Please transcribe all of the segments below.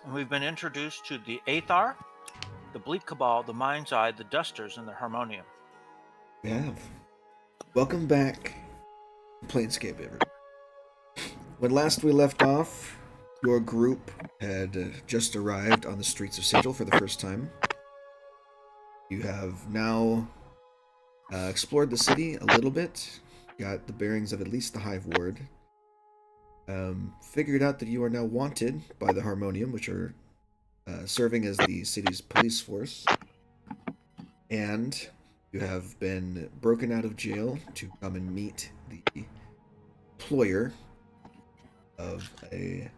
And we've been introduced to the Aethar, the Bleak Cabal, the Mind's Eye, the Dusters, and the Harmonium. We have. Welcome back to Planescape, everyone. When last we left off, your group had just arrived on the streets of Sigil for the first time. You have now explored the city a little bit, got the bearings of at least the Hive Ward, figured out that you are now wanted by the Harmonium, which are serving as the city's police force, and you have been broken out of jail to come and meet the employer of a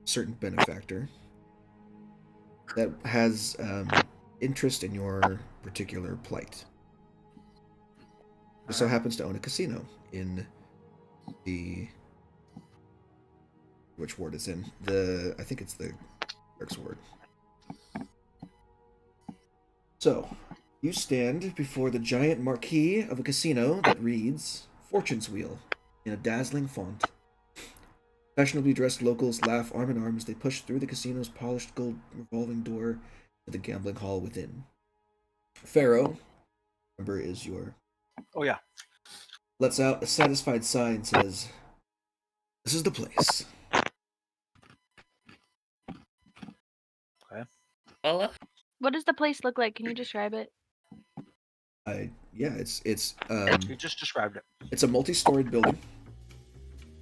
certain benefactor that has interest in your particular plight. It so happens to own a casino in the... Which ward it's in? I think it's the clerk's ward. So, you stand before the giant marquee of a casino that reads Fortune's Wheel in a dazzling font. Fashionably dressed locals laugh arm in arm as they push through the casino's polished gold revolving door to the gambling hall within. Pharaoh, remember, is your... Oh, yeah. Lets out a satisfied sigh and says, "This is the place." Okay. Well, What does the place look like? Can you describe it? Yeah, it's You just described it. It's a multi-storied building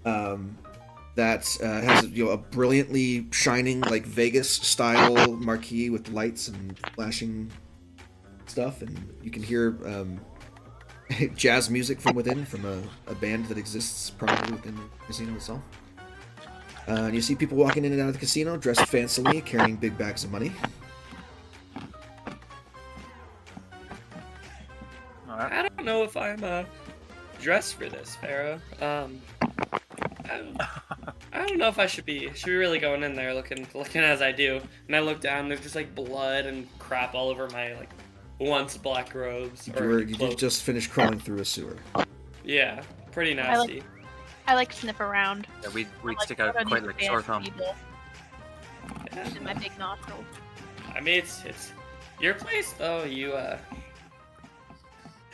that has a brilliantly shining, like Vegas-style marquee with lights and flashing stuff, and you can hear jazz music from within from a band that exists probably within the casino itself. And you see people walking in and out of the casino dressed fancily, carrying big bags of money. I don't know if I'm dressed for this, Pharaoh. I don't know if I should be really going in there looking as I do. And I look down, there's just like blood and crap all over my like once black robes. You just finished crawling through a sewer. Yeah, pretty nasty. I like sniff around. Yeah, we'd like, stick out quite like a sore thumb. Yeah. In my big nostrils. I mean, it's your place though. You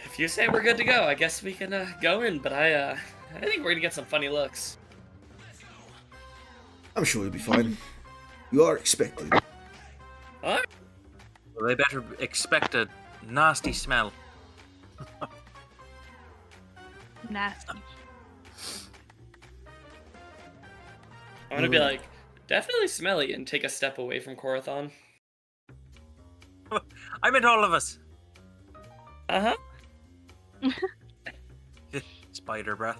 if you say we're good to go, I guess we can go in. But I think we're gonna get some funny looks. I'm sure you'll be fine. You are expected. Huh? Well, they better expect a nasty smell. Nasty. I'm gonna be like, definitely smelly, and take a step away from Corathon. I meant all of us. Uh-huh. Spider breath.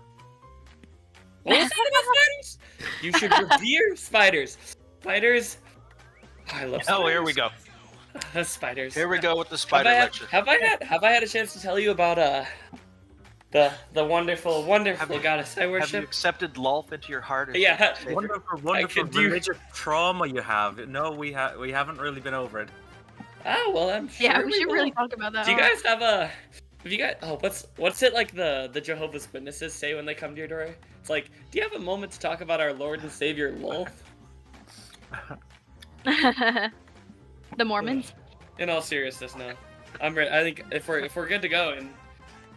What was that about spiders? You should revere spiders. Spiders. Oh, I love spiders. Oh, here we go. Spiders. Here we go with the spider lecture. Have I had a chance to tell you about the wonderful goddess I worship? Have you accepted Lolth into your heart? Yeah. Wonderful religious trauma you have. No, we haven't really been over it. Oh well, I'm sure. Yeah, we should really talk about that. Do you guys have what's it like the Jehovah's Witnesses say when they come to your door? It's like, do you have a moment to talk about our Lord and Savior Lolth? The Mormons? In all seriousness, no. I'm ready. I think if we're good to go, and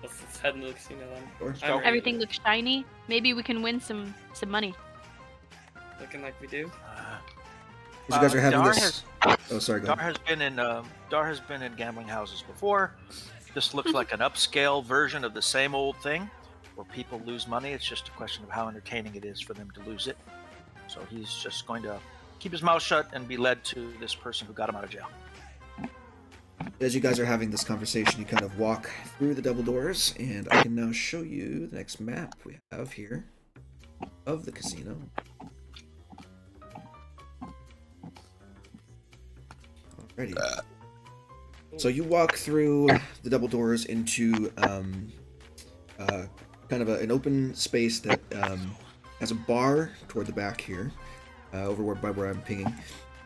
let's head into the casino then. Sure. Everything looks shiny. Maybe we can win some money. Looking like we do. You guys are having Dar this. Oh, sorry. Go Dar ahead. has been in gambling houses before. This looks like an upscale version of the same old thing, where people lose money. It's just a question of how entertaining it is for them to lose it. So he's just going to keep his mouth shut and be led to this person who got him out of jail. As you guys are having this conversation, you kind of walk through the double doors, and I can now show you the next map we have here of the casino. Alrighty. So you walk through the double doors into kind of an open space that has a bar toward the back here, over by where I'm pinging.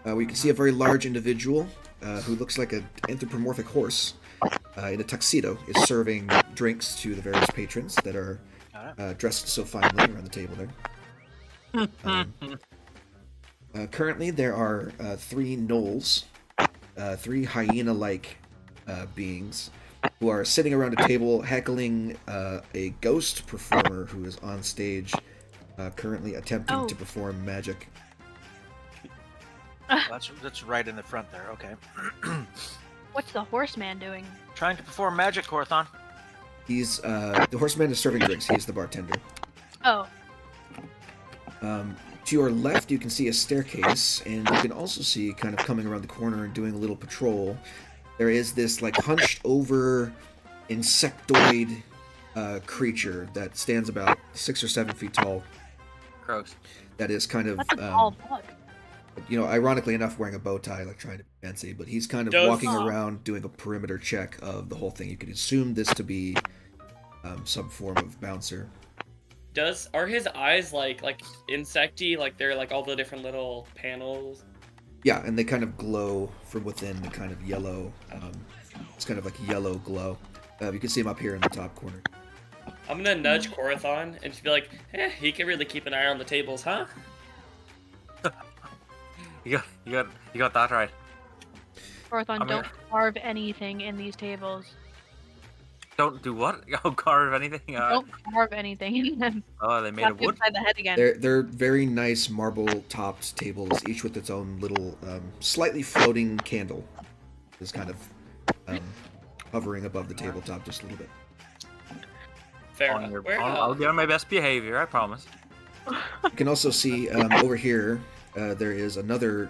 We can see a very large individual who looks like an anthropomorphic horse in a tuxedo is serving drinks to the various patrons that are dressed so finely around the table there. Currently, there are 3 gnolls, 3 hyena-like beings, who are sitting around a table heckling a ghost performer who is on stage, currently attempting to perform magic. That's right in the front there. Okay. What's the horseman doing? Trying to perform magic, Korthon. He's the horseman is serving drinks. He's the bartender. Oh, To your left, you can see a staircase, and you can also see, kind of coming around the corner and doing a little patrol, there is this like hunched over insectoid creature that stands about 6 or 7 feet tall. Gross. That is kind of, that's a tall bug. you know, ironically enough, wearing a bow tie, like trying to be fancy, but he's kind of Does- walking around doing a perimeter check of the whole thing. You could assume this to be some form of bouncer. Are his eyes like insecty? Like they're like all the different little panels? Yeah, and they kind of glow from within, the kind of yellow, it's kind of like yellow glow. You can see him up here in the top corner. I'm gonna nudge Korathon and just be like, he can really keep an eye on the tables, huh? You got that right. Korthon, I'm don't carve anything in these tables. Don't do what? Oh, carve anything? Don't carve anything in them. Oh, they made Slap of you wood? upside the head again. They're very nice marble-topped tables, each with its own little, slightly floating candle. Is kind of hovering above the tabletop just a little bit. Fair On enough. your- Where, I'll be on my best behavior, I promise. You can also see over here, there is another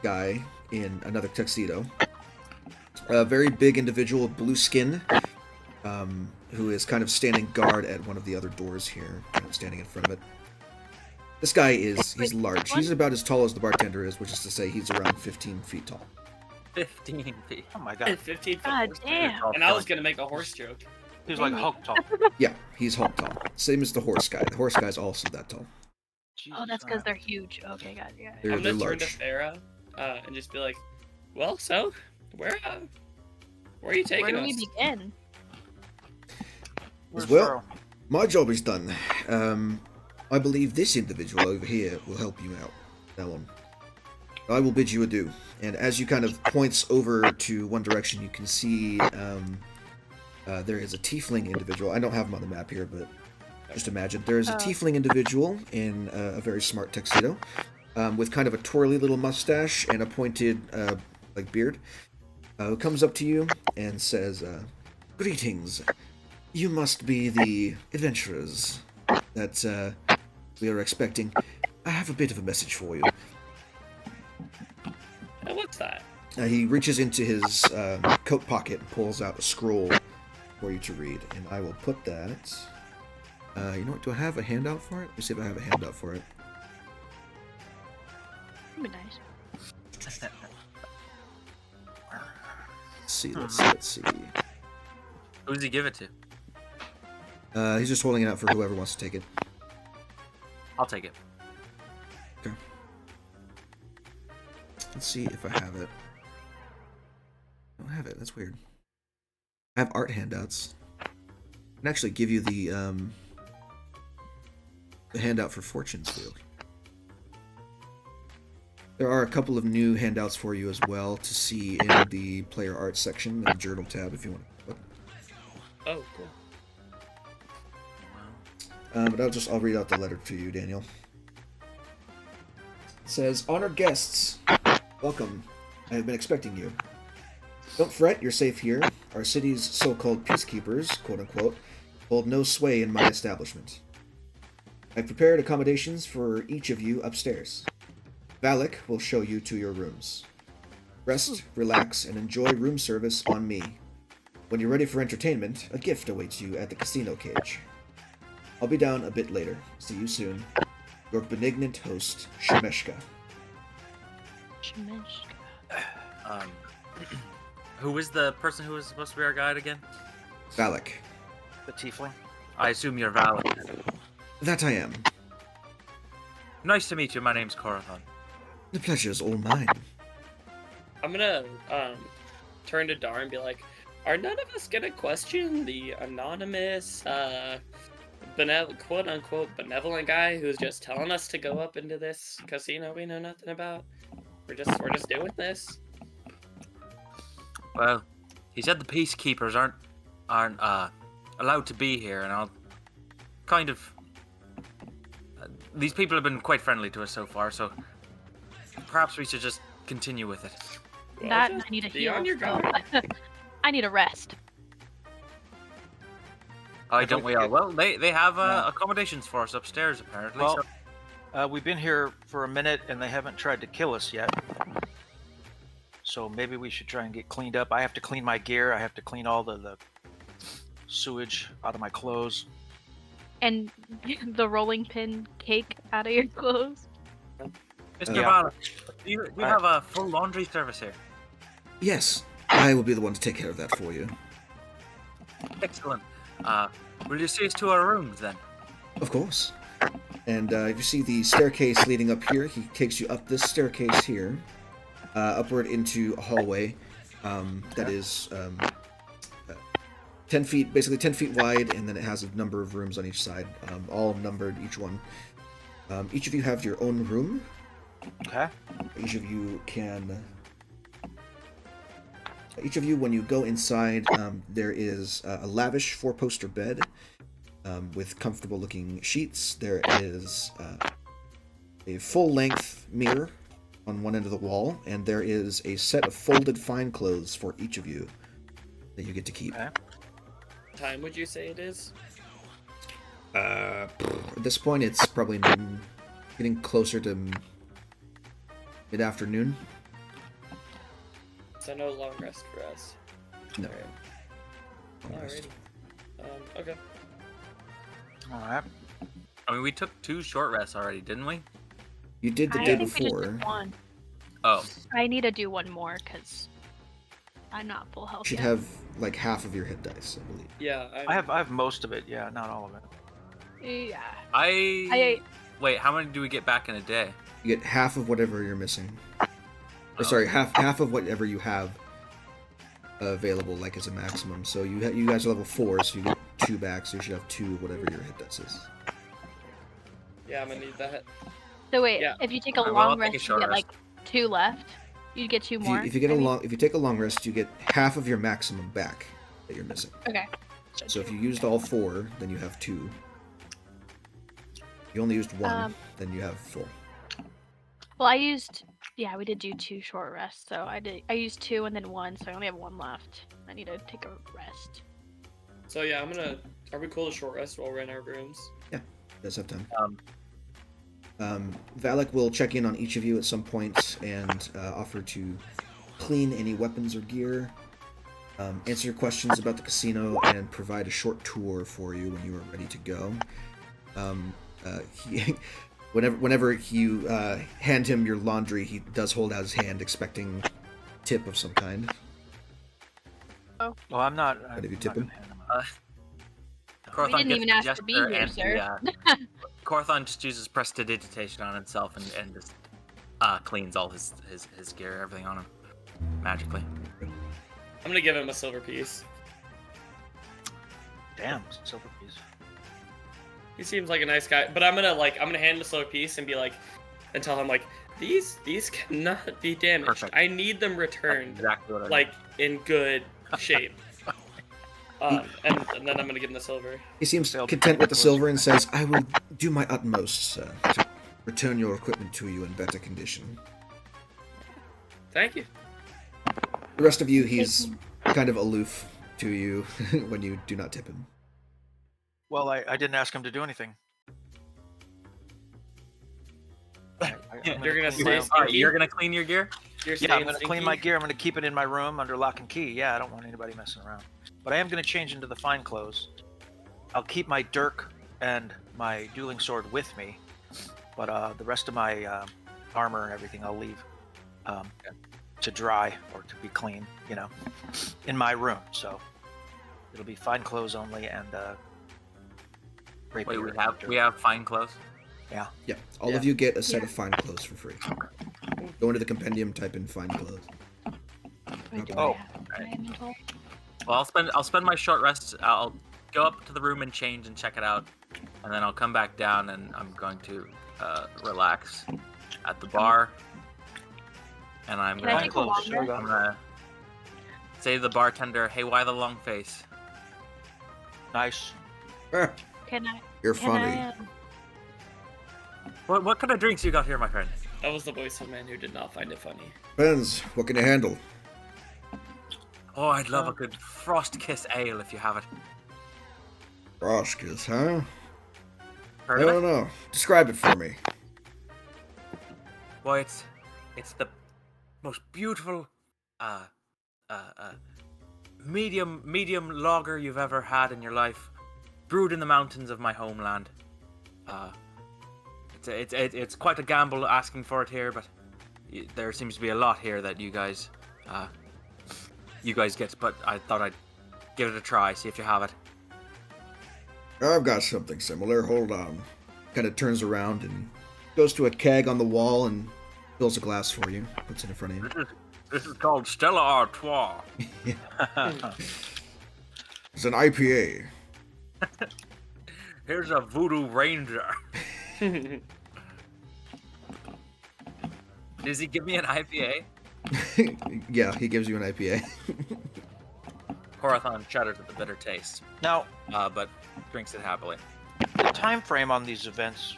guy in another tuxedo. A very big individual with blue skin, who is kind of standing guard at one of the other doors here, kind of standing in front of it. This guy he's large. He's about as tall as the bartender is, which is to say he's around 15 feet tall. 15 feet. Oh my god. 15 foot God horse. damn. And I was gonna make a horse joke. He's like Hulk tall. Yeah, he's Hulk tall. Same as the horse guy. The horse guy's also that tall. Oh, that's because they're huge. Okay, got it. Yeah. They're I'm gonna turn large. to Farah and just be like, well, so where are you taking Where do us? we begin? Where's Well, Furl? my job is done. I believe this individual over here will help you out. That one. I will bid you adieu. And as you kind of points over to one direction, you can see there is a tiefling individual. I don't have him on the map here, but just imagine. There is a tiefling individual in a very smart tuxedo, with kind of a twirly little mustache and a pointed like beard, who comes up to you and says, "Greetings. You must be the adventurers that we are expecting. I have a bit of a message for you." What's that? He reaches into his coat pocket and pulls out a scroll for you to read, and I will put that... you know what, do I have a handout for it? Let me see if I have a handout for it. That'd be nice. Let's see. Who does he give it to? He's just holding it out for whoever wants to take it. I'll take it. Okay. Let's see if I have it. I don't have it. That's weird. I have art handouts. I can actually give you the handout for Fortune's Field. There are a couple of new handouts for you as well to see in the player art section of the journal tab if you want to look. Oh, cool. But I'll read out the letter to you, Daniel. It says, "Honored guests, welcome. I have been expecting you. Don't fret, you're safe here. Our city's so-called peacekeepers, quote-unquote, hold no sway in my establishment. I've prepared accommodations for each of you upstairs. Valak will show you to your rooms. Rest, relax, and enjoy room service on me. When you're ready for entertainment, a gift awaits you at the casino cage. I'll be down a bit later. See you soon. Your benignant host, Shemeshka." Shemeshka. Who was the person who was supposed to be our guide again? Valak. The tiefling. I assume you're valid. That I am. Nice to meet you. My name's Korathon. The pleasure's all mine. I'm gonna turn to Dar and be like, are none of us gonna question the anonymous quote unquote benevolent guy who's just telling us to go up into this casino we know nothing about. We're just doing this. Well, he said the peacekeepers aren't allowed to be here, and I'll kind of. These people have been quite friendly to us so far, so perhaps we should just continue with it. Well, That just I need a be heal. on your so- guard. I need a rest. Oh, don't we all? Well, they have Yeah. accommodations for us upstairs, apparently. Well, so. we've been here for a minute and they haven't tried to kill us yet. So maybe we should try and get cleaned up. I have to clean my gear. I have to clean all the sewage out of my clothes. And the rolling pin cake out of your clothes. Mr. Yeah. Vala, do you have a full laundry service here? Yes, I will be the one to take care of that for you. Excellent. Will you see us to our rooms then? Of course. And if you see the staircase leading up here, he takes you up this staircase here, upward into a hallway that is 10 feet, basically 10 feet wide, and then it has a number of rooms on each side, all numbered, each one. Each of you have your own room. Okay. Each of you when you go inside, there is a lavish 4-poster bed with comfortable looking sheets. There is a full-length mirror on one end of the wall, and there is a set of folded fine clothes for each of you that you get to keep. Okay. What time would you say it is? At this point, it's probably getting closer to mid-afternoon. So no long rest for us. No. Alrighty. Okay. All right. I mean, we took 2 short rests already, didn't we? You did the I day think we just before. did one. Oh, I need to do one more because I'm not full health You should yet. have like half of your hit dice, I believe. Yeah. I have most of it. Yeah, not all of it. Yeah. Wait, how many do we get back in a day? You get half of whatever you're missing. Or Oh. sorry, half of whatever you have available, like as a maximum. So you guys are level 4, so you get 2 back. So you should have 2 of whatever your hit dice is. Yeah, I'm gonna need that. So wait, Yeah. if you take a Alright, well, long I'll take a rest, you short get rest. like 2 left. You get 2 more. If you take a long rest, you get half of your maximum back that you're missing. Okay. So if you used all 4, then you have 2. If you only used 1, then you have full. Well, we did do 2 short rests. So I used 2 and then 1, so I only have 1 left. I need to take a rest. So yeah, are we cool to short rest while we're in our rooms? You guys have time. Valak will check in on each of you at some point and offer to clean any weapons or gear, answer your questions about the casino, and provide a short tour for you when you are ready to go. Whenever you hand him your laundry, he does hold out his hand, expecting tip of some kind. Well, I'm not. Did you I'm tip not him? gonna hand them out. Korthon didn't gets even the ask to be gesture here, and sir. Korthon just uses prestidigitation on himself and just cleans all his gear, everything on him, magically. I'm gonna give him a silver piece. Damn, silver piece. He seems like a nice guy, but I'm gonna hand him a silver piece and be like, and tell him like, these cannot be damaged. Perfect. I need them returned, Exactly what I like in good shape. And then I'm gonna give him the silver. He seems They'll- content with the silver and says, "I will do my utmost to return your equipment to you in better condition." Thank you. The rest of you, he's kind of aloof to you when you do not tip him. Well, I didn't ask him to do anything. You're gonna stay All right, stinky? you're gonna clean your gear? You're Yeah, I'm staying gonna clean stinky? my gear. I'm gonna keep it in my room under lock and key. Yeah, I don't want anybody messing around. But I am gonna change into the fine clothes. I'll keep my dirk and my dueling sword with me, but the rest of my armor and everything I'll leave to dry or to be clean, in my room. So it'll be fine clothes only and Wait, rapier and dirk. we have fine clothes. Yeah, all of you get a set of fine clothes for free. Go into the compendium, type in fine clothes. Wait, do Oh, I have diamond? Well, I'll spend my short rest. I'll go up to the room and change and check it out. and then I'll come back down and I'm going to relax at the bar. And I'm Can I take a longer? I'm gonna say to the bartender, "Hey, why the long face?" Nice. Can I? You're Can funny. I, What kind of drinks you got here, my friend? That was the voice of a man who did not find it funny. Depends. What can you handle? Oh, I'd love a good frost kiss ale if you have it. Roshkas, huh? Heard I of don't it? know. Describe it for me. Well, it's the most beautiful medium lager you've ever had in your life, brewed in the mountains of my homeland. It's quite a gamble asking for it here, but there seems to be a lot here that you guys get. But I thought I'd give it a try, see if you have it. I've got something similar. Hold on. Kind of turns around and goes to a keg on the wall and fills a glass for you. Puts it in front of you. This is called Stella Artois. It's an IPA. Here's a Voodoo Ranger. Does he give me an IPA? Yeah, he gives you an IPA. Horathon shudders at the bitter taste, Now, but drinks it happily. the time frame on these events,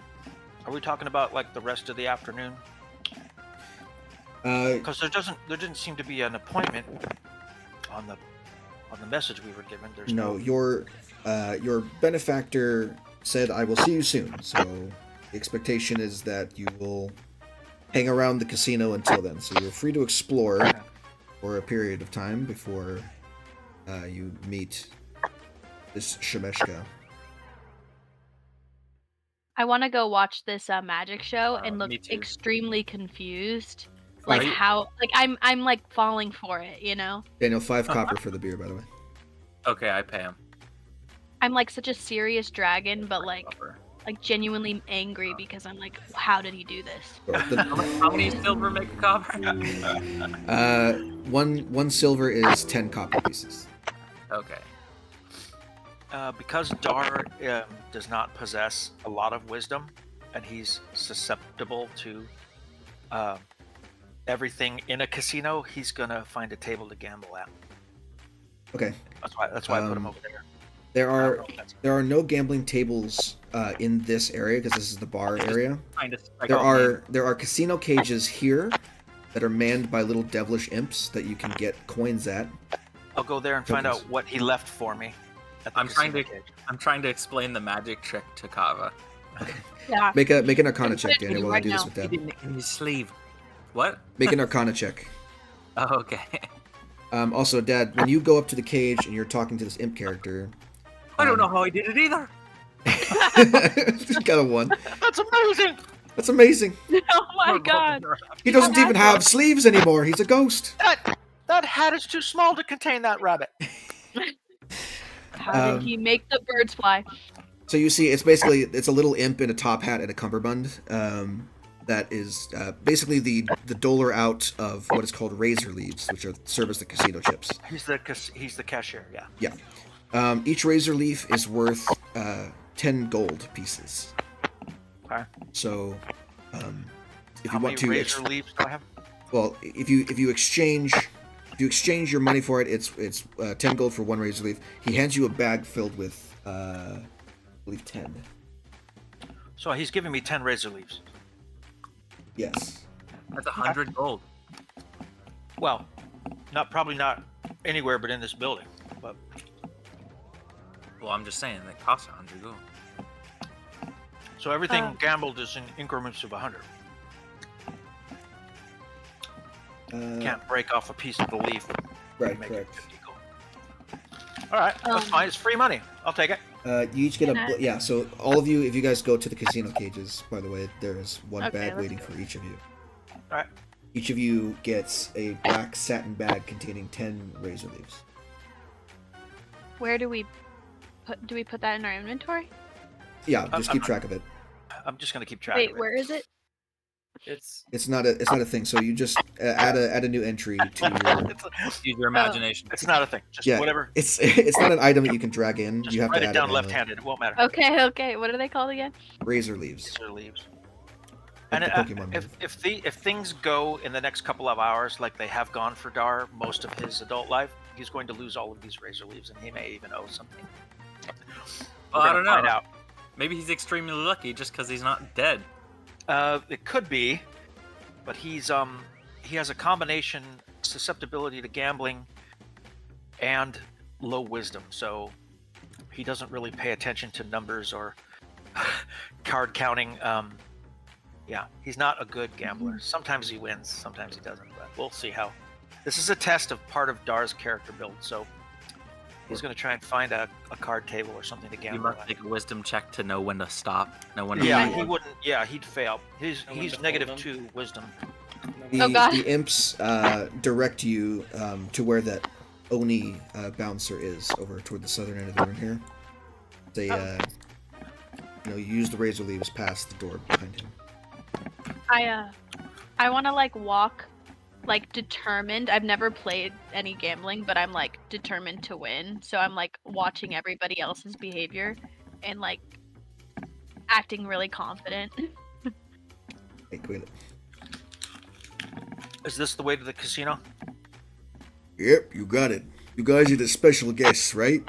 are we talking about like the rest of the afternoon? Because there didn't seem to be an appointment on the message we were given. There's no, your benefactor said, "I will see you soon." So the expectation is that you will hang around the casino until then. So you're free to explore for a period of time before you meet this Shemeshka. I want to go watch this magic show and look me too. extremely confused. Like Like how? Like I'm like falling for it. You know? Daniel, 5 copper for the beer, by the way. Okay, I pay him. I'm like such a serious dragon, but like genuinely angry because I'm like, how did he do this? So How many silver make a copper? one silver is 10 copper pieces. Okay. Because Dar does not possess a lot of wisdom, and he's susceptible to everything in a casino, he's gonna find a table to gamble at. Okay. That's why I put him over there. There I don't are know if that's- there are no gambling tables in this area because this is the bar area. Kind of There are casino cages here that are manned by little devilish imps that you can get coins at. I'll go there and find Tokens. out what he left for me. At the I'm trying casino to- cage. I'm trying to explain the magic trick to Kava. Yeah. Make an Arcana check, It's Daniel, while I right do this now. with He Dad. didn't in his sleeve. What? Make an Arcana check. Oh, okay. Also, Dad, when you go up to the cage and you're talking to this imp character, I don't know how he did it either. just got a 1. That's amazing. That's amazing. Oh my god. He doesn't even have sleeves anymore. He's a ghost. That hat is too small to contain that rabbit. How did he make the birds fly? So you see, it's a little imp in a top hat and a cummerbund. That is basically the doler out of what is called razor leaves, which serve as the casino chips. He's the cashier. Yeah. Yeah. Each razor leaf is worth 10 gold pieces. Okay. So, if How you want many to, razor leaves do I have? well, if you exchange your money for it, it's 10 gold for 1 razor leaf. He hands you a bag filled with, I believe 10. So he's giving me 10 razor leaves. Yes. That's 100 gold. Well, probably not anywhere but in this building. But Well, I'm just saying that costs 100 gold. so everything gambled is in increments of 100. Can't break off a piece of the leaf. And Right, make correct. it 50 gold. All right, that's fine. It's free money. I'll take it. You each get Can I- yeah. So all of you, if you guys go to the casino cages, by the way, there is one Okay, bag let's waiting go. for each of you. All right. Each of you gets a black satin bag containing 10 razor leaves. Where do we put that in our inventory? Yeah, just keep track of it. I'm just gonna keep track Wait, of it. where is it? It's not a thing. So you just add a new entry to your. Use your imagination. It's not a thing. Just Yeah, whatever. It's not an item that you can drag in. Just you have write to it add down it left-handed. It won't matter. Okay. What are they called again? Razor leaves. Razor leaves. Like And the Pokemon move. if things go in the next couple of hours like they have gone for Dar most of his adult life, he's going to lose all of these razor leaves, and he may even owe something. Well, We're I gonna don't know. find out. Maybe he's extremely lucky just because he's not dead. It could be, but he has a combination susceptibility to gambling and low wisdom, so he doesn't really pay attention to numbers or card counting. Yeah, he's not a good gambler. Sometimes he wins, sometimes he doesn't, but we'll see how. This is a test of part of Dar's character build, so he's going to try and find a card table or something to You gamble must at. make a wisdom check to know when to stop. Know when to Yeah, leave. he wouldn't. Yeah, he'd fail. He's Know when to fold negative them. 2 wisdom. Oh, God. The imps direct you to where that Oni bouncer is, over toward the southern end of the room here. They, you use the razor leaves past the door behind him. I want to walk determined. I've never played any gambling, but I'm determined to win. So I'm watching everybody else's behavior and acting really confident. Hey, Quayle. Is this the way to the casino? Yep, you got it. You guys are the special guests, right?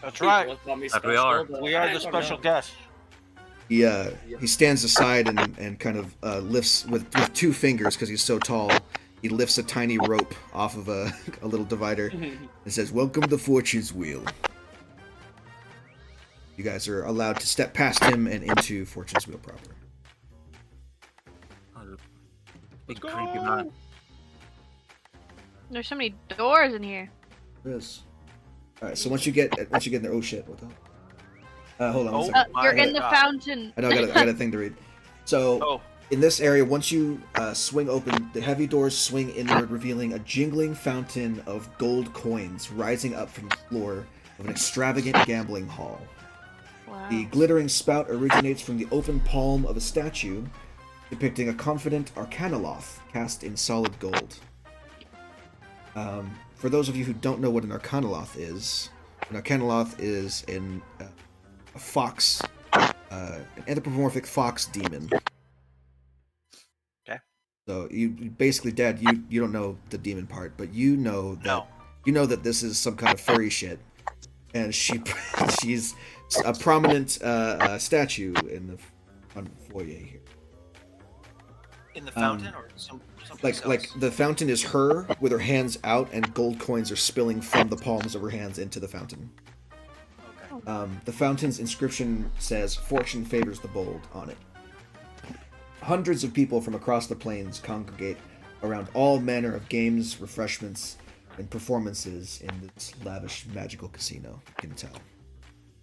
That's People call me That we are. special, but We are I the don't special know. guests. He stands aside and kind of lifts with 2 fingers, because he's so tall. He lifts a tiny rope off of a little divider and says, "Welcome to Fortune's Wheel." You guys are allowed to step past him and into Fortune's Wheel proper. Big creepy man. There's so many doors in here. Yes. All right. So once you get in there, oh shit! What the? Hold on. One Oh. second. My You're in the God. fountain. I know I got a thing to read. So Oh, in this area, once you swing open, the heavy doors swing inward, revealing a jingling fountain of gold coins rising up from the floor of an extravagant gambling hall. Wow. The glittering spout originates from the open palm of a statue depicting a confident arcanoloth cast in solid gold. For those of you who don't know what an arcanoloth is is a fox, an anthropomorphic fox demon. Okay. So you basically, Dad, you don't know the demon part, but you know that this is some kind of furry shit, and she's a prominent statue in the front foyer here. in the fountain or someplace Like else? the fountain is her with her hands out, and gold coins are spilling from the palms of her hands into the fountain. Okay. The fountain's inscription says, "Fortune favors the bold" on it. Hundreds of people from across the plains congregate around all manner of games, refreshments, and performances in this lavish magical casino. You can tell.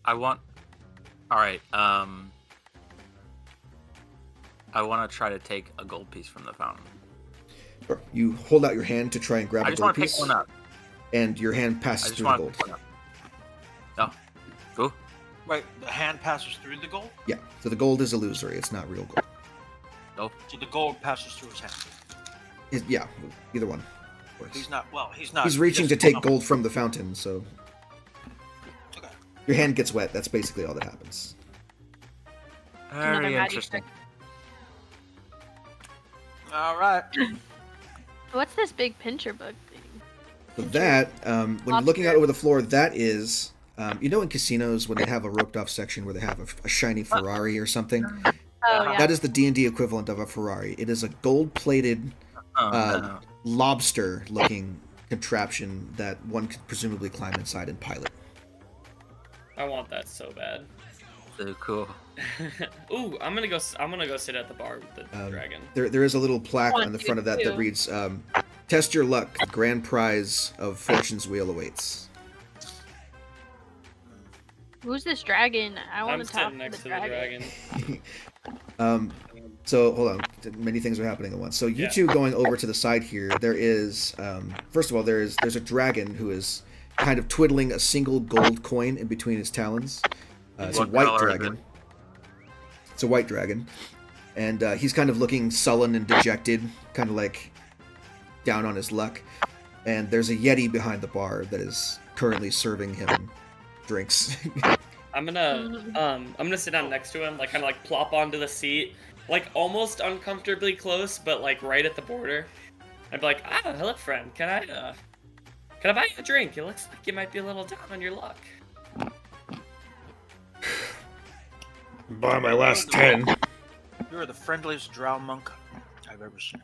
Alright, I want to try to take a gold piece from the fountain. Sure. You hold out your hand to try and grab I a just gold want to pick piece, one up. and your hand I passes just through the want to gold. pick one up. No. Ooh. Wait, the hand passes through the gold? Yeah, so the gold is illusory. It's not real gold. No. So the gold passes through his hand. Yeah, either one. Works. He's not. Well, he's not. He's reaching to take gold from the fountain, so Okay. your hand gets wet. That's basically all that happens. Another Very magic interesting. trick. All right. What's this big pincher bug thing? So that, when you're looking out over the floor, that is, in casinos when they have a roped off section where they have a shiny Ferrari or something, Oh yeah. that is the D&D equivalent of a Ferrari. It is a gold-plated, No. lobster-looking contraption that one could presumably climb inside and pilot. I want that so bad. So cool. Ooh, I'm gonna go sit at the bar with the dragon. There is a little plaque One, on the two, front of that that two. reads, "Test your luck. The grand prize of Fortune's Wheel awaits." Who's this dragon? I want I'm to talk sitting next to the dragon. So hold on, many things are happening at once. So you Yeah. two going over to the side here, there is first of all there's a dragon who is kind of twiddling a single gold coin in between his talons. It's a What white color is dragon. It's a white dragon. and he's kind of looking sullen and dejected, kind of like down on his luck. And there's a Yeti behind the bar that is currently serving him drinks. I'm gonna sit down next to him, like kind of like plop onto the seat, like almost uncomfortably close, but like right at the border. I'd be like, hello friend, can I buy you a drink? It looks like you might be a little down on your luck. Buy my last 10. You're the friendliest drow monk I've ever seen.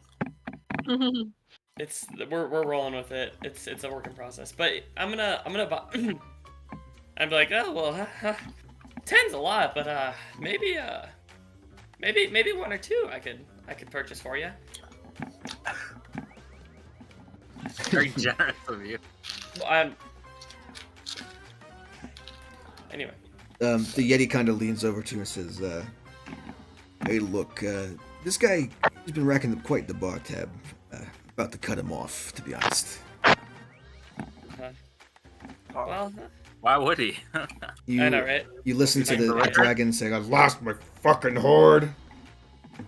We're rolling with it. It's a work in process. But I'm gonna buy. I'm like, oh well, 10's a lot, but maybe one or two I could purchase for you. Very generous of you. Well, anyway. The Yeti kind of leans over to you and says, "Hey, look, this guy, he's been racking up quite the bar tab. About to cut him off, to be honest." Well, why would he? I know, right? You listen to the dragon saying, "I lost my fucking horde.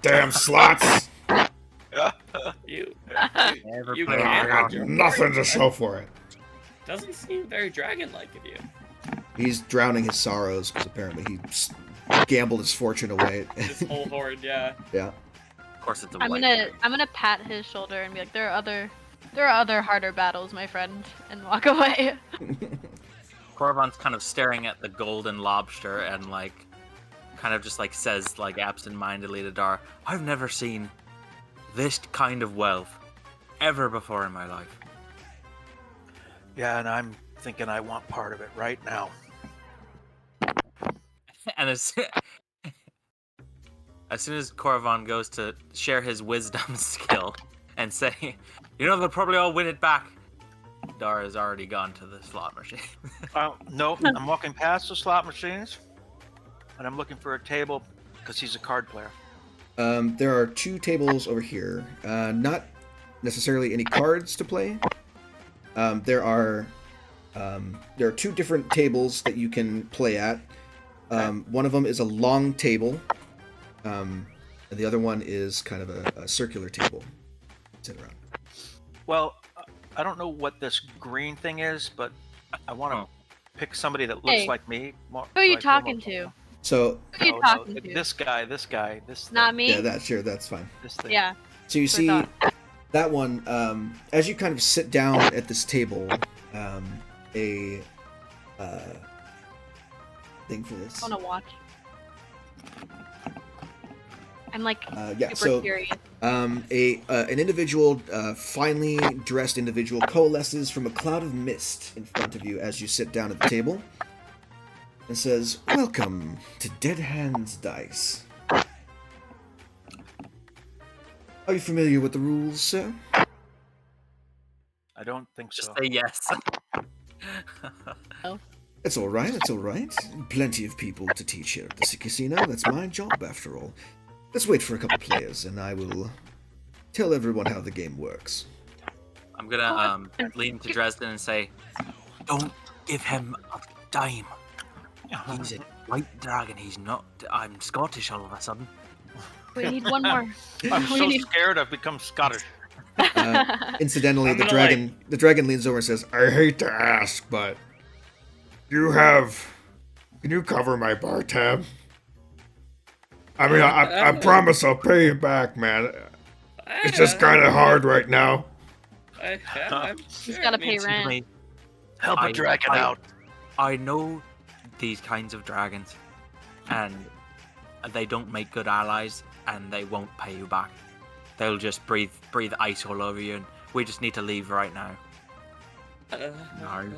Damn slots. You I got nothing to show for it." Doesn't seem very dragon-like of you. He's drowning his sorrows because apparently he gambled his fortune away. This whole horde, yeah. Yeah. Of course, it's a I'm white. gonna pat his shoulder and be like, there are other harder battles, my friend, and walk away. Korvan's kind of staring at the golden lobster and like, kind of just like says like absent-mindedly to Dar, "I've never seen this kind of wealth ever before in my life." Yeah, and I'm thinking I want part of it right now. And as soon as Korvan goes to share his wisdom skill and say, they'll probably all win it back, Dar has already gone to the slot machine. No, I'm walking past the slot machines, and I'm looking for a table because he's a card player. There are 2 tables over here. Not necessarily any cards to play. There are 2 different tables that you can play at. One of them is a long table, and the other one is kind of a circular table. Sit around. Well, I don't know what this green thing is, but I want to pick somebody that looks Hey, like me. Who are you talking to? So, Who are you talking to? This guy, this Not me? yeah, that's fine. This thing. Yeah. So you That's what see I thought. that one, as you kind of sit down at this table, a thing for this. I wanna watch. I'm like Yeah, super so curious. an individual, finely dressed individual, coalesces from a cloud of mist in front of you as you sit down at the table, and says, "Welcome to Dead Hands Dice. Are you familiar with the rules, sir?" I don't think Just so. say yes. It's all right, it's all right. Plenty of people to teach here at the casino. That's my job, after all. Let's wait for a couple players, and I will tell everyone how the game works. I'm gonna lean to Dresden and say, "Don't give him a dime. He's a white dragon. He's not. I'm Scottish all of a sudden." We need one more. I'm We so need- scared I've become Scottish. Incidentally, I'm the gonna, dragon leans over and says, "I hate to ask, but can you cover my bar tab? I mean, I promise I'll pay you back, man. It's just kind of hard right now." I'm He's sure gotta it pay means- rent. Help a dragon out. I know these kinds of dragons, and they don't make good allies, and they won't pay you back. They'll just breathe ice all over you, and we just need to leave right now. No.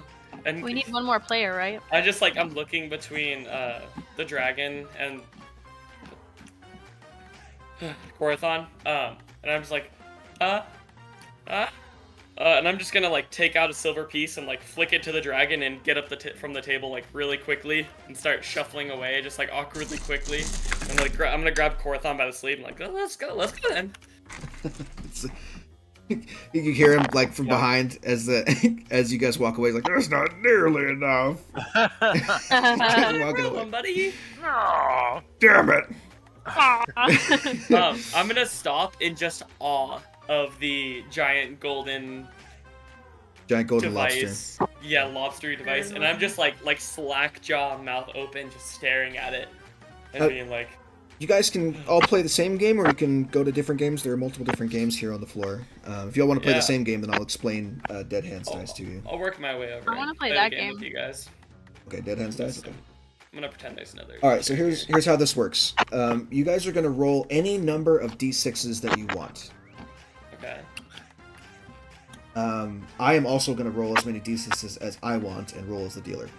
And We need one more player, right? I'm looking between the dragon and Korathon, and I'm just like, and I'm just gonna like take out a silver piece and like flick it to the dragon and get up from the table like really quickly and start shuffling away, just like awkwardly quickly. And like I'm gonna grab Korathon by the sleeve and like, oh, let's go then. You hear him like from behind as you guys walk away. He's like, "That's not nearly enough." Walking Roll away. him, buddy. Oh, Damn it! I'm gonna stop in just awe of the giant golden lobster. device. Yeah, lobstery device, and I'm just like slack jaw, mouth open, just staring at it, and being like. You guys can all play the same game, or you can go to different games. There are multiple different games here on the floor. If you all want to play the same game, then I'll explain Dead Hands Dice to you. I'll work my way over. I want to play the that game game. with you guys. Okay, Dead Hands Dice. Okay. I'm gonna pretend there's another. All right, so here's how this works. You guys are gonna roll any number of d6s that you want. Okay. I am also gonna roll as many d6s as I want and roll as the dealer.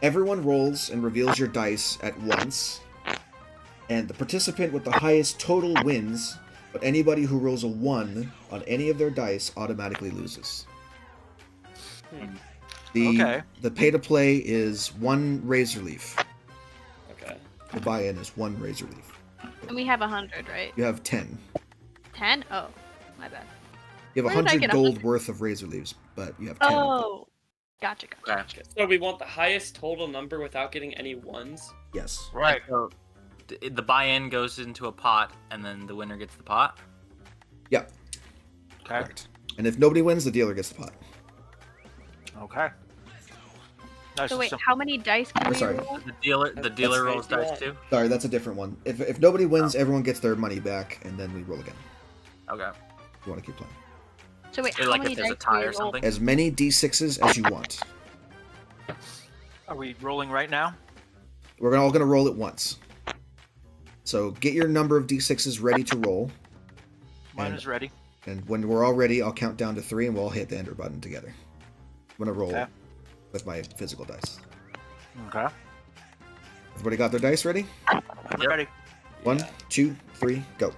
Everyone rolls and reveals your dice at once, and the participant with the highest total wins, but anybody who rolls a 1 on any of their dice automatically loses. The pay-to-play is 1 razor leaf. Okay. The buy-in is 1 razor leaf. And we have 100, right? You have 10. 10? Oh, my bad. You have Where did I 100 get gold 100? worth of razor leaves, but you have 10. Oh, gotcha. So we want the highest total number without getting any ones. Yes. Right. So the buy-in goes into a pot, and then the winner gets the pot. Yeah. Okay. Correct. And if nobody wins, the dealer gets the pot. Okay. Nice So and wait, simple. how many dice can we sorry. roll? The dealer rolls That's dice too. Sorry, that's a different one. If nobody wins, everyone gets their money back, and then we roll again. Okay. If you want to keep playing. So wait, Or how like many if there's dice a tie can we or roll? something. As many d6s as you want. Are we rolling right now? We're all going to roll at once. So get your number of d6s ready to roll. Mine And- is ready. And when we're all ready, I'll count down to 3, and we'll all hit the enter button together. I'm going to roll Okay. with my physical dice. Okay. Everybody got their dice ready? I'm Yep. ready. 1, Yeah. 2, 3, go.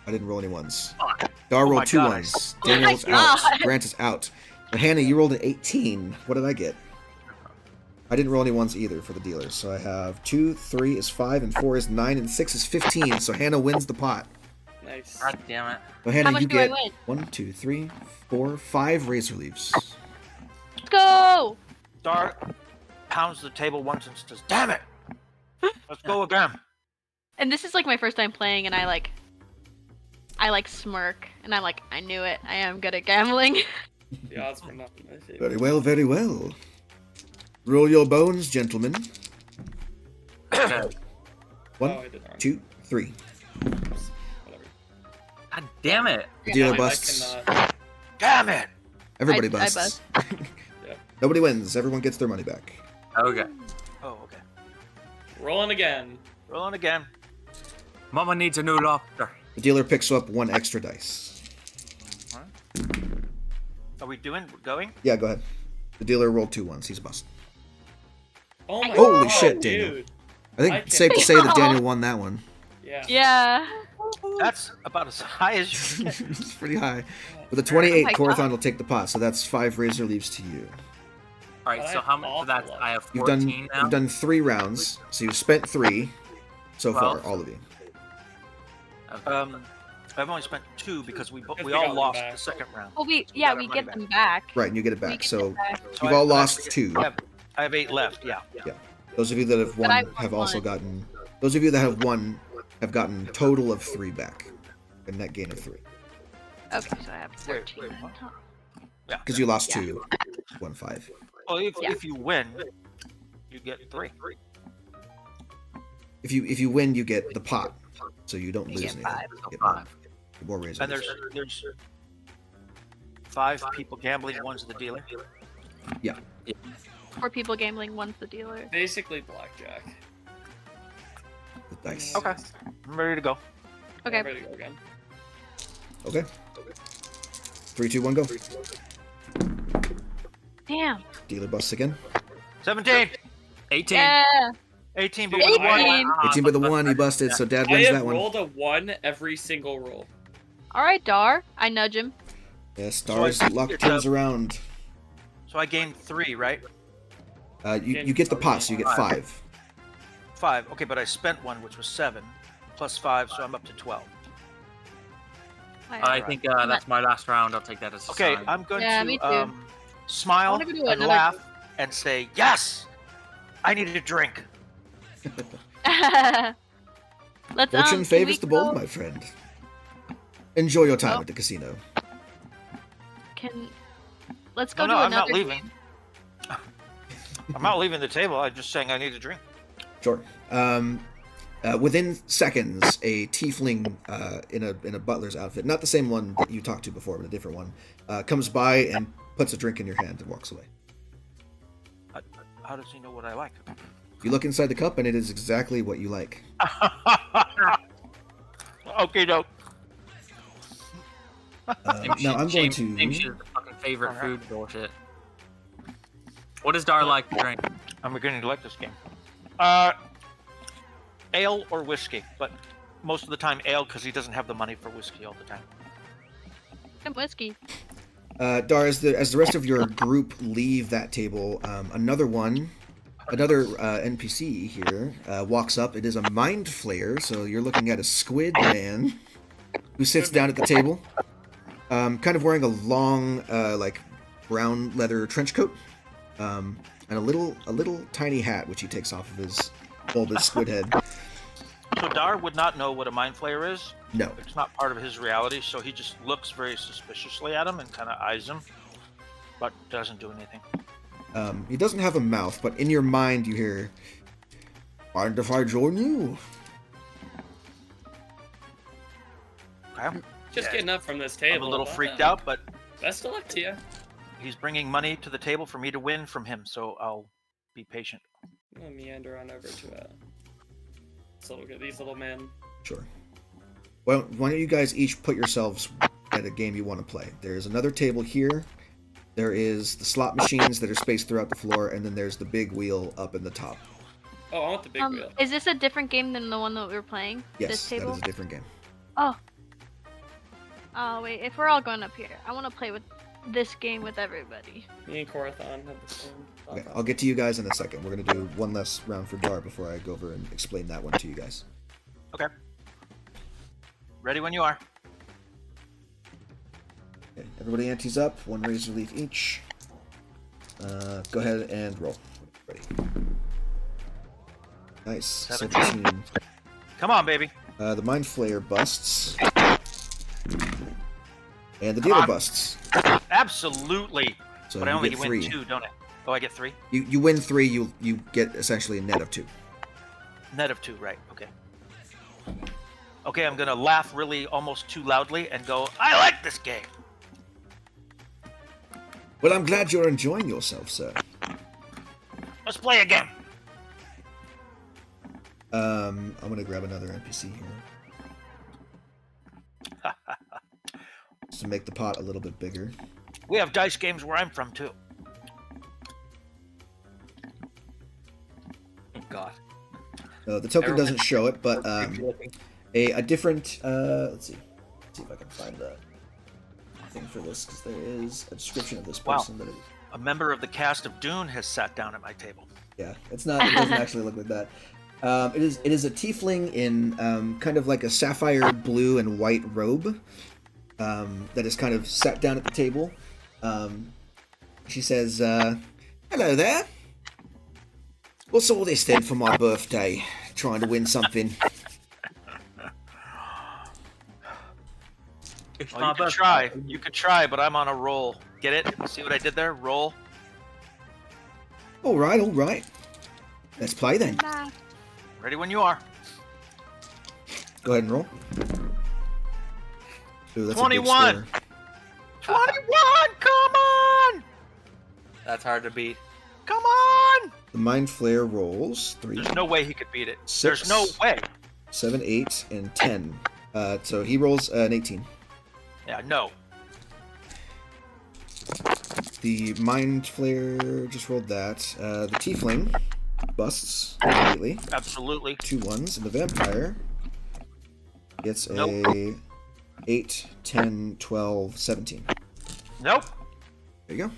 I didn't roll any ones. Fuck. Dar rolled my 2 God. ones. Oh my Daniel's out. God. Grant is out. Now, Hannah, you rolled an 18. What did I get? I didn't roll any ones either for the dealers. So I have 2, 3 is 5, and 4 is 9, and 6 is 15. So Hannah wins the pot. Nice. God damn it. So Hannah, How much you do I get win? 1, 2, 3, 4, 5 razor leaves. Let's go! Dar pounds the table once and says, "Damn it! Let's go again." And this is like my first time playing, and I smirk, and I'm like, I knew it. I am good at gambling. The odds were not in my favor. Very well, very well. Roll your bones, gentlemen. Okay. 1, Oh, I did wrong. 2, 3. Oops. Whatever. God damn it. Dealer I busts. cannot. Damn it! Everybody I busts. Yeah. Nobody wins. Everyone gets their money back. Okay. Oh, okay. Rolling again. Rolling again. Mama needs a new lobster. The dealer picks up 1 extra dice. Are we going? Yeah, go ahead. The dealer rolled 2 ones. He's a bust. Oh my Holy god, shit, Daniel. dude. I think I it's safe to can- say that Daniel won that one. Yeah. Yeah. That's about as high as you can get. It's pretty high. With a 28, Oh my Corathon God. will take the pot, so that's 5 razor leaves to you. All right. But So I how much? awful So that's lot. I have You've 14 now. done 3 rounds, so you've spent 3 so far, 12. all of you. Okay. I've only spent 2 because we Because we we got all them lost back. the second round. Well, we got our we money get back. them back. Right, and you get it We back. get So them back. So you've all I lost 2. I have 8 left. Yeah. Those of you that have won I won have also 1. gotten. Those of you that have won have gotten total of 3 back. A net gain of 3. Okay, so I have 13. wait, what? Because you lost Yeah. 2, 1, 5. Well, Yeah. if you win, you get 3. If you win, you get the pot, so you don't You lose get anything. 5. You get 5. more razor And leaves. there's 5 people gambling. One's the dealer. 4 people gambling, 1's the dealer. Basically blackjack. The dice. Okay. I'm ready to go. Okay. I'm ready to go again. Okay. 3, 2, 1, go. Damn. Dealer busts again. 17. 18. Yeah. 18 but Dude, with I- 1. 18 with the 1, he busted, so Dad I wins have that one. rolled a 1 every single roll. All right, Dar. I nudge him. Yeah, Star's So I- luck it's turns a- around. So I gained 3, right? You get the pot, so you get 5. 5. Okay, but I spent 1, which was 7, plus 5, so I'm up to 12. I think that's my last round. I'll take that as a Okay, sign. I'm going Yeah, me too. to smile I wanna go to and another- laugh and say, "Yes, I need a drink." Let's Fortune can favors we the bold, go- my friend. Enjoy your time Oh. at the casino. Let's go No, to I'm another not leaving. game. I'm not leaving the table. I'm just saying I need a drink. Sure. Within seconds, a tiefling in a butler's outfit, not the same one that you talked to before, but a different one, comes by and puts a drink in your hand and walks away. How does he know what I like? You look inside the cup, and it is exactly what you like. Okay, doke. Now I'm going Same shit to. as the fucking favorite food bullshit. What does Dar like to drink? I'm beginning to like this game. Ale or whiskey, but most of the time ale because he doesn't have the money for whiskey all the time. Some whiskey. Dar, as the rest of your group leave that table, another NPC here walks up. It is a mind flayer, so you're looking at a squid man who sits down at the table, kind of wearing a long, like brown leather trench coat, and a little tiny hat which he takes off of his bulbous squid head. So Dar would not know what a mind flayer is. No. It's not part of his reality, so he just looks very suspiciously at him and kind of eyes him, but doesn't do anything. He doesn't have a mouth, but in your mind you hear, "Mind if I join you?" Okay. Just Yeah. getting up from this I'm table. a little but, freaked out, but Best of luck to you. he's bringing money to the table for me to win from him, so I'll be patient. I'm gonna meander on over to these little men. Sure. Well, why don't you guys each put yourselves at a game you want to play? There's another table here. There is the slot machines that are spaced throughout the floor, and then there's the big wheel up in the top. Oh, I want the big wheel. Is this a different game than the one that we were playing? Yes, This that table? is a different game. Oh. Oh wait, if we're all going up here, I want to play with this game with everybody. Me and Corathon have the same. Okay, I'll get to you guys in a second. We're going to do one less round for Dar before I go over and explain that one to you guys. Okay. Ready when you are. Okay, everybody antes up. One razor leaf each. Go ahead and roll. Ready. Nice. 17. Come on, baby. The Mind Flayer busts. And the dealer on. busts. Absolutely. So But I you only get win 3. 2, don't I? Oh, I get 3? You win 3, you get essentially a net of 2. Net of 2, right. Okay. Okay, I'm going to laugh really almost too loudly and go, I like this game. Well, I'm glad you're enjoying yourself, sir. Let's play again. I'm gonna grab another NPC here. Just to make the pot a little bit bigger. We have dice games where I'm from, too. Oh, God. The token doesn't show it, but a different. Let's see. Let's see if I can find the thing for this, because there is a description of this Wow. person. That A member of the cast of Dune has sat down at my table. yeah, it's not. It doesn't actually look like that. It is a tiefling in kind of like a sapphire blue and white robe that is kind of sat down at the table. She says, "Hello there. What's all this then for my birthday? Trying to win something?" It's Oh, my you could birthday. try. You could try, but I'm on a roll. Get it? See what I did there? Roll. All right. Let's play then. Ready when you are. Go ahead and roll. Ooh, that's 21. A big score. 21! Come on! That's hard to beat. Come on! The Mind Flayer rolls 3, There's no way he could beat it. 6, There's no way. 7, 8, and 10. So he rolls an 18. Yeah, no. The Mind Flayer just rolled that. The Tiefling busts immediately. Absolutely. 2 1s. And the Vampire gets a Nope. 8, 10, 12, 17. Nope. There you go.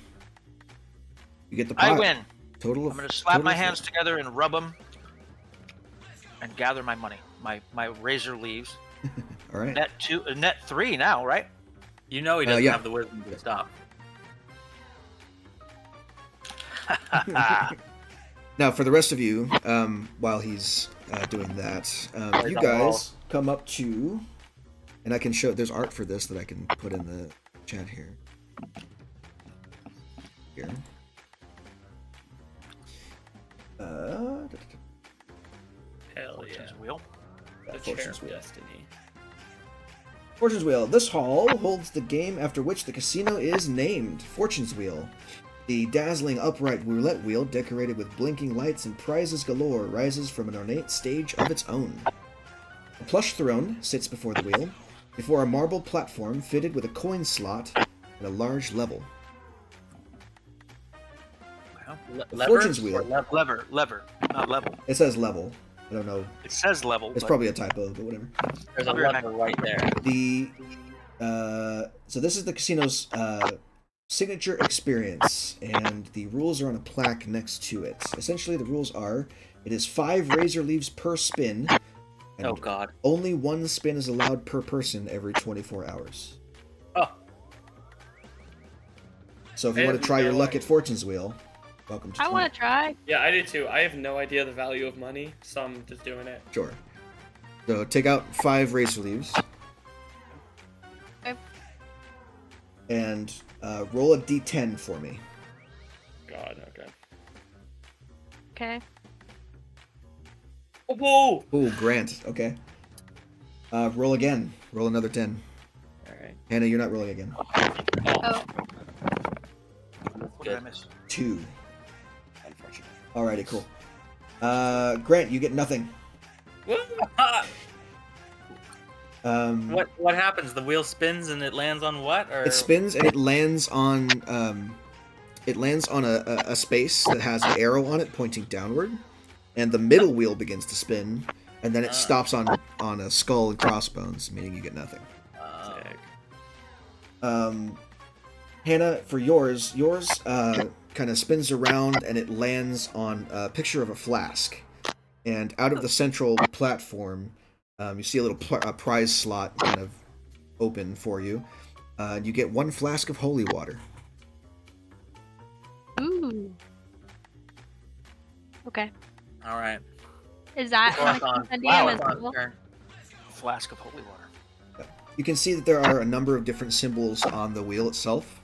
You get the pot. I win. Total of. I'm going to slap total my of hands together and rub them and gather my money. My razor leaves. 4. All right. Net 3 now, right? You know he doesn't yeah. have the wisdom to stop. Now, for the rest of you, while he's doing that, you on the guys come up to, and I can show. There's art for this that I can put in the chat here. Here. Hell yeah. Fortune's Wheel. The chair Fortune's of Wheel. destiny. Fortune's Wheel. This hall holds the game after which the casino is named. Fortune's Wheel. The dazzling upright roulette wheel, decorated with blinking lights and prizes galore, rises from an ornate stage of its own. A plush throne sits before the wheel, before a marble platform fitted with a coin slot and a large level. Fortune's Wheel. Lever, not level. It says level. I don't know. It says level. It's but probably a typo, but whatever. There's a lever right there. So this is the casino's signature experience, and the rules are on a plaque next to it. Essentially, the rules are: it is 5 razor leaves per spin, and Oh God. only 1 spin is allowed per person every 24 hours. Oh. So if you I want have to try your no luck idea. at Fortune's Wheel, welcome to I want to try. Yeah, I do too. I have no idea the value of money, so I'm just doing it. Sure. So take out 5 razor leaves. Okay. And roll a d10 for me. God, okay. Okay. Oh, whoa! Ooh, Grant. Okay. Roll again. Roll another 10. Alright. Hannah, you're not rolling again. Oh, What did I miss? 2. Unfortunate. Alrighty, cool. Grant, you get nothing. What happens? The wheel spins and it lands on what? Or It spins and it lands on a space that has an arrow on it pointing downward, and the middle wheel begins to spin, and then it stops on a skull and crossbones, meaning you get nothing. Sick. Hannah, for yours kind of spins around and it lands on a picture of a flask, and out of the central platform, you see a little prize slot kind of open for you. You get 1 flask of holy water. ooh. Okay. All right. Is that on the compendium as well? Flask of holy water. You can see that there are a number of different symbols on the wheel itself,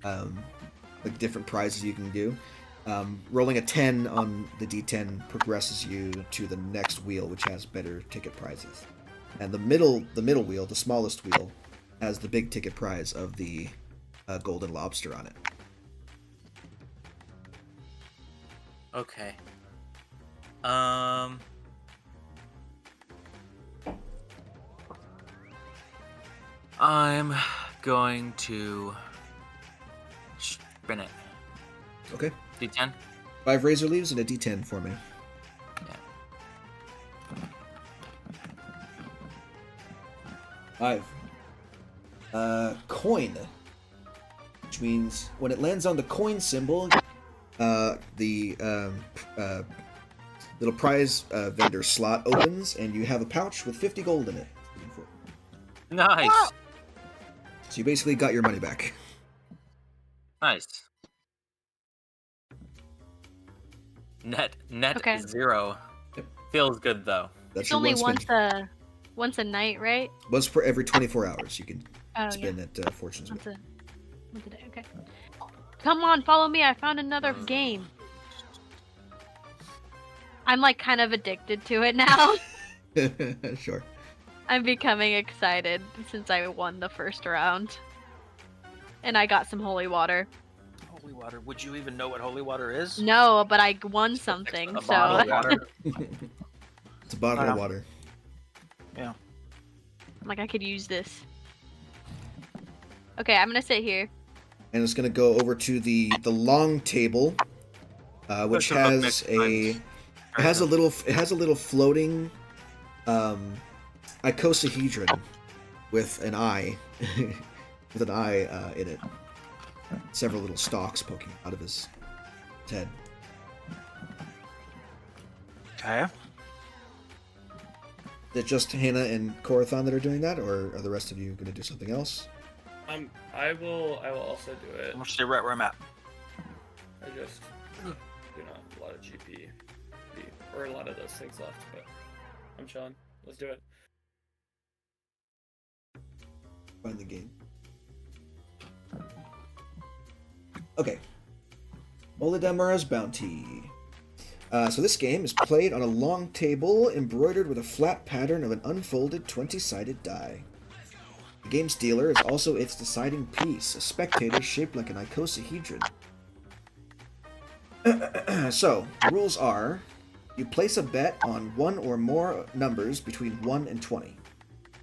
like different prizes you can do. Rolling a 10 on the d10 progresses you to the next wheel, which has better ticket prizes. And the middle wheel, the smallest wheel, has the big ticket prize of the golden lobster on it. Okay. I'm going to spin it. Okay. D10. 5 razor leaves and a d10 for me. Yeah. 5. Coin. Which means when it lands on the coin symbol, the little prize vendor slot opens, and you have a pouch with 50 gold in it. Nice. So you basically got your money back. Nice. Net Okay. 0. Yep. Feels good though. That's It's your only one spin. once a night, right? Once per every 24 hours, you can Oh spin yeah. at Fortune's Wheel. Once a day. Okay. Come on, follow me. I found another game. I'm like kind of addicted to it now. Sure. I'm becoming excited since I won the first round. And I got some holy water. Holy water. Would you even know what holy water is? No, but I won something, A so bottle of water. It's a bottle of water. Yeah. I'm like I could use this. Okay, I'm gonna sit here. And it's going to go over to the long table, which That's about has next a it has a little floating icosahedron with an eye with an eye in it. Several little stalks poking out of his head. Okay. Is it just Hannah and Corathon that are doing that, or are the rest of you going to do something else? I will also do it. I'm gonna stay right where I'm at. I just do not have a lot of GP or a lot of those things left, but I'm chilling. Let's do it. Find the game. Okay. Molidamara's Bounty. So this game is played on a long table embroidered with a flat pattern of an unfolded 20-sided die. The game's dealer is also its deciding piece, a spectator shaped like an icosahedron. So, the rules are, you place a bet on one or more numbers between 1 and 20. You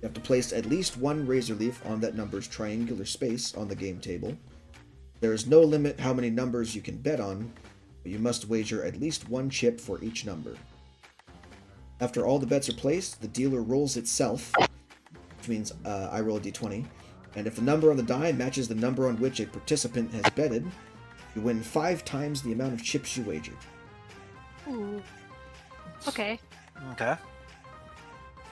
have to place at least one razor leaf on that number's triangular space on the game table. There is no limit how many numbers you can bet on, but you must wager at least one chip for each number. After all the bets are placed, the dealer rolls itself, which means I roll a d20, and if the number on the die matches the number on which a participant has betted, you win 5 times the amount of chips you wagered. Ooh. Okay. Okay.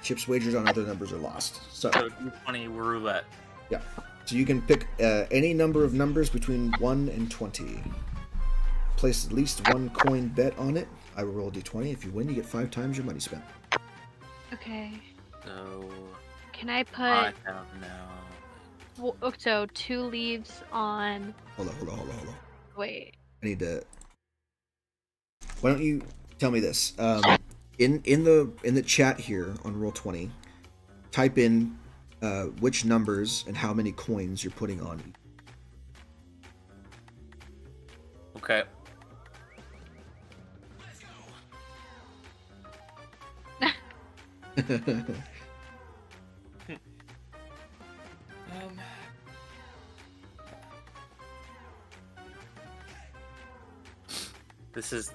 Chips wagered on other numbers are lost. So D20 roulette. yeah. So you can pick any number of numbers between 1 and 20. Place at least one coin bet on it. I will roll a d20. If you win, you get 5 times your money spent. Okay. So Can I put I don't know. so 2 leaves on? Hold on. Wait. I need to. Why don't you tell me this? In the chat here on Roll20, type in which numbers and how many coins you're putting on each. Okay. This is.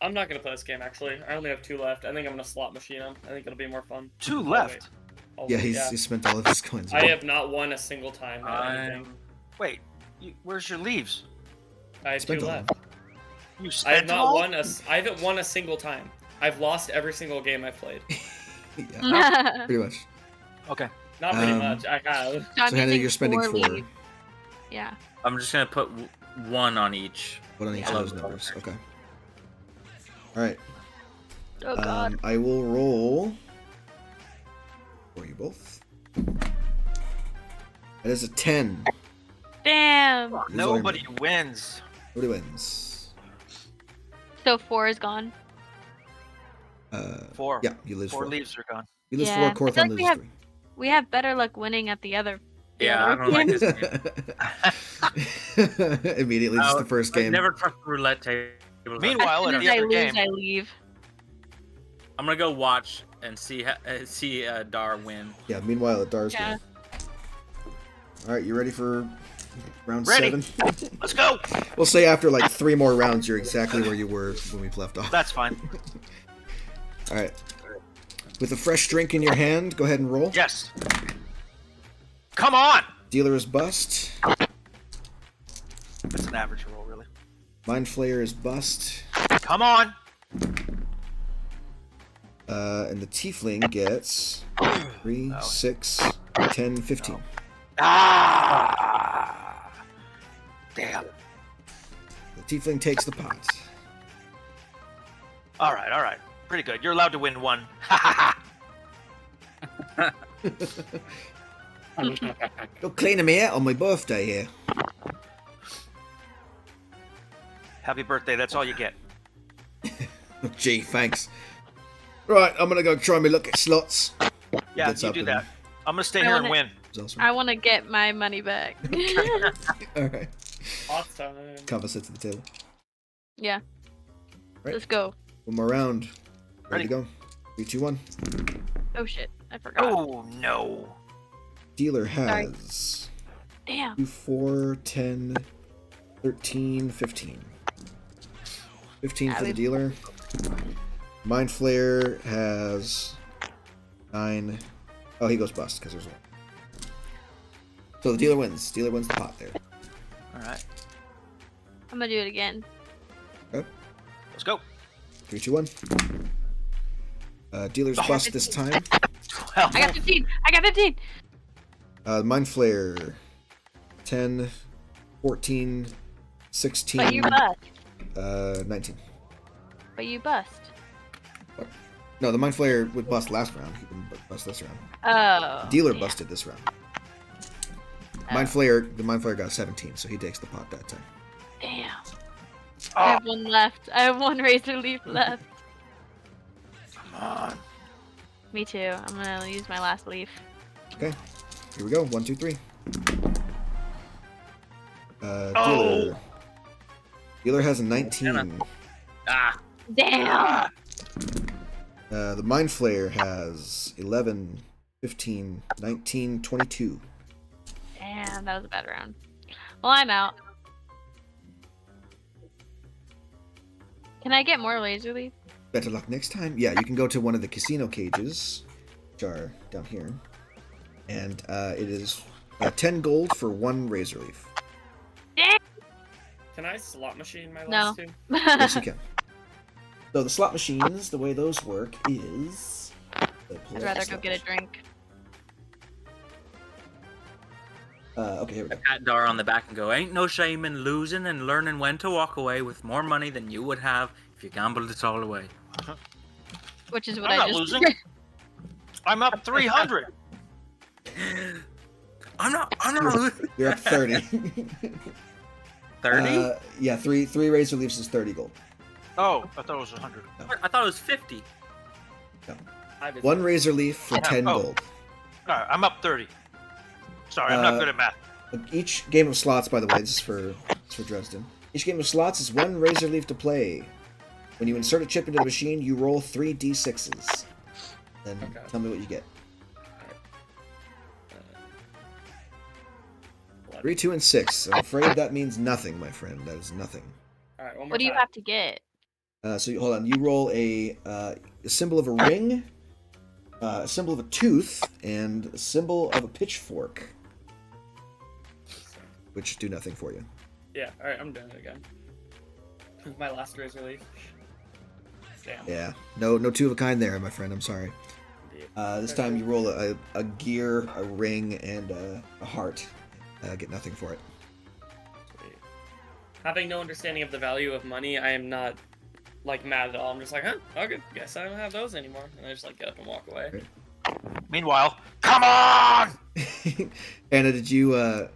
I'm not gonna play this game actually. I only have 2 left. I think I'm gonna slot machine them. I think it'll be more fun. 2 left. Yeah, he spent all of his coins. I have not won a single time at anything. Wait, where's your leaves? I have Spent 2 all left. You I spent have them not all? won I haven't won a single time. I've lost every single game I've played. Yeah, pretty much. Okay. Not pretty Um, much. I have. I'm So Hannah, using you're spending 4. leaves. Yeah. I'm just gonna put 1 on each. What on each Yeah. of those numbers? Okay. All right. Oh god. I will roll for you both. That is a 10. Damn. These are- Nobody wins. Nobody wins. So 4 is gone. 4. Yeah, you lose 4 4. leaves are gone. You lose Yeah. 4. I feel Corthon like we loses have- 3. We have better luck winning at the other. Yeah, I don't like this game. Immediately, just the first game. I've never trust roulette tables. Meanwhile, As at soon the as I other lose, game, I leave. I'm gonna go watch and see Dar win. Yeah, meanwhile, at Dar's Yeah. game. All right, you ready for round Ready. 7? let's go. We'll say after like 3 more rounds, you're exactly where you were when we left off. That's fine. All right. With a fresh drink in your hand, go ahead and roll. Yes. Come on. Dealer is bust. That's an average roll, really. Mind Flayer is bust. Come on. And the Tiefling gets 3, Oh. 6, 10, 15. Ah. Damn. The Tiefling takes the pot. All right. Pretty good. You're allowed to win 1. Ha ha ha. You're cleaning me out on my birthday here. Happy birthday. That's all you get. Oh, gee, thanks. Right, I'm gonna go try my luck at slots. Yeah, Gets you up do and- that. I'm gonna stay I here and wanna- win. It's awesome. I want to get my money back. Alright. Awesome. Kava sits at the table. Yeah. Right. Let's go. One more round. Ready. Ready to go. 3, 2, 1. Oh shit, I forgot. Oh no. Dealer has Damn. 2, 4, 10, 13, 15. 15 for the dealer. Mind Flayer has 9. Oh, he goes bust because there's 1. So the dealer wins. Dealer wins the pot there. All right. I'm gonna do it again. Let's go. 3, 2, 1. Dealer's bust this time. 12. I got 15. I got 15. Mind Flayer 10, 14, 16, But you bust. 19. But you bust. No, the Mind Flayer would bust last round. He can bust this round. Oh. The dealer yeah. busted this round. Oh. Mind Flayer, the Mind Flayer got 17, so he takes the pot that time. Damn. Oh, I have one left. I have one razor leaf left. come on. Me too. I'm gonna use my last leaf. Okay, here we go. 1, 2, 3. Dealer. Oh. Dealer has a 19. Ah, Damn. The Mind Flayer has 11, 15, 19, 22. Damn, that was a bad round. Well, I'm out. Can I get more laser leaf? Better luck next time. Yeah, you can go to one of the casino cages, which are down here. And it is 10 gold for 1 razor leaf. Can I slot machine my No. last two? Yes, you can. So the slot machines, the way those work is... I'd rather go get a drink. Okay, here we go. pat Dara on the back and go, ain't no shame in losing and learning when to walk away with more money than you would have if you gambled it all away. Which is what I'm I not just losing. I'm up 300. I'm not losing. You're up 30. 30? Yeah, three razor leaves is 30 gold. Oh, I thought it was 100. I thought it was 50. I did 1 razor leaf for 10 Oh. gold. All right, I'm up 30. Sorry, I'm not good at math. Each game of slots, by the way, this is for Dresden. Each game of slots is 1 razor leaf to play. When you insert a chip into the machine, you roll 3 d6s. Then Okay. tell me what you get. 3, 2, and 6. I'm afraid that means nothing, my friend. That is nothing. All right, one more What do you time. have to get? Hold on. You roll a symbol of a ring, a symbol of a tooth, and a symbol of a pitchfork, which do nothing for you. Yeah, all right, I'm doing it again. This is my last razor leaf. Damn. Yeah. No two of a kind there, my friend. I'm sorry. Indeed. This time you roll a gear, a ring, and a heart. Get nothing for it. Sweet. Having no understanding of the value of money, I am not like mad at all. I'm just like, huh, okay, guess I don't have those anymore, and I just like get up and walk away. Great. Meanwhile, come on! Anna, did you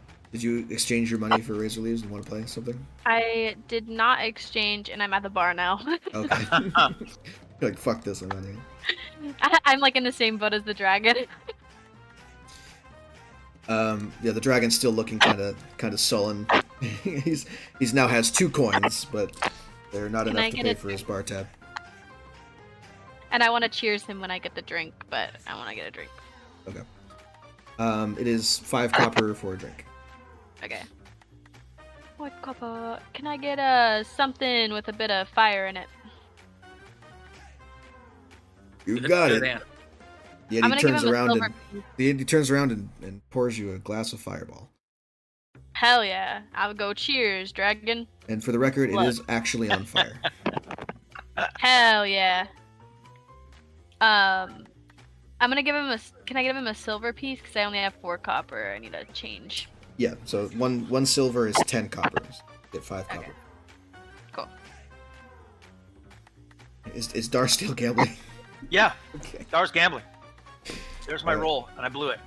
exchange your money for razor leaves and want to play something? I did not exchange, and I'm at the bar now. Okay. You're like, fuck this, I'm out of here. I'm like in the same boat as the dragon. Yeah, the dragon's still looking kind of sullen. he's now has 2 coins, but they're not Can I enough to get pay a for his bar tab. And I want to cheers him when I get the drink, but I want to get a drink. Okay. It is 5 copper for a drink. Okay. What copper? Can I get something with a bit of fire in it? You got it. Then. The I'm Yeti gonna give turns him a around silver and piece. the Yeti turns around and pours you a glass of fireball. Hell yeah! I'll go cheers, dragon. And for the record, What? it is actually on fire. Hell yeah. I'm gonna give him a. Can I give him a silver piece? Cause I only have 4 copper. I need a change. Yeah, so one silver is 10 coppers. Get 5 Okay. copper. Cool. Is Dar still gambling? Yeah, Okay. Dar's gambling. There's my Alright. roll, and I blew it.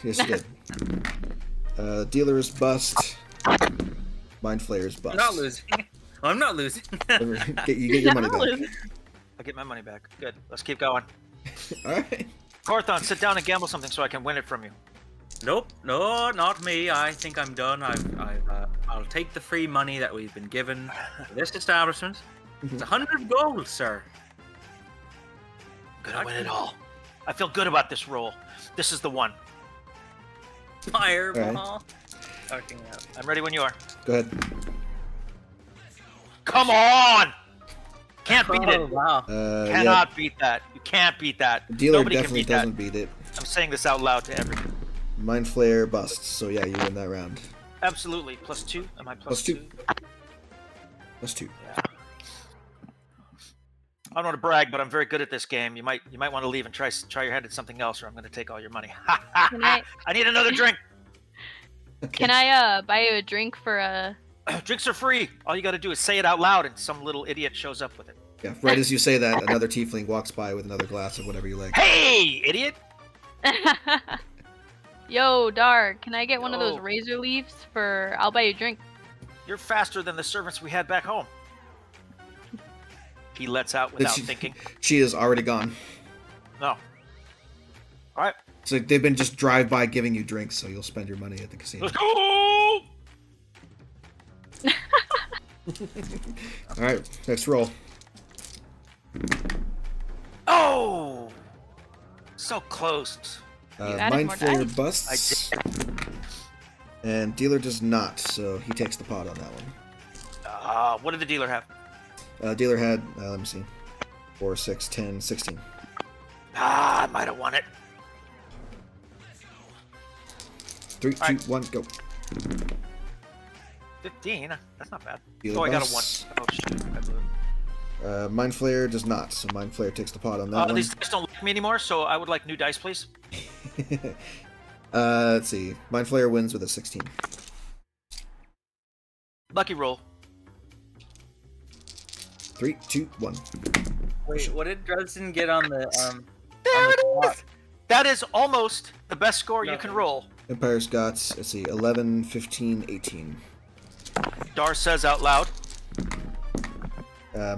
Yes, you did. Dealer is bust. Mind Flayer is bust. I'm not losing. I'm not losing. You get your money No. back. I get my money back. Good. Let's keep going. Alright. Corthon, sit down and gamble something so I can win it from you. Nope, no, not me. I think I'm done. I'll take the free money that we've been given for this establishment. It's 100 gold, sir. I'm gonna win it all. I feel good about this roll. This is the one. Fireball. Fucking hell. I'm ready when you are. Go ahead. Come on! Can't beat Oh, it. wow. Yeah, Cannot beat that. You can't beat that. the dealer Nobody can definitely beat that. doesn't beat it. I'm saying this out loud to everyone. Mind Flayer busts, so yeah, you win that round. Absolutely. +2? Am I Plus 2. Plus 2. Yeah. I don't want to brag, but I'm very good at this game. You might want to leave and try your hand at something else, or I'm going to take all your money. Can I- I need another drink. Can I buy you a drink for a? Drinks are free. All you got to do is say it out loud, and some little idiot shows up with it. Yeah, right as you say that, another tiefling walks by with another glass of whatever you like. Hey, idiot! Yo, Dark, can I get one of those Yo. razor leaves for? I'll buy you a drink. You're faster than the servants we had back home. He lets out without thinking. She is already gone. No. All right. So they've been just drive-by giving you drinks, so you'll spend your money at the casino. Let's go! All right, next roll. Oh! So close. added Mind more Flayer dice. busts. And dealer does not, so he takes the pot on that one. What did the dealer have? Dealer had, let me see, 4, 6, 10, 16. I might have won it. 3, 2, right. 1, go. 15? That's not bad. Dealer I got a 1. busts. Oh, shoot. I blew. Mind Flayer does not, so Mind Flayer takes the pot on that one. These dice don't like me anymore, so I would like new dice, please. Let's see. Mind Flayer wins with a 16. Lucky roll. 3, 2, 1. Wait, what did Dresden get on the There it clock? is! That is almost the best score you Nothing. can roll. Empire's got, let's see, 11, 15, 18. Dar says out loud.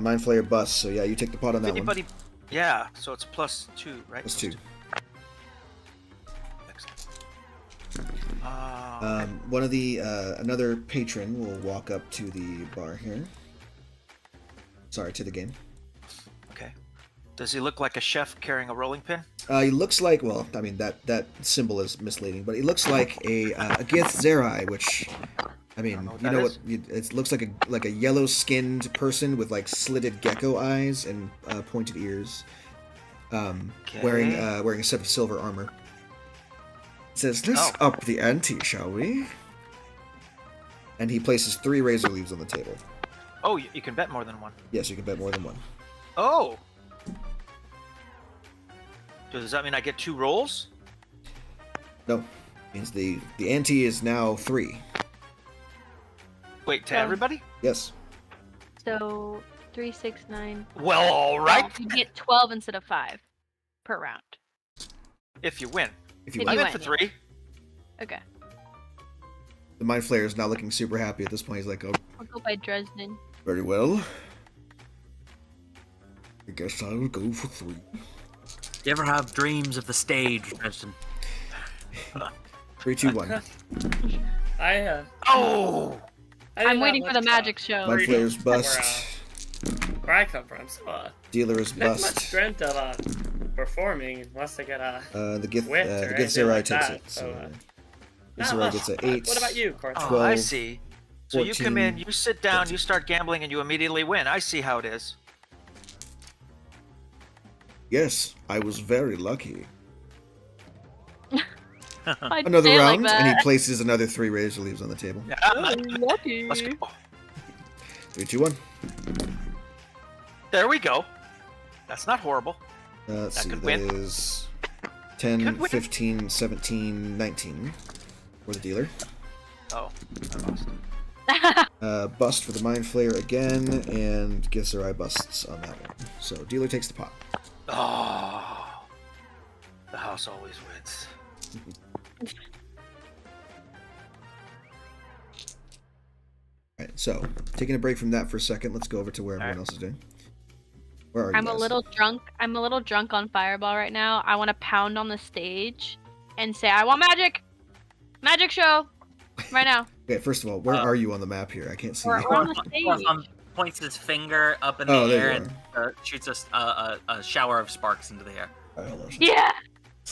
Mind Flayer busts, so yeah, you take the pot on that Anybody? Yeah, so it's +2, right? one. Plus 2. One of the, another patron will walk up to the bar here. Sorry, to the game. Okay. Does he look like a chef carrying a rolling pin? He looks like, well, I mean, that symbol is misleading, but he looks like a Gith Zerai, which, I mean, know what you that know is. what, it looks like a yellow-skinned person with, like, slitted gecko eyes and pointed ears, wearing a set of silver armor. It says, let's up the ante, shall we? And he places 3 razor leaves on the table. Oh, you can bet more than one. Yes, you can bet more than one. Oh! Does that mean I get 2 rolls? No, means the ante is now 3. Wait, to Oh. everybody? Yes. So 3, 6, 9. Well, all right. Oh, you get 12 instead of 5 per round. If you win. If you If want. I'm you in for win, 3. Okay. The Mind Flayer is not looking super happy at this point. He's like, oh, I'll go by Dresden. very well. I guess I will go for 3. Do you ever have dreams of the stage, Dresden? 3, 2, 1. Oh! I'm waiting for the magic show. Mind Flayer's Where, bust. where I come from, so Dealer is not much bust. strength of performing unless I get a. The Gith Wit or Gith anything Zerai like takes that, it. so, So, not Gith Zerai much. gets an 8. What about you, Cortez? Oh, 12, I see. So you come 14, in, you sit down, you start gambling, and you immediately win. I see how it is. Yes, I was very lucky. I'd Another say it round, like and he that. places another 3 razor leaves on the table. Yeah. Lucky. Let's go. 3, 2, 1. There we go. That's not horrible. Let's That see, could that win. is Could 10, win. 15, 17, 19 for the dealer. Oh, I lost. Bust for the Mind Flayer again, and Gith Zerai busts on that one. So dealer takes the pot. Oh, the house always wins. Alright, so taking a break from that for a second, let's go over to where everyone Alright. else is doing. Where are you I'm a guys? little drunk. I'm a little drunk on Fireball right now. I want to pound on the stage and say, "I want magic, magic show, right now." Okay, first of all, where are you on the map here? I can't see We're you. on the stage. Points his finger up in the Oh, there air you and shoots a shower of sparks into the air Alright, hold on. Yeah,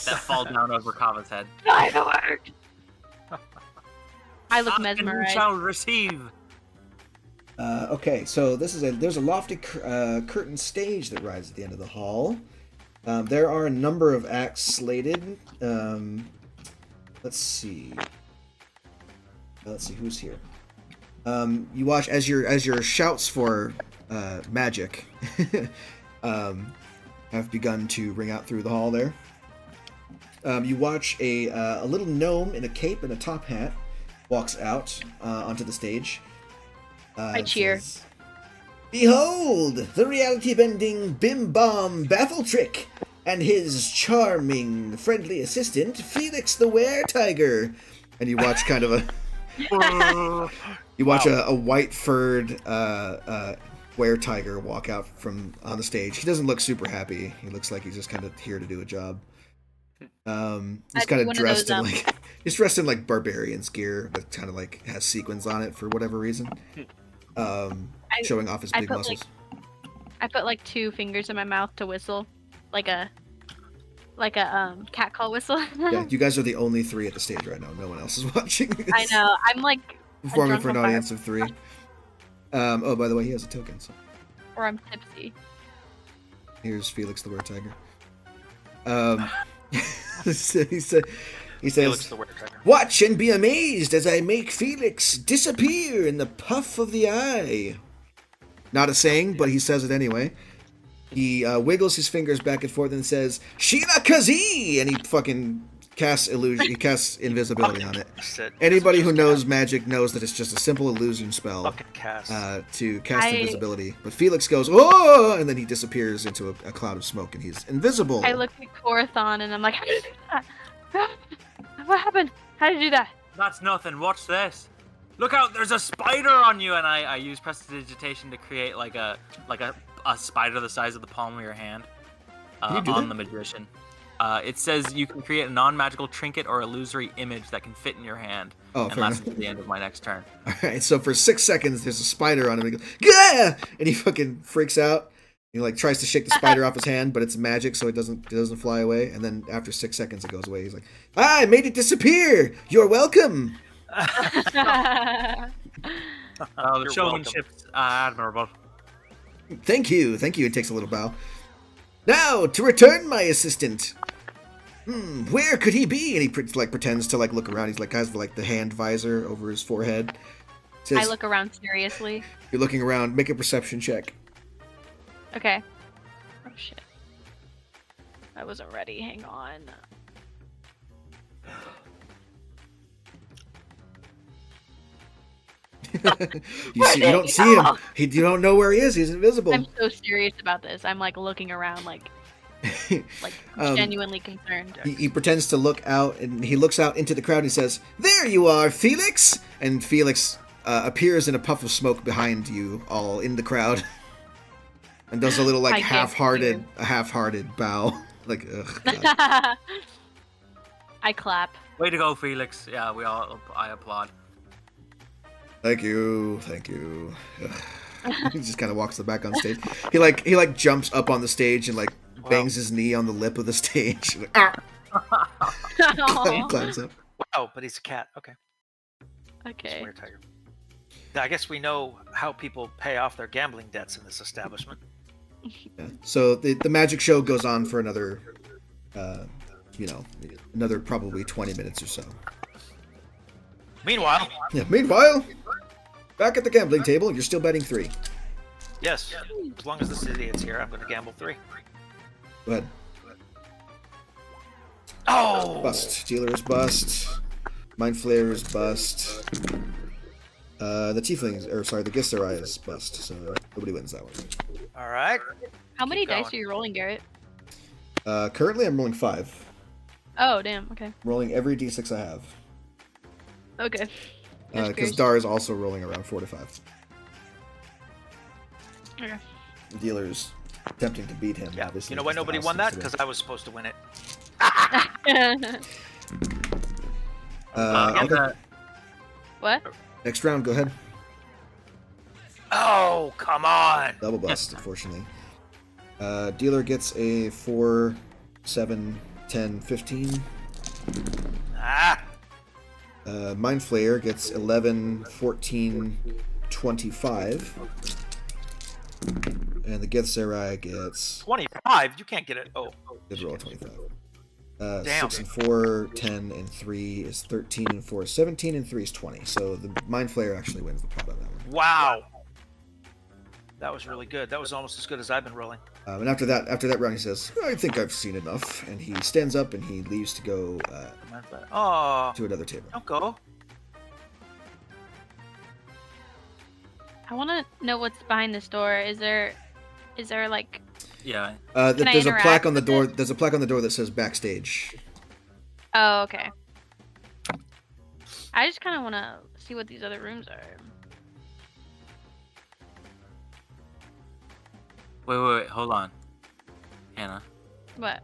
that fall down over Kava's head. fireworks. I look And you mesmerized. shall receive. Okay, so there's a lofty curtain stage that rises at the end of the hall. There are a number of acts slated. Let's see. Let's see who's here. You watch as your shouts for magic have begun to ring out through the hall there. You watch a little gnome in a cape and a top hat walks out onto the stage. I cheer. Says, "Behold, the reality-bending bim-bom baffle trick, and his charming, friendly assistant, Felix the Were-Tiger." And you watch kind of a... you watch a white-furred Were-Tiger walk out from on the stage. He doesn't look super happy. He looks like he's just kind of here to do a job. He's kind of dressed in like... He's dressed in like barbarian's gear that kind of like has sequins on it for whatever reason. Showing off his big muscles. I put like 2 fingers in my mouth to whistle, like a cat call whistle. Yeah, you guys are the only 3 at the stage right now. No one else is watching this. I know. I'm like Performing for an audience of 3. Oh, by the way, he has a token. So. Or I'm tipsy. Here's Felix the Were-Tiger. He says, "Watch and be amazed as I make Felix disappear in the puff of the eye." Not a saying, but he says it anyway. He wiggles his fingers back and forth and says, "Sheila Kazi!" And he fucking casts illusion. He casts invisibility on it. Anybody who knows magic knows that it's just a simple illusion spell to cast invisibility. But Felix goes, "Oh!" and then he disappears into a cloud of smoke, and he's invisible. I look at Corathon and I'm like, "How did you do that? What happened? How did you do that?" That's nothing. Watch this. Look out! There's a spider on you, and I use prestidigitation to create like a spider the size of the palm of your hand on the magician. It says you can create a non-magical trinket or illusory image that can fit in your hand and last until the end of my next turn. All right, so for 6 seconds, there's a spider on him. And he goes, "Gah!" And he fucking freaks out. He like tries to shake the spider off his hand, but it's magic, so it doesn't fly away. And then after 6 seconds, it goes away. He's like, "I made it disappear. You're welcome." The showmanship's admirable. Thank you. It takes a little bow. "Now to return my assistant. Where could he be?" And he pretends to like look around. He's like has like the hand visor over his forehead. Says, I look around seriously. You're looking around. Make a perception check. Okay. Oh shit. I wasn't ready. Hang on. You don't see him. You don't know where he is. He's invisible. I'm so serious about this. I'm like looking around like genuinely concerned. He pretends to look out, and he looks out into the crowd and he says, "There you are, Felix!" And Felix appears in a puff of smoke behind you all in the crowd and does a little like half-hearted bow. Like, ugh, God. I clap. Way to go, Felix. Yeah, I applaud. Thank you. He just kind of walks back on stage. He like jumps up on the stage and like bangs his knee on the lip of the stage. Like, climbs up. Wow, but he's a cat. Okay. Okay. Tiger. I guess we know how people pay off their gambling debts in this establishment. Yeah. So the magic show goes on for another, another probably 20 minutes or so. Meanwhile, back at the gambling table, you're still betting 3. Yes, as long as this idiot's here, I'm going to gamble 3. Go ahead. Oh! Bust. Dealer is bust. Mind Flayer is bust. The Githzerai is bust, so nobody wins that one. All right. How many dice are you rolling, Garrett? Currently, I'm rolling 5. Oh, damn. Okay. I'm rolling every d6 I have. Okay. Because Dar is also rolling around 4 to 5. Okay. The dealer's attempting to beat him. Yeah. Obviously, You know why nobody won that? Because I was supposed to win it. Okay. What? Next round, go ahead. Oh, come on! Double bust, unfortunately. Dealer gets a 4, 7, 10, 15. Mind Flayer gets 11, 14, 25. And the Githzerai gets... 25? You can't get it. Oh. Did roll a 25. Damn. 6 and 4, 10 and 3 is 13 and 4 is 17 and 3 is 20. So the Mind Flayer actually wins the pot on that one. Wow. That was really good. That was almost as good as I've been rolling. And after that round, he says, "I think I've seen enough," and he stands up and he leaves to go Oh. to another table. Don't go. I want to know what's behind this door. Is there like? Yeah. Can I There's a interact plaque on the with door. it? There's a plaque on the door that says backstage. Oh, okay. I just kind of want to see what these other rooms are. Wait, hold on. Hannah. What?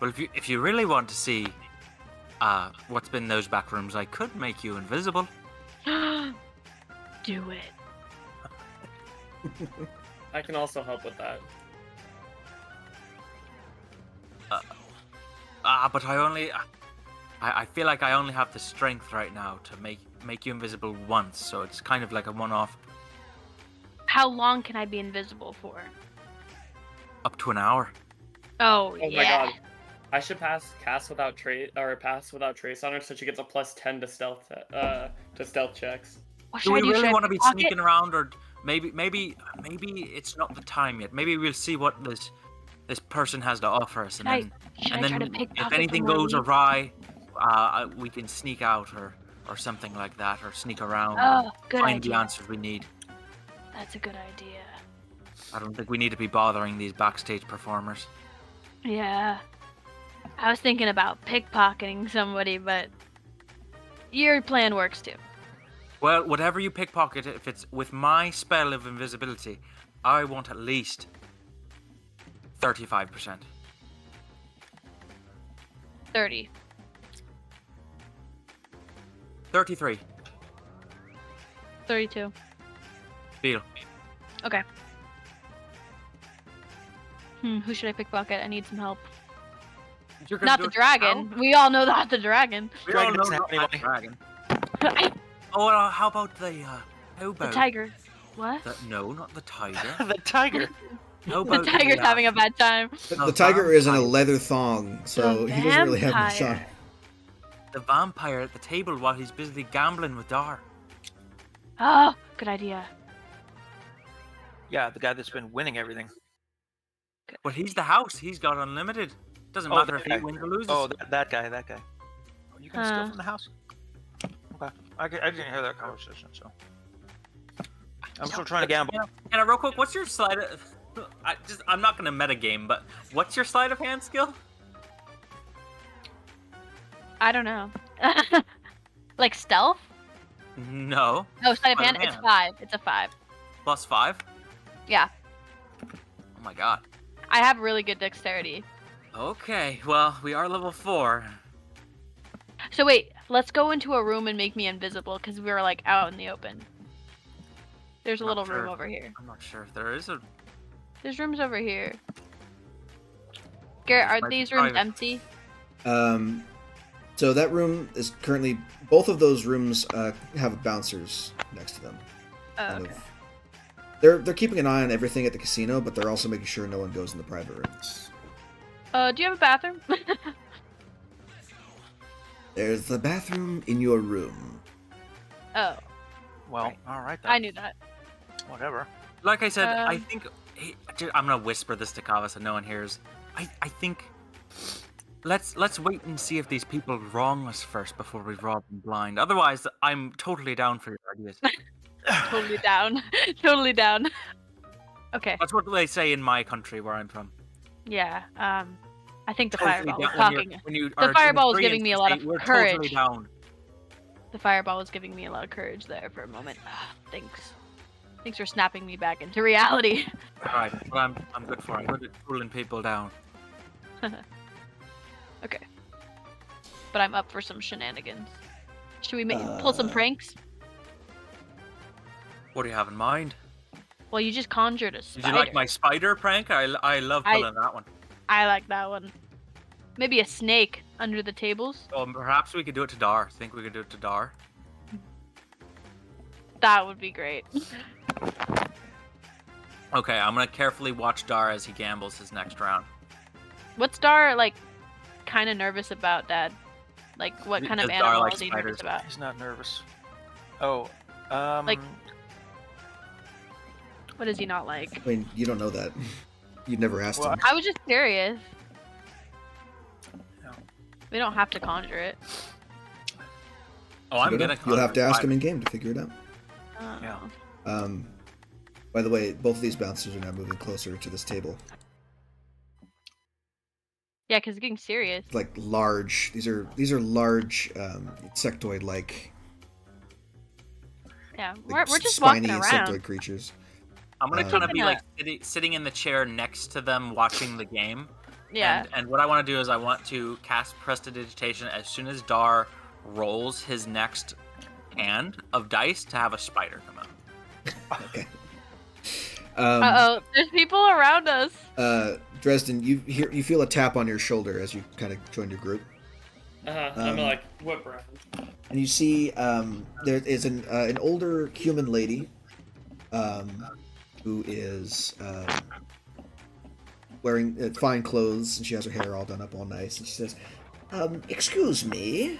Well, if you really want to see what's been in those back rooms, I could make you invisible. Do it. I can also help with that. But I feel like I only have the strength right now to make you invisible once, so it's kind of like a one-off. How long can I be invisible for? Up to an hour. Oh, Oh yeah. my god. I should pass without trace on her so she gets a +10 to stealth checks. What Do should we I do? Should really I want to be pickpocket? sneaking around, or maybe it's not the time yet? Maybe we'll see what this person has to offer us, Should and then I try to if pickpocket anything before I goes leave? awry, we can sneak out or something like that, or sneak around Oh, and good find the idea. answers we need. That's a good idea. I don't think we need to be bothering these backstage performers. Yeah. I was thinking about pickpocketing somebody, but your plan works too. Well, whatever you pickpocket, if it's with my spell of invisibility, I want at least 35%. 30. 33. 32. Deal. Okay. Who should I pickpocket? I need some help. You're gonna Not do the it dragon. now? We all know not the dragon. We all Dragon know doesn't have not that any dragon. the Oh, how about how about tiger. What? no, not the tiger. The tiger. How The about tiger's having a bad time. The, No, the tiger is in a vampire. leather thong, so The he doesn't really have much vampire. on. the vampire at the table while he's busy gambling with Dar. Oh, good idea. Yeah, the guy that's been winning everything. But he's the house. He's got unlimited. Doesn't Oh, matter that if he guy. wins or loses. Oh, that guy. Oh, you can steal Huh. from the house? Okay. I didn't hear that conversation, so. I'm still trying to gamble. And real quick, what's your sleight of... I'm not gonna metagame, but what's your sleight of hand skill? I don't know. Like stealth? No. No, sleight of Sleight hand. of It's hand. 5. It's a 5. +5? Yeah. Oh my god. I have really good dexterity. Okay, well, we are level 4. So wait, let's go into a room and make me invisible because we were like out in the open. There's a Not little sure. room over here. I'm not sure if there is a... There's rooms over here. Garrett, are Might be these rooms private. empty? So that room is currently, both of those rooms have bouncers next to them. Oh, Kind okay. of- They're keeping an eye on everything at the casino, but they're also making sure no one goes in the private rooms. Do you have a bathroom? There's the bathroom in your room. Oh, Well, Right. all right then. I knew that. Whatever. Like I said, I Um, think... I'm gonna whisper this to Kava so no one hears. I think... Let's wait and see if these people wrong us first before we rob them blind. Otherwise, I'm totally down for your ideas. Totally down. Totally down. Okay. That's what they say in my country where I'm from. Yeah. I think the Totally fireball was down. talking. When you The are in fireball was free giving me a lot of state, we're courage. Totally down. The fireball was giving me a lot of courage there for a moment. Thanks. Thanks for snapping me back into reality. Alright, well, I'm good for it. I'm good at cooling people down. Okay. But I'm up for some shenanigans. Should we pull some pranks? What do you have in mind? Well, you just conjured a spider. Did you like my spider prank? I love pulling that one. I like that one. Maybe a snake under the tables? Perhaps we could do it to Dar. Think we could do it to Dar? That would be great. Okay, I'm gonna carefully watch Dar as he gambles his next round. What's Dar, like, kind of nervous about, Dad? Like, what kind of Because Dar animal likes is he nervous spiders. about? He's not nervous. Oh, Like- What does he not like? I mean, you don't know that. You'd never asked Well, him. I was just curious. No. We don't have to conjure it. Oh, I'm gonna. You'll have to ask him in game to figure it out. Yeah. By the way, both of these bouncers are now moving closer to this table. Yeah, because it's getting serious. Like large. These are large insectoid-like. Yeah, Like we're just spiny walking around. insectoid creatures. I'm gonna kind of be Yeah. like sitting in the chair next to them, watching the game. Yeah. And what I want to do is I want to cast Prestidigitation as soon as Dar rolls his next hand of dice to have a spider come out. Okay. There's people around us. Dresden, you feel a tap on your shoulder as you kind of join your group. I'm gonna like whip around. And you see there is an older human lady who is wearing fine clothes, and she has her hair all done up all nice, and she says, excuse me,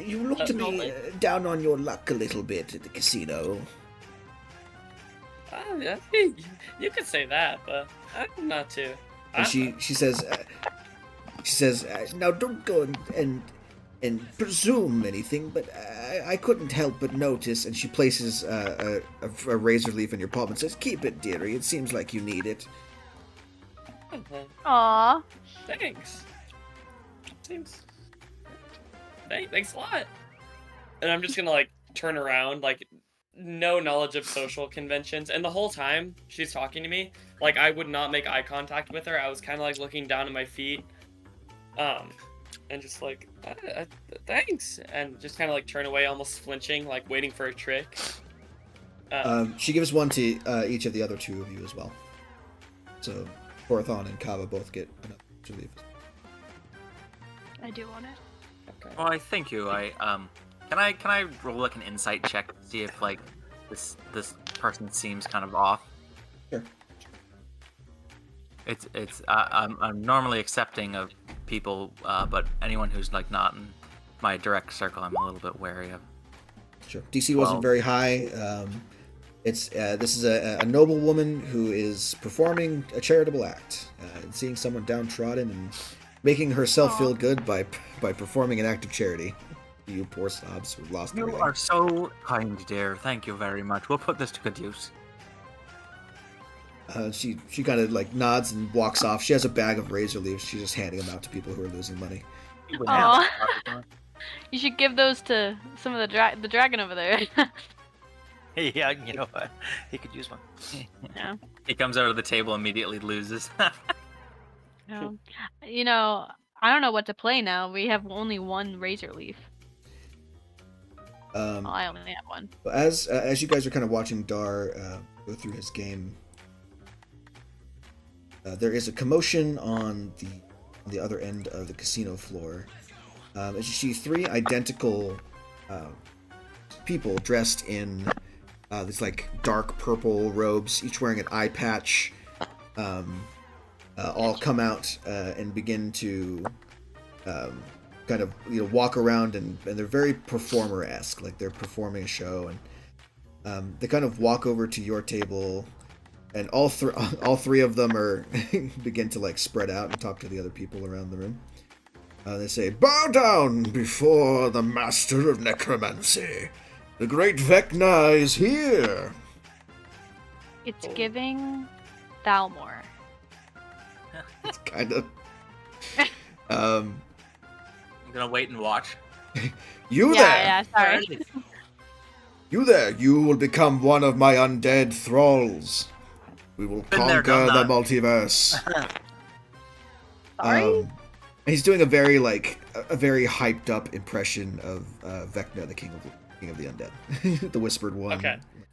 you look to be down on your luck a little bit at the casino. Yeah, you could say that, but I'm not too. And she says, now don't go and presume anything, but I couldn't help but notice. And she places a razor leaf in your palm and says, keep it, dearie. It seems like you need it. Aww. Thanks. Thanks a lot. And I'm just gonna like turn around, like no knowledge of social conventions, and the whole time she's talking to me, like I would not make eye contact with her. I was kind of like looking down at my feet, and just like thanks, and just kind of like turn away, almost flinching, like waiting for a trick. She gives one to each of the other two of you as well. So Horathon and Kava both get another to leave. I do want it. Okay. Well, I thank you. Can I roll like an insight check to see if like this person seems kind of off? Sure. I'm normally accepting of people, but anyone who's like not in my direct circle, I'm a little bit wary of. Sure. DC wasn't very high. This is a noble woman who is performing a charitable act and seeing someone downtrodden and making herself feel good by performing an act of charity. You poor snobs who lost You everything. are so kind, dear. Thank you very much. We'll put this to good use. She kind of like nods and walks off. She has a bag of razor leaves. She's just handing them out to people who are losing money. Aw. You should give those to some of the dragon over there. Yeah, you know what? He could use one. Yeah. He comes out of the table, immediately loses. You know, I don't know what to play now. We have only one razor leaf. I only have one. As you guys are kind of watching Dar go through his game, there is a commotion on the other end of the casino floor. As you see three identical people dressed in these like dark purple robes, each wearing an eye patch, all come out and begin to kind of walk around, and they're very performer-esque, like they're performing a show, and they kind of walk over to your table, and all three of them are begin to like spread out and talk to the other people around the room. They say, "Bow down before the master of necromancy. The great Vecna is here." It's giving Thalmor. It's kind of. I'm gonna wait and watch. You there? Yeah, sorry. You there? You will become one of my undead thralls. We will Been there, conquer done the that. multiverse. Sorry? He's doing a very hyped up impression of Vecna, the king of the undead, the whispered one.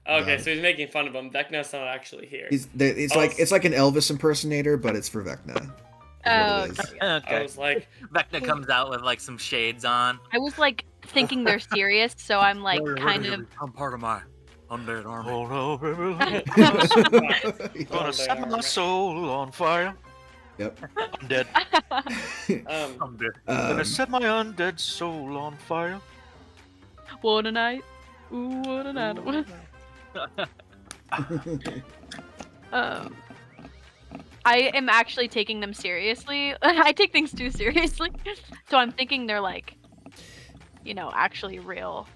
Okay, so he's making fun of him. Vecna's not actually here. It's like an Elvis impersonator, but it's for Vecna. Oh, Is what it is. I Okay. was like, Vecna comes out with like some shades on. I was like thinking they're serious, so I'm like kind of. I'm part of my undead army. Oh no, baby. Yeah. Gonna set my soul on fire. Yep. I'm dead. I'm dead. Gonna set my undead soul on fire. What a night. Ooh, what a night. I am actually taking them seriously. I take things too seriously. So I'm thinking they're like, actually real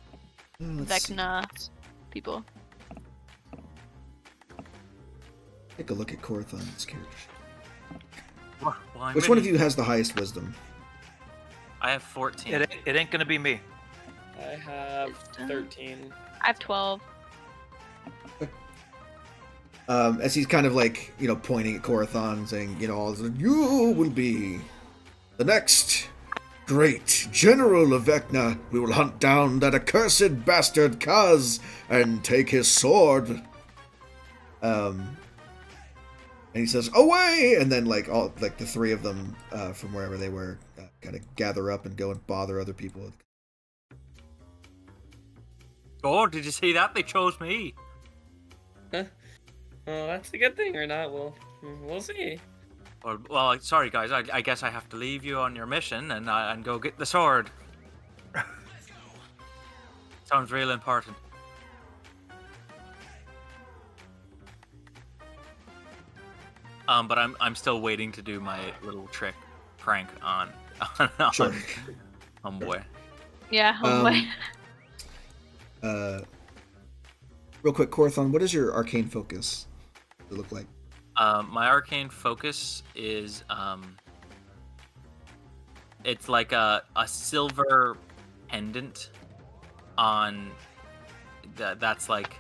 Let's see. Vecna people. Take a look at Corathon's character. Well, Which one of you has the highest wisdom? I have 14. It ain't gonna be me. I have 13. I have 12. As he's kind of like, pointing at Corathon, saying, you will be the next great general of Vecna. We will hunt down that accursed bastard Kaz and take his sword. And he says, away! And then, the three of them, from wherever they were, kind of gather up and go and bother other people. Oh, did you see that? They chose me. Huh? Well, that's a good thing or not? We'll see. Well, sorry guys. I guess I have to leave you on your mission and go get the sword. Sounds real important. But I'm still waiting to do my little prank on Sure. homeboy. Yeah, homeboy. Real quick, Corathon, what is your arcane focus look like? My arcane focus is it's like a silver pendant on that's like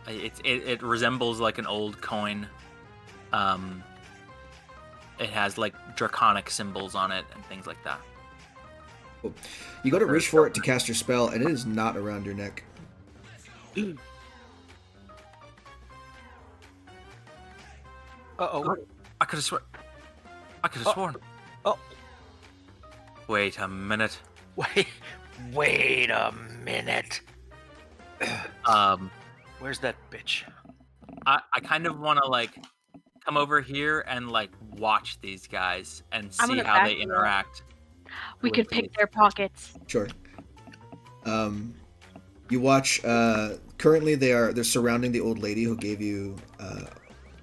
it resembles like an old coin. It has like draconic symbols on it and things like that. Cool. You go to reach for it to cast your spell, and it is not around your neck. Uh-oh. I could have sworn. Oh. Wait a minute. Wait a minute. Where's that bitch? I kind of want to come over here and watch these guys and I'm see gonna how they back you up. interact. We could pick their pockets. Sure. You watch. Currently, they're surrounding the old lady who gave you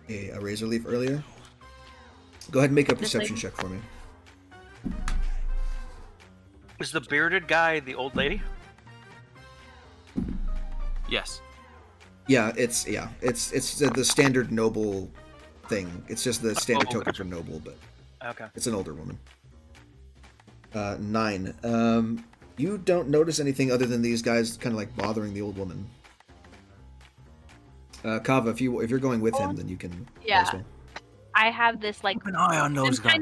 a razor leaf earlier. Go ahead and make a perception check for me. Is the bearded guy the old lady? Yes. Yeah, it's the standard noble thing. It's just the standard token for noble, but Okay. it's an older woman. 9. You don't notice anything other than these guys kind of bothering the old woman. Kava, if you're going with him, then you can. Yeah. As well. I have this Keep an eye on those guys.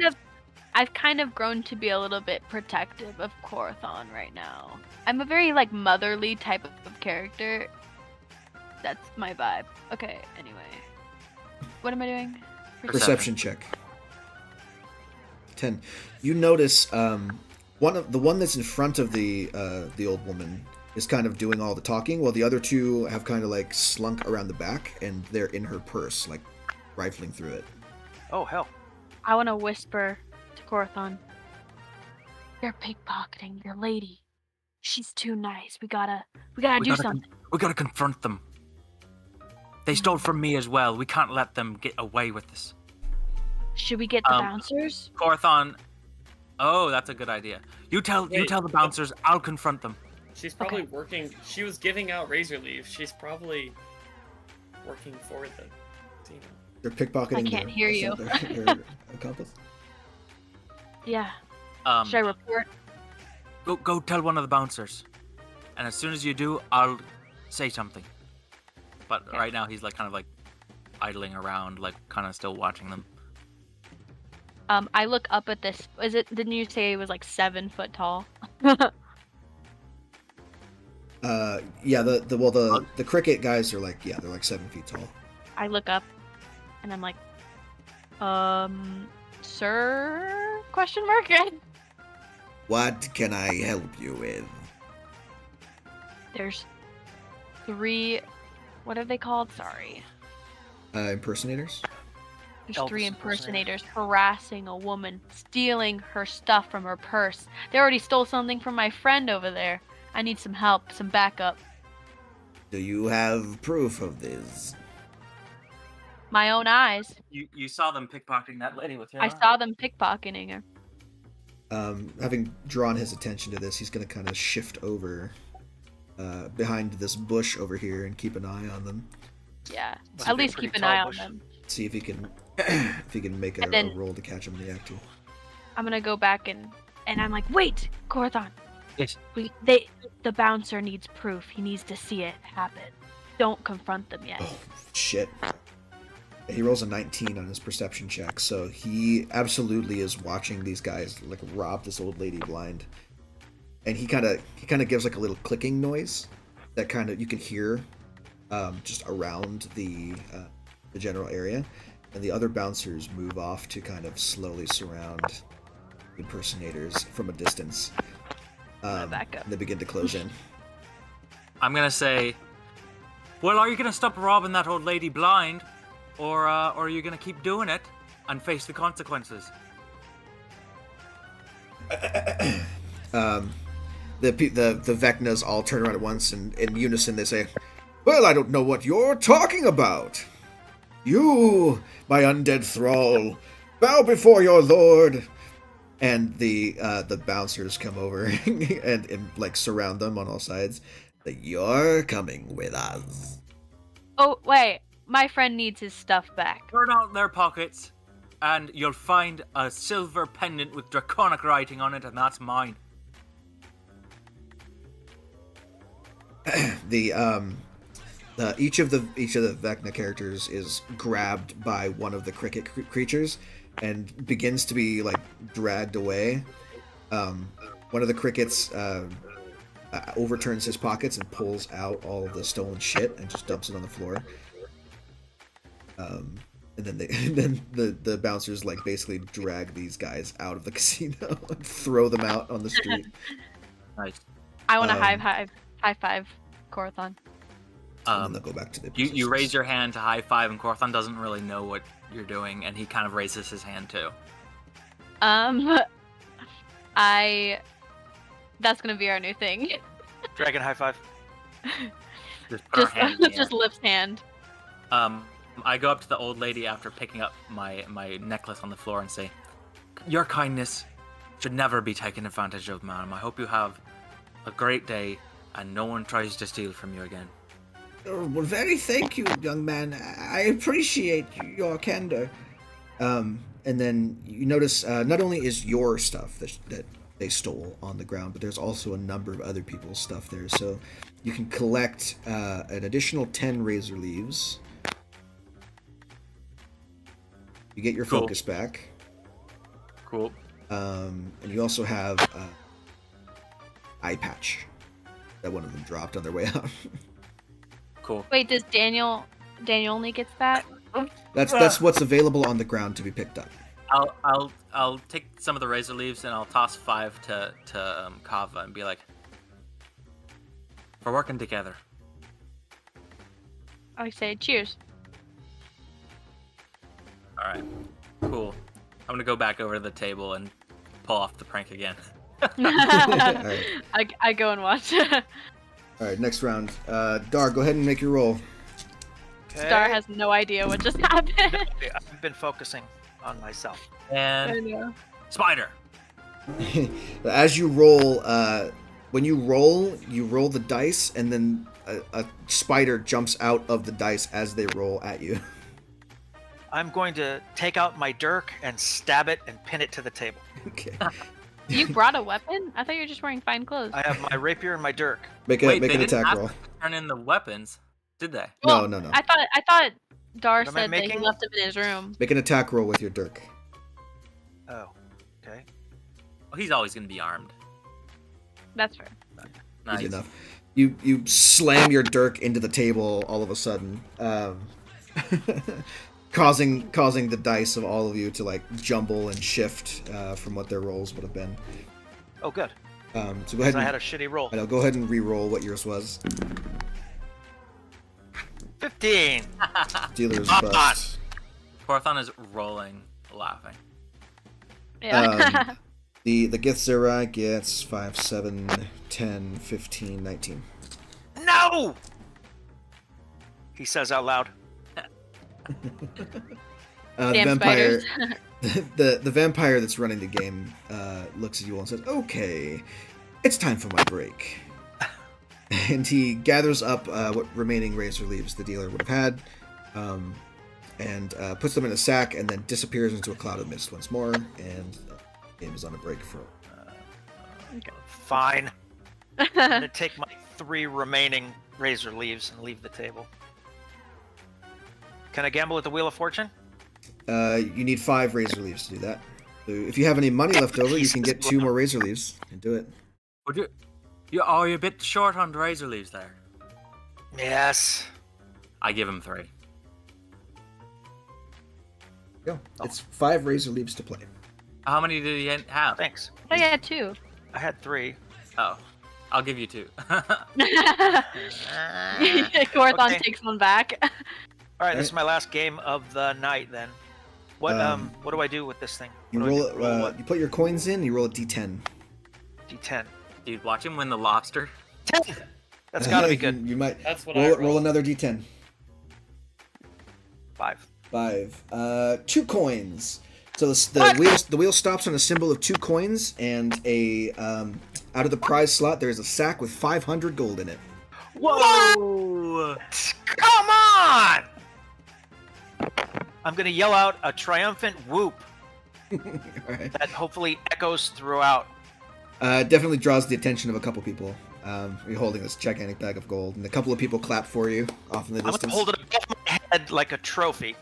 I've kind of grown to be a little bit protective of Corathon right now. I'm a very motherly type of character. That's my vibe. Okay, anyway. What am I doing? Perception check. 10. You notice one that's in front of the old woman is kind of doing all the talking, while the other two have kind of slunk around the back, and they're in her purse, rifling through it. Oh hell. I want to whisper to Corathon. You're pickpocketing your lady. She's too nice. We gotta do something. We gotta confront them. They stole from me as well. We can't let them get away with this. Should we get the bouncers? Corathon. Oh, that's a good idea. You tell the bouncers. I'll confront them. She's probably working. She was giving out razor leaves. She's probably working for the. They're pickpocketing. I can't hear you. Their accomplice. Yeah. Should I report? Go tell one of the bouncers, and as soon as you do, I'll say something. But right now he's kind of idling around, kind of still watching them. I look up at this. Didn't you say it was 7 foot tall? Yeah. The cricket guys are they're 7 feet tall. I look up, and I'm like, sir? Question mark. What can I help you with? There's 3. What are they called? Sorry. Impersonators? There's Elvis 3 impersonators harassing a woman, stealing her stuff from her purse. They already stole something from my friend over there. I need some help, some backup. Do you have proof of this? My own eyes. You saw them pickpocketing that lady with your I saw them pickpocketing her. having drawn his attention to this, he's going to kind of shift over behind this bush over here and keep an eye on them. Yeah. Must At be a least pretty keep an tall eye bush. on them. See if he can make And a then- roll to catch him in the act too. I'm gonna go back and I'm like, wait, Gorthon. Yes. The bouncer needs proof. He needs to see it happen. Don't confront them yet. Oh shit! He rolls a 19 on his perception check, so he absolutely is watching these guys like rob this old lady blind. And he kind of gives like a little clicking noise that kind of you can hear just around the general area, and the other bouncers move off to kind of slowly surround impersonators from a distance. Back up. They begin to close in. I'm gonna say, well, are you gonna stop robbing that old lady blind, or are you gonna keep doing it and face the consequences? The Vecnas all turn around at once, and in unison they say, "Well, I don't know what you're talking about. You, my undead thrall, bow before your lord." And the bouncers come over and like surround them on all sides. Like, you're coming with us. Oh wait, my friend needs his stuff back. Turn out their pockets, and you'll find a silver pendant with draconic writing on it, and that's mine. Each of the Vecna characters is grabbed by one of the cricket creatures and begins to be like dragged away. One of the crickets overturns his pockets and pulls out all of the stolen shit and just dumps it on the floor. And then the bouncers like basically drag these guys out of the casino and throw them out on the street. Nice. I want to high five, Gorthon. And then they'll go back to the You positions. raise your hand to high five, and Corthon doesn't really know what you're doing, and he kind of raises his hand too. That's gonna be our new thing. Dragon high five. Just put our hand in the just air. Lip's hand. I go up to the old lady after picking up my necklace on the floor and say, "Your kindness should never be taken advantage of, ma'am. I hope you have a great day, and no one tries to steal from you again." Oh, well, very thank you, young man. I appreciate your candor. And then you notice not only is your stuff that they stole on the ground, but there's also a number of other people's stuff there. So you can collect an additional 10 razor leaves. You get your Cool. focus back. Cool. And you also have eye patch that one of them dropped on their way out. Cool. Wait, does Daniel only gets that? That's what's available on the ground to be picked up. I'll take some of the razor leaves and I'll toss 5 to Kava and be like, "We're working together." I say cheers. All right. Cool. I'm gonna go back over to the table and pull off the prank again. Alright. I go and watch. Alright, next round. Dar, go ahead and make your roll. Okay. Star has no idea what just happened. I've been focusing on myself. And know. spider. As you roll, when you roll the dice, and then a spider jumps out of the dice as they roll at you. I'm going to take out my dirk and stab it and pin it to the table. Okay. You brought a weapon? I thought you were just wearing fine clothes. I have my rapier and my dirk. Make Wait, an they didn't attack ask roll. us to turn in the weapons, did they? Well, No. I thought Dar What am I said that he making? left him in his room. Make an attack roll with your dirk. Oh, okay. Well, he's always gonna be armed. That's fair. Nice. Easy enough. You slam your dirk into the table all of a sudden, causing the dice of all of you to like jumble and shift from what their rolls would have been. Oh, good. So go ahead. Because I And, had a shitty roll. I know, go ahead and re-roll what yours was. 15. Dealer's Come on. bust. Corthon is rolling, laughing. Yeah. The Githzerai gets 5, 7, 10, 15, 19. No! He says out loud. The Damn vampire, spiders. the vampire that's running the game looks at you all and says, "Okay, it's time for my break." And he gathers up what remaining razor leaves the dealer would have had, and puts them in a sack, and then disappears into a cloud of mist once more. And the game is on a break for. Fine. I'm gonna take my 3 remaining razor leaves and leave the table. Can I gamble at the Wheel of Fortune? You need 5 razor leaves to do that. So if you have any money left over, you can get 2 more razor leaves and do it. Would you? You're a bit short on the razor leaves there. Yes. I give him 3. Go. It's 5 razor leaves to play. How many did he have? Thanks. I had 2. I had 3. Oh, I'll give you 2. Gorthon Okay. takes one back. All right, this is my last game of the night. Then, what do I do with this thing? You What do I roll. do? What? You put your coins in. You roll a d10. D10. Dude, watch him win the lobster. 10. That's got to be good. You might That's what I roll rolled. another d10. 5. 5. 2 coins. So the wheel stops on a symbol of 2 coins, and a out of the prize slot there is a sack with 500 gold in it. Whoa! Come on! I'm gonna yell out a triumphant whoop All right. that hopefully echoes throughout. Definitely draws the attention of a couple people. You're holding this gigantic bag of gold, and a couple of people clap for you off in the I'm distance. gonna hold it above my head like a trophy.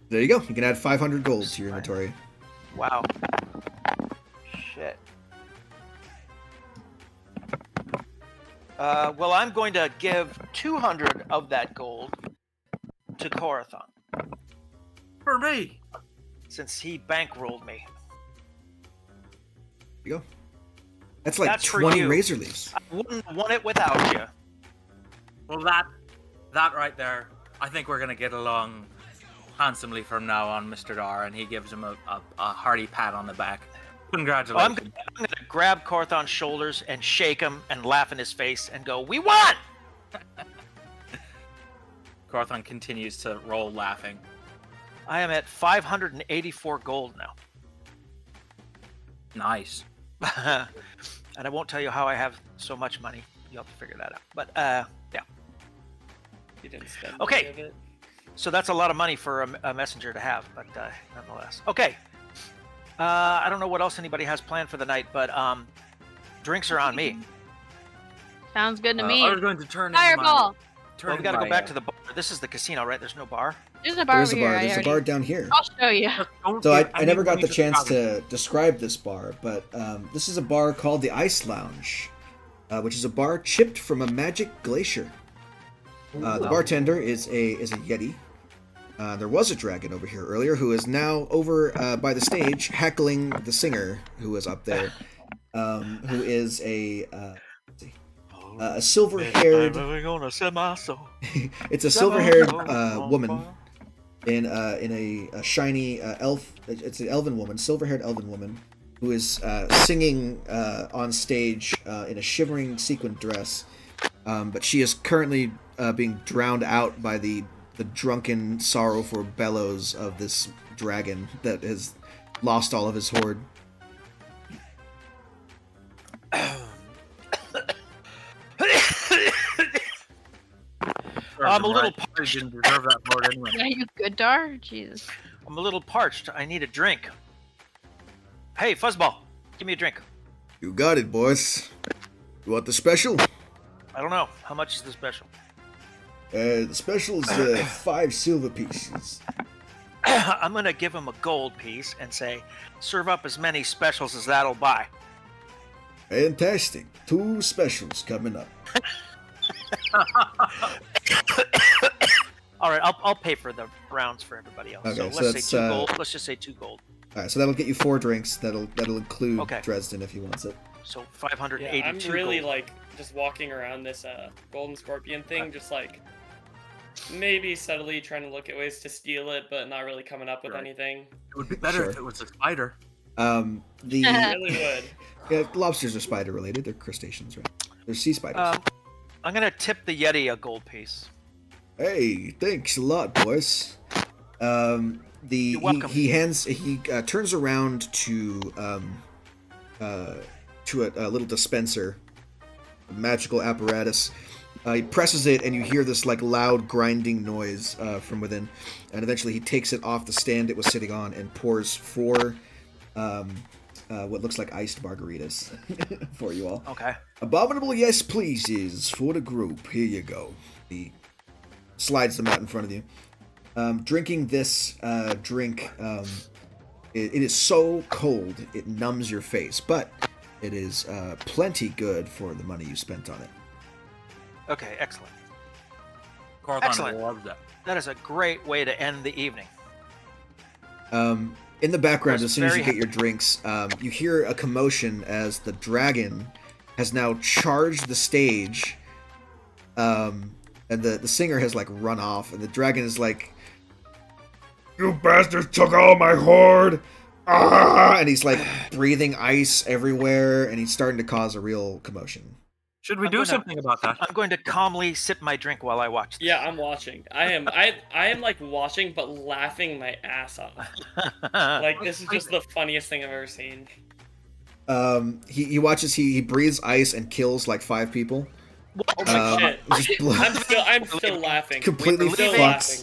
There you go. You can add 500 gold to your inventory. Wow. Shit. Well, I'm going to give 200 of that gold to Corathon, For me. since he bankrolled me. There you go. That's like That's for 20 you. razor leaves. I wouldn't want it without you. Well, that right there, I think we're gonna get along handsomely from now on, Mr. Dar, and he gives him a hearty pat on the back. Congratulations. I'm gonna grab Corathon's shoulders and shake him and laugh in his face and go, "We won!" Corthon continues to roll laughing. I am at 584 gold now. Nice. And I won't tell you how I have so much money. You'll have to figure that out. But yeah. You didn't spend Okay. any of it. So that's a lot of money for a messenger to have, but nonetheless. Okay. I don't know what else anybody has planned for the night, but drinks are on me. Sounds good to I me. was going to turn Fireball. Well, we got to go back to the bar. This is the casino, right? There's no bar. There's a bar There's a over here. bar. I There's a already- bar down here. I'll show you. So I never got the chance to describe this bar, but this is a bar called the Ice Lounge, which is a bar chipped from a magic glacier. The bartender is a Yeti. There was a dragon over here earlier who is now over by the stage heckling the singer who is up there, who is a silver-haired. It's a silver-haired woman in a shiny elf. It's an elven woman, silver-haired elven woman, who is singing on stage in a shivering sequin dress. But she is currently being drowned out by the drunken, sorrowful bellows of this dragon that has lost all of his hoard. I'm a little I didn't deserve that more anyway. Are you good, Dar? Jesus. I'm a little parched. I need a drink. Hey, Fuzzball, give me a drink. You got it, boys. You want the special? I don't know. How much is the special? The special is 5 silver pieces. I'm going to give him a gold piece and say, serve up as many specials as that'll buy. Fantastic. 2 specials coming up. All right, I'll pay for the rounds for everybody else. Okay, so so let's that's, say 2 gold. Let's just say 2 gold. All right, so that'll get you 4 drinks. That'll include Okay. Dresden if he wants it. So 582 Yeah, I'm really gold. like just walking around this golden scorpion thing, just like maybe subtly trying to look at ways to steal it, but not really coming up with Right. anything. It would be better Sure. if it was a spider. The Really would. yeah, lobsters are spider related. They're crustaceans, right? They're sea spiders. I'm going to tip the Yeti a gold piece. Hey, thanks a lot, boys. You're welcome. He turns around to a little dispenser, a magical apparatus. He presses it, and you hear this like loud grinding noise from within. And eventually, he takes it off the stand it was sitting on and pours 4 what looks like iced margaritas for you all. Okay. Abominable yes pleases for the group. Here you go. He slides them out in front of you. Drinking this drink, it is so cold it numbs your face, but it is plenty good for the money you spent on it. Okay, excellent. Carthon Excellent. loves that. That is a great way to end the evening. In the background, I as was soon as very you get your drinks, you hear a commotion as the dragon has now charged the stage, and the singer has like run off, and the dragon is like, "You bastards took all my hoard!" Ah! And he's like breathing ice everywhere, and he's starting to cause a real commotion. Should we do something about that? I'm going to calmly sip my drink while I watch this. Yeah, I'm watching. I am like watching, but laughing my ass off. Like this is just the funniest thing I've ever seen. He watches. He breathes ice and kills like 5 people. Oh my shit! Just I'm still laughing. completely Still fucks.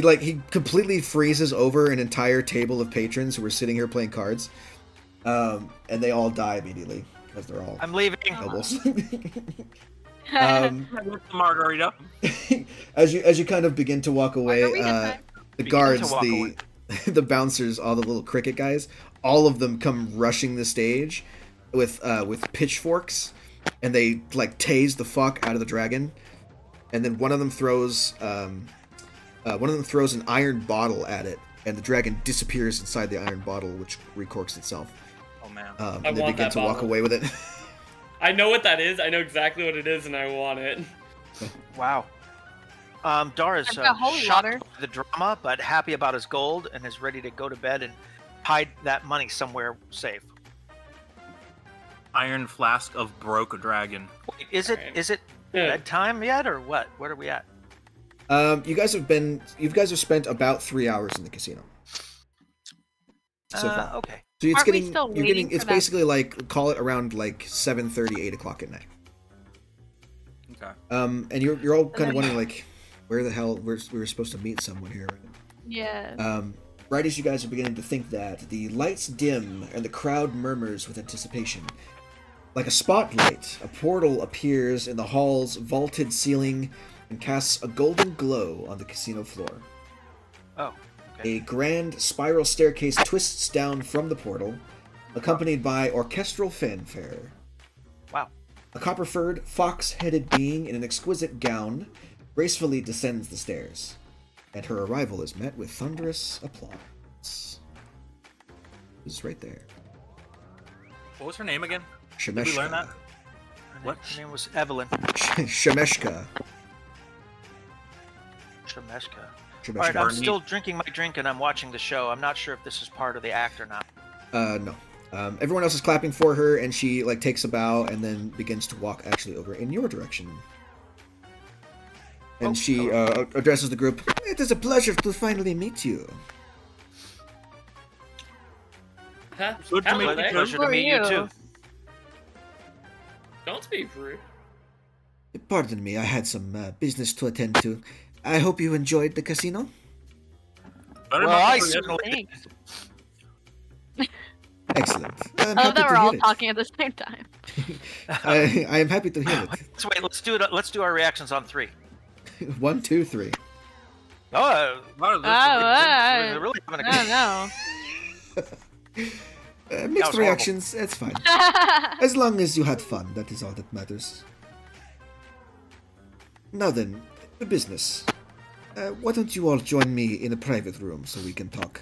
laughing. He completely freezes over an entire table of patrons who were sitting here playing cards, and they all die immediately because they're all I'm leaving. nobles. Margarita. as you kind of begin to walk away, Margarita time. the Begin to guards, walk the away. the bouncers, all the little cricket guys, all of them come rushing the stage with pitchforks, and they like tase the fuck out of the dragon, and then one of them throws an iron bottle at it, and the dragon disappears inside the iron bottle, which recorks itself. Oh man. And they want begin that to walk bottle. away with it. I know what that is. I know exactly what it is, and I want it. Wow. Dara's I've got holy shocked water. by the drama, but happy about his gold and is ready to go to bed and hide that money somewhere safe. Iron flask of broke dragon. Wait, is it Alright. is it Yeah. bedtime yet or what? What are we at? You guys have spent about 3 hours in the casino. So far. Okay. So it's Aren't we getting, still you're waiting getting, for it's that? basically like, call it around like 7:30, 8 o'clock at night. Okay. And you're all kind of then- wondering like, where the hell we were supposed to meet someone here. Yeah. Right as you guys are beginning to think that, the lights dim and the crowd murmurs with anticipation. Like a spotlight, a portal appears in the hall's vaulted ceiling and casts a golden glow on the casino floor. Oh. Okay. A grand spiral staircase twists down from the portal, accompanied by orchestral fanfare. Wow. A copper-furred, fox-headed being in an exquisite gown gracefully descends the stairs, and her arrival is met with thunderous applause. This is right there. What was her name again? Shemeshka. Did we learn that? What? Her name was Evelyn Shemeshka. Shemeshka. Shemeshka. All right, I'm Bernie. still drinking my drink and I'm watching the show. I'm not sure if this is part of the act or not. No. Everyone else is clapping for her, and she like takes a bow and then begins to walk actually over in your direction. And Oh, she addresses the group. It is a pleasure to finally meet you. Huh? Good to Hello meet you. there. Pleasure Who to are meet you you? too. Don't be rude. Pardon me, I had some business to attend to. I hope you enjoyed the casino. Very Well, much I so, yes. certainly Thanks. Excellent. I'm I happy love that to we're all hear it. talking at the same time. I am happy to hear it. So wait, let's do our reactions on 3. 1, 2, 3. Oh, Wow, we're really having a I don't know. Mixed horrible. reactions, that's fine. As long as you had fun, that is all that matters. Now then, the business. Why don't you all join me in a private room so we can talk?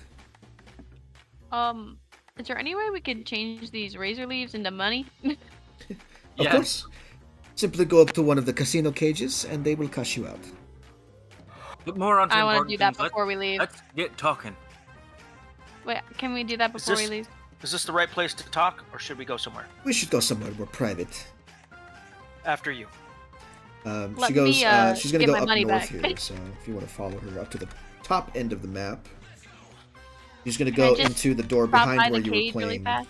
Is there any way we could change these razor leaves into money? Of Yes. course. Simply go up to one of the casino cages and they will cash you out. But more on I want to important do that things. before we leave. Let's get talking. Wait, can we do that before we this- leave? Is this the right place to talk, or should we go somewhere? We should go somewhere more private. After you. Let She goes. me, She's gonna get go my up money north back. here. So if you want to follow her up to the top end of the map. He's going to Can I go just into the door Drop by behind where the you were cage really playing. fast.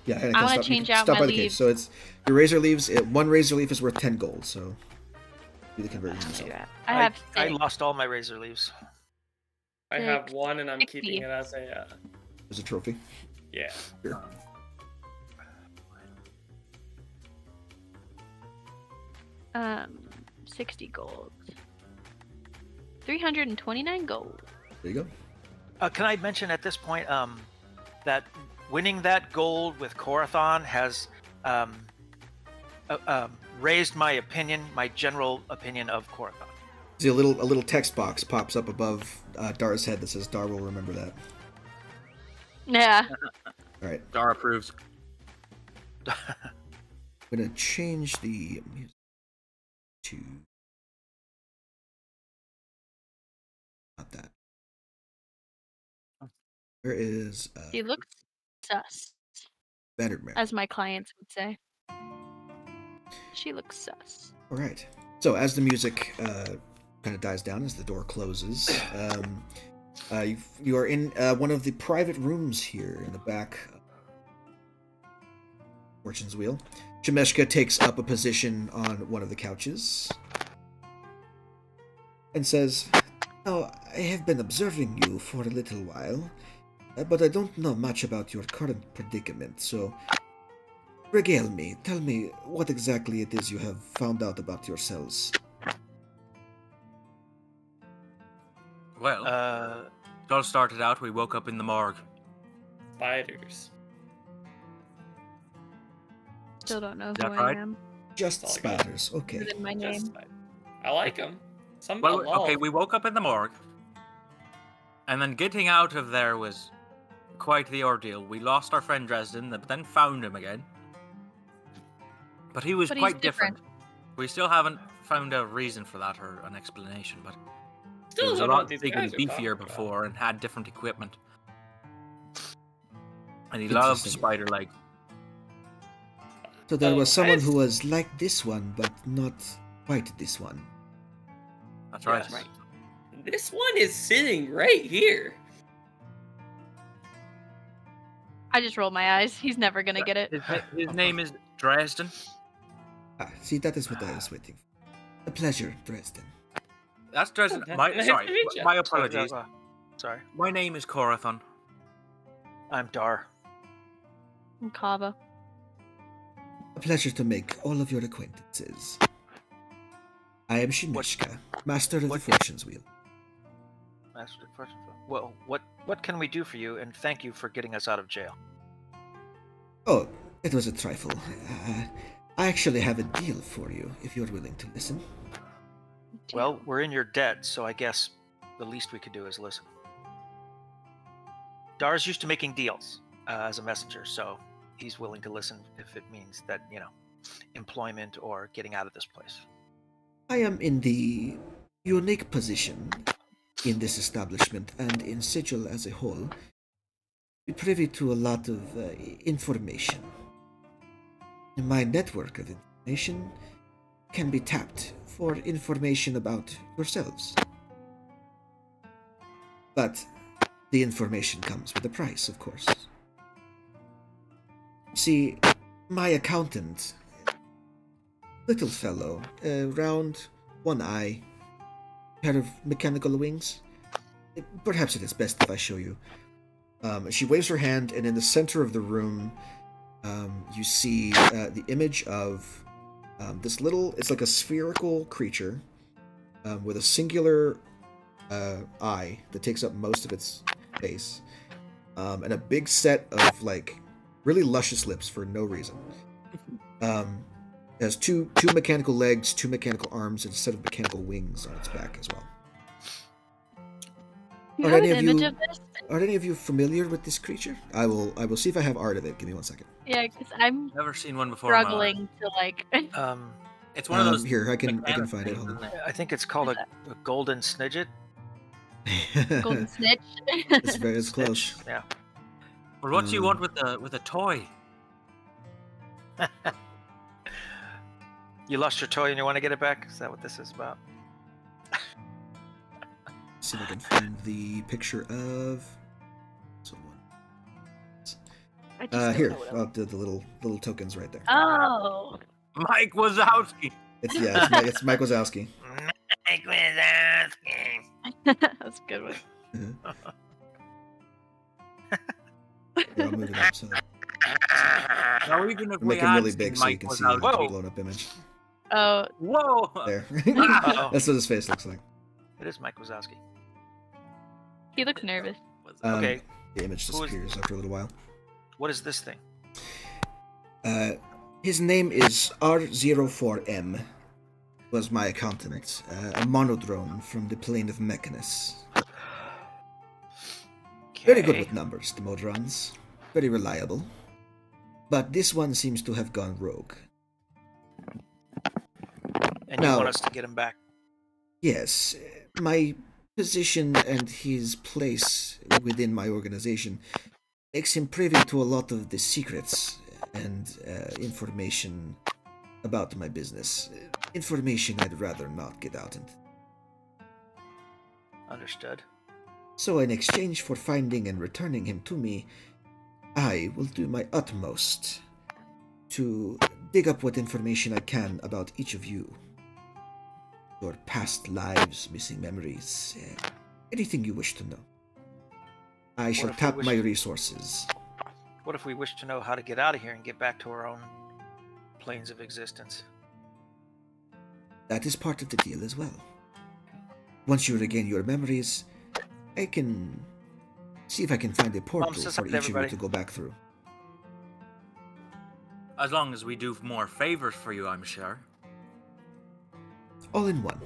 Yeah, and I wanna you change can out stop my by the cage. leaves. So it's your razor leaves. One razor leaf is worth 10 gold. So do the conversion yourself. I have I 6. lost all my razor leaves. I have one, and I'm 60. keeping it as a As a trophy. yeah. Here. Um, 60 gold. 329 gold. There you go. Can I mention at this point that winning that gold with Corathon has raised my opinion, my general opinion of Corathon. See, a little text box pops up above Dar's head that says Dar will remember that. Yeah. All right. Dar approves. I'm gonna change the music to not that. Where is He looks sus, Battered Mare? as my clients would say. She looks sus. All right. So as the music kind of dies down, as the door closes, you are in one of the private rooms here in the back. Fortune's Wheel. Shemeshka takes up a position on one of the couches and says, "Now, I have been observing you for a little while, but I don't know much about your current predicament, so regale me. Tell me what exactly it is you have found out about yourselves." Well, it all started out, we woke up in the morgue. Spiders. Still don't know Is who that right? I am. Just That's all I got. spatters. Okay. Other than my Just name. spider. I like them. Some Well, about okay, lol. we woke up in the morgue. And then getting out of there was quite the ordeal. We lost our friend Dresden, but then found him again. But he was But he's quite different. different. We still haven't found a reason for that or an explanation, but he Still was a don't know lot what these bigger and guys are talking beefier about. before and had different equipment. And he loved Interesting. spider legs. So there was Oh, someone I who was like this one, but not quite this one. That's right. Yes. This one is sitting right here. I just rolled my eyes. He's never gonna get it. His name is Dresden. Ah, see, that is what I was waiting for. A pleasure, Dresden. That's Dresden. Okay. My, Nice sorry, to meet ya. my apologies. Sorry. My name is Corathon. I'm Dar. I'm Kava. A pleasure to make all of your acquaintances. I am Shemeshka, master of the what- Fortune's Wheel. Master of Fortune. Well, what can we do for you? And thank you for getting us out of jail. Oh, it was a trifle. I actually have a deal for you, if you're willing to listen. Well, we're in your debt, so I guess the least we could do is listen. Dar's used to making deals as a messenger, so he's willing to listen if it means that, employment or getting out of this place. I am in the unique position in this establishment and in Sigil as a whole, to be privy to a lot of information. My network of information can be tapped for information about yourselves. But the information comes with a price, of course. See, my accountant, little fellow, round, one eye, pair of mechanical wings. Perhaps it is best if I show you. She waves her hand, and in the center of the room, you see the image of this little, it's like a spherical creature with a singular eye that takes up most of its face, and a big set of really luscious lips for no reason. It has two mechanical legs, two mechanical arms, and a set of mechanical wings on its back as well. You Are have any an of image you- of this? Are any of you familiar with this creature? I will see if I have art of it. Give me 1 second. Yeah, because I'm Never seen one before. in my life. struggling to It's one of those. Here, I can mechanic find it. things, Hold on. isn't it? I think it's called a golden snidget. golden snitch. It's close. Yeah. Well, what do you want with a toy? You lost your toy and you want to get it back? Is that what this is about? See if I can find the picture of someone. I just Here, don't know. the little tokens right there. Oh. Mike Wazowski. It's Mike Wazowski. Mike Wazowski. That's a good one. Here, I'll move it up so that No, even if we'll we make him had really seen big so you Mike can see Wazowski. the blown up image. Oh, Whoa! There. Uh-oh. That's what his face looks like. It is Mike Wazowski. he looked nervous. Okay. The image Who is- disappears after a little while. What is this thing? His name is R04M. Was my accountant, a monodrone from the plane of Mechanus. Very good Okay. with numbers, the Modrons. Very reliable. But this one seems to have gone rogue. And you No. want us to get him back? Yes, my position and his place within my organization makes him privy to a lot of the secrets and information about my business. Information I'd rather not get out into. Understood. So in exchange for finding and returning him to me, I will do my utmost to dig up what information I can about each of you. Your past lives, missing memories, anything you wish to know. I shall if we tap wish- my resources. What if we wish to know how to get out of here and get back to our own planes of existence? That is part of the deal as well. Once you regain your memories, I can see if I can find a portal says for hi each to of you everybody. to go back through. As long as we do more favors for you, I'm sure. All in one.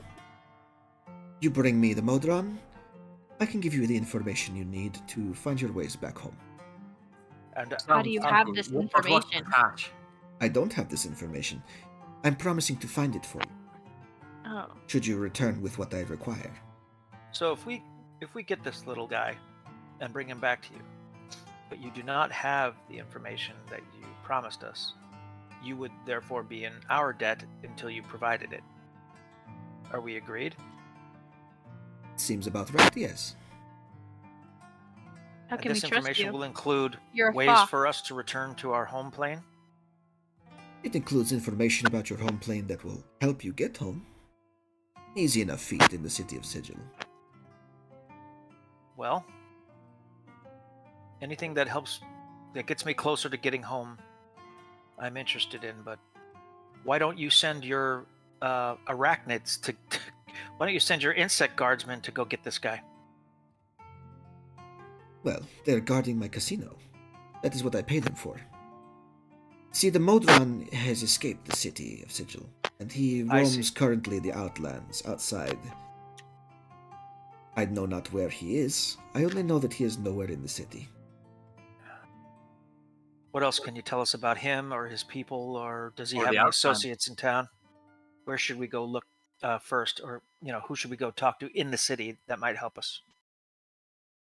You bring me the Modron, I can give you the information you need to find your ways back home. And How do you have this What's the information? catch? I don't have this information. I'm promising to find it for you, Oh. should you return with what I require. so if we get this little guy and bring him back to you, but you do not have the information that you promised us, you would therefore be in our debt until you provided it. Are we agreed? Seems about right, yes. How And can we this trust information you? will include You're a ways fox. for us to return to our home plane. It includes information about your home plane that will help you get home. Easy enough feat in the city of Sigil. Well, anything that helps, that gets me closer to getting home, I'm interested in. But why don't you send your arachnids to? Why don't you send your insect guardsmen to go get this guy? Well, they're guarding my casino. That is what I pay them for. See, the Modron has escaped the city of Sigil, and he I see. roams currently the outlands outside. I know not where he is. I only know that he is nowhere in the city. What else can you tell us about him or his people, or does he Or have the any Outlands. associates in town? Where should we go look first, or who should we go talk to in the city that might help us?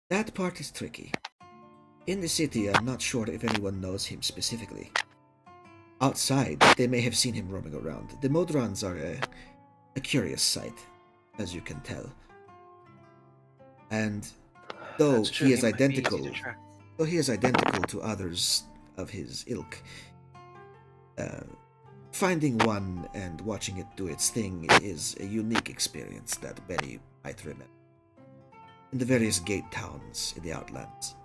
That part is tricky. In the city, I'm not sure if anyone knows him specifically. Outside, they may have seen him roaming around. The Modrons are a curious sight, as you can tell. And though That's true, he is might be easy identical, to track. to others of his ilk, finding one and watching it do its thing is a unique experience that Betty might remember. In the various gate towns in the Outlands.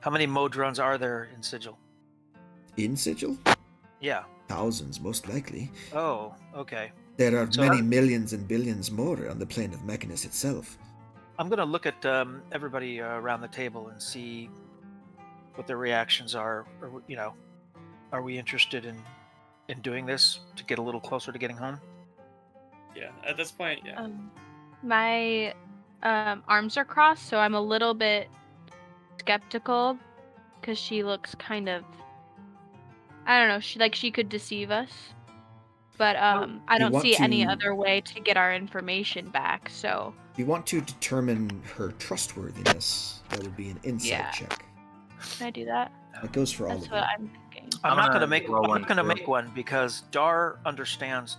How many Modrons are there in Sigil? In Sigil? Yeah. Thousands, most likely. Oh, okay. There are So many are- millions and billions more on the plane of Mechanus itself. I'm gonna look at everybody around the table and see what their reactions are. Or, are we interested in doing this to get a little closer to getting home? Yeah, at this point, yeah. My arms are crossed, so I'm a little bit skeptical because she looks kind of, I don't know, she could deceive us. But I don't want see any to- other way to get our information back. So If you want to determine her trustworthiness, that would be an insight Yeah. check. can I do that? That goes for all That's of what you. I'm thinking. thing. I'm not gonna going to make. roll I'm one not going to too. make one because Dar understands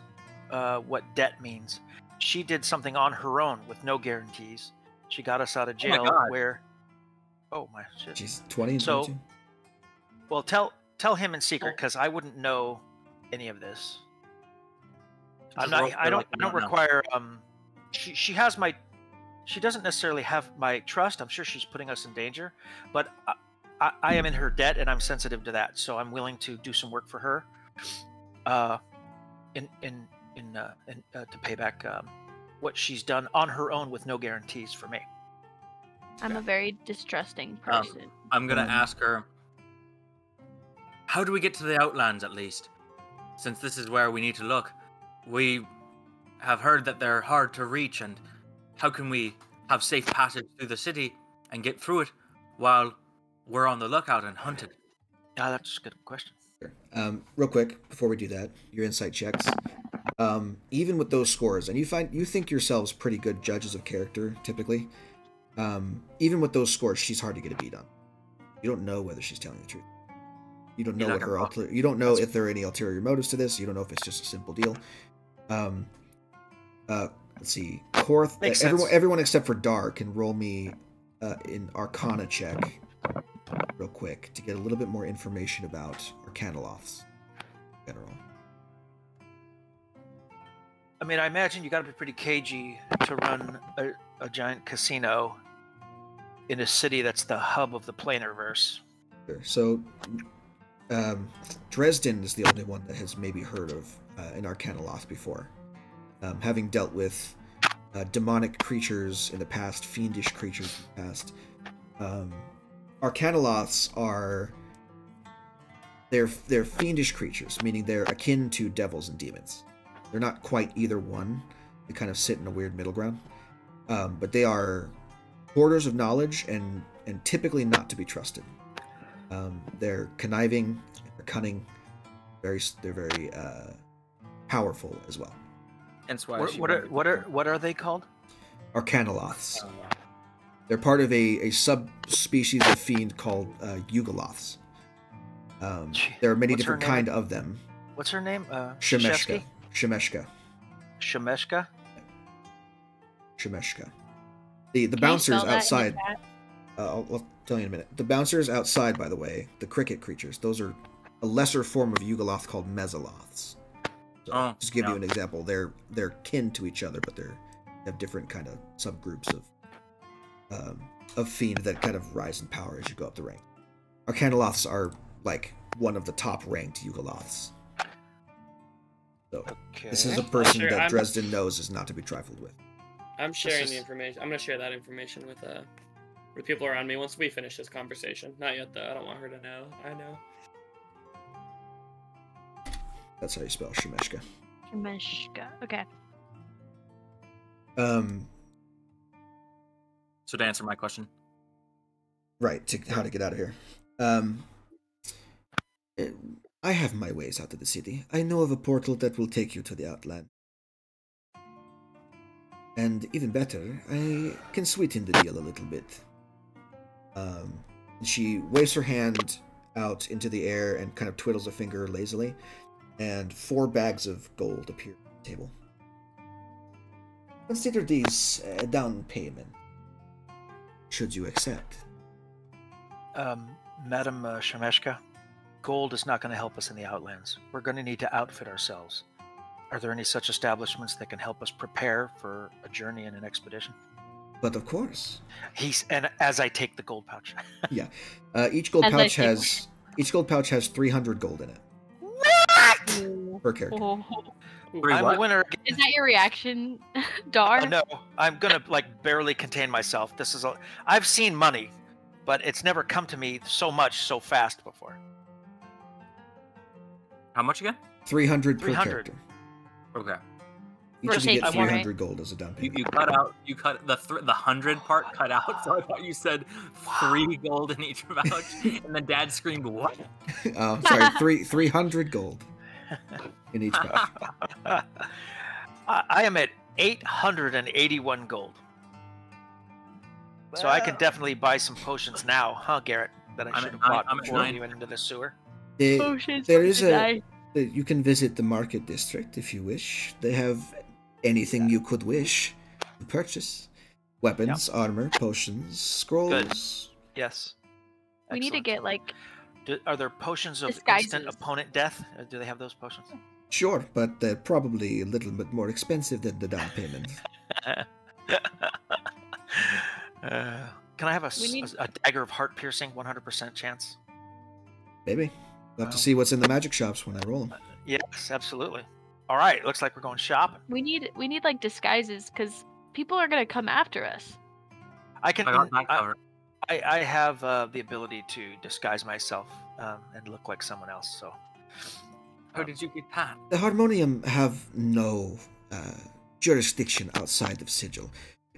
what debt means. She did something on her own with no guarantees. She got us out of Oh my jail. God. Where? Oh my shit. She's 20 and So- 22. Well, tell him in secret because I wouldn't know any of this. I'm Just not. roll I for don't. like I don't no. require. She has my. She doesn't necessarily have my trust. I'm sure she's putting us in danger, but I am in her debt and I'm sensitive to that. So I'm willing to do some work for her, to pay back what she's done on her own with no guarantees for me. I'm a very distrusting person. I'm gonna Um, ask her. How do we get to the Outlands at least? Since this is where we need to look, we have heard that they're hard to reach, and how can we have safe passage through the city and get through it while we're on the lookout and hunted? Ah, that's a good question. Sure. Real quick, before we do that, your insight checks. Even with those scores, and you think yourselves pretty good judges of character, typically. Even with those scores, she's hard to get a beat on. You don't know whether she's telling the truth. You don't know You're what not her gonna fuck. you don't know That's- if there are any ulterior motives to this. You don't know if it's just a simple deal. Let's see. Korth, Makes sense. everyone except for Dar can roll me an Arcana check real quick to get a little bit more information about arcanoloths in general. I mean, I imagine you got to be pretty cagey to run a giant casino in a city that's the hub of the planarverse. Sure. So, Dresden is the only one that has maybe heard of an arcanoloth before, having dealt with demonic creatures in the past, fiendish creatures in the past. Arcanoloths are they're fiendish creatures, meaning they're akin to devils and demons. They're not quite either one. They kind of sit in a weird middle ground. But they are hoarders of knowledge and typically not to be trusted. They're conniving, they're cunning, they're very powerful as well. Hence why What are they called? Arcanoloths. Oh, They're part of a subspecies of fiend called Yugoloths. There are many What's her different name? kind of them. What's her name? Shemeshka. Shemeshka. Shemeshka. Shemeshka. The Can you bouncers spell that in the outside. chat? I'll tell you in a minute. The bouncers outside, by the way, the cricket creatures. Those are a lesser form of Yugoloth called Mesoloths. So, Oh, just give yeah. you an example. They're kin to each other, but they have different kind of subgroups of fiend that kind of rise in power as you go up the rank. Arcanoloths are like one of the top ranked Yugoloths. So Okay. this is a person Sure, that I'm- Dresden knows is not to be trifled with. I'm sharing is- the information. I'm gonna share that information with people around me once we finish this conversation. Not yet though. I don't want her to know. I know. That's how you spell Shemeshka. Shemeshka. Okay. So to answer my question, Right, to how to get out of here. I have my ways out of the city. I know of a portal that will take you to the Outland. And even better, I can sweeten the deal a little bit. She waves her hand out into the air and kind of twiddles a finger lazily, and 4 bags of gold appear on the table. Consider these a down payment, should you accept. Madam Shemeshka, gold is not going to help us in the Outlands. We're going to need to outfit ourselves. Are there any such establishments that can help us prepare for a journey and an expedition? But of course, And as I take the gold pouch. yeah. Each gold As I pouch say- has 300 gold in it per character. Oh. Three I'm what? a winner. Again. Is that your reaction, Dar? No, I'm gonna barely contain myself. I've seen money, but it's never come to me so much so fast before. how much again? 300 per 300. character. Okay. Each For of you get taking it, 300 gold as a down You, payment. you cut out. You cut the 100 part cut out. So I thought you said 3 gold in each pouch, and then Dad screamed, "What?" Sorry, 300 gold in each pouch. I am at 881 gold. So I can definitely buy some potions now, huh, Garrett? That I I'm should have at bought I'm at before we 9. went into the sewer. Potions There for is the die. you can visit the market district if you wish. They have anything you could wish to purchase. Weapons, armor, potions, scrolls. Yes. We need to Excellent. get like Are there potions of disguises. instant opponent death? Do they have those potions? Sure, but they're probably a little bit more expensive than the down payment. Can I have We need- a dagger of heart piercing 100% chance? Maybe. We'll have to Well- see what's in the magic shops when I roll them. Yes, absolutely. All right, looks like we're going shopping. we need like disguises because people are gonna come after us. I can. I got that covered. I have the ability to disguise myself and look like someone else. So How did you get that? The Harmonium have no jurisdiction outside of Sigil.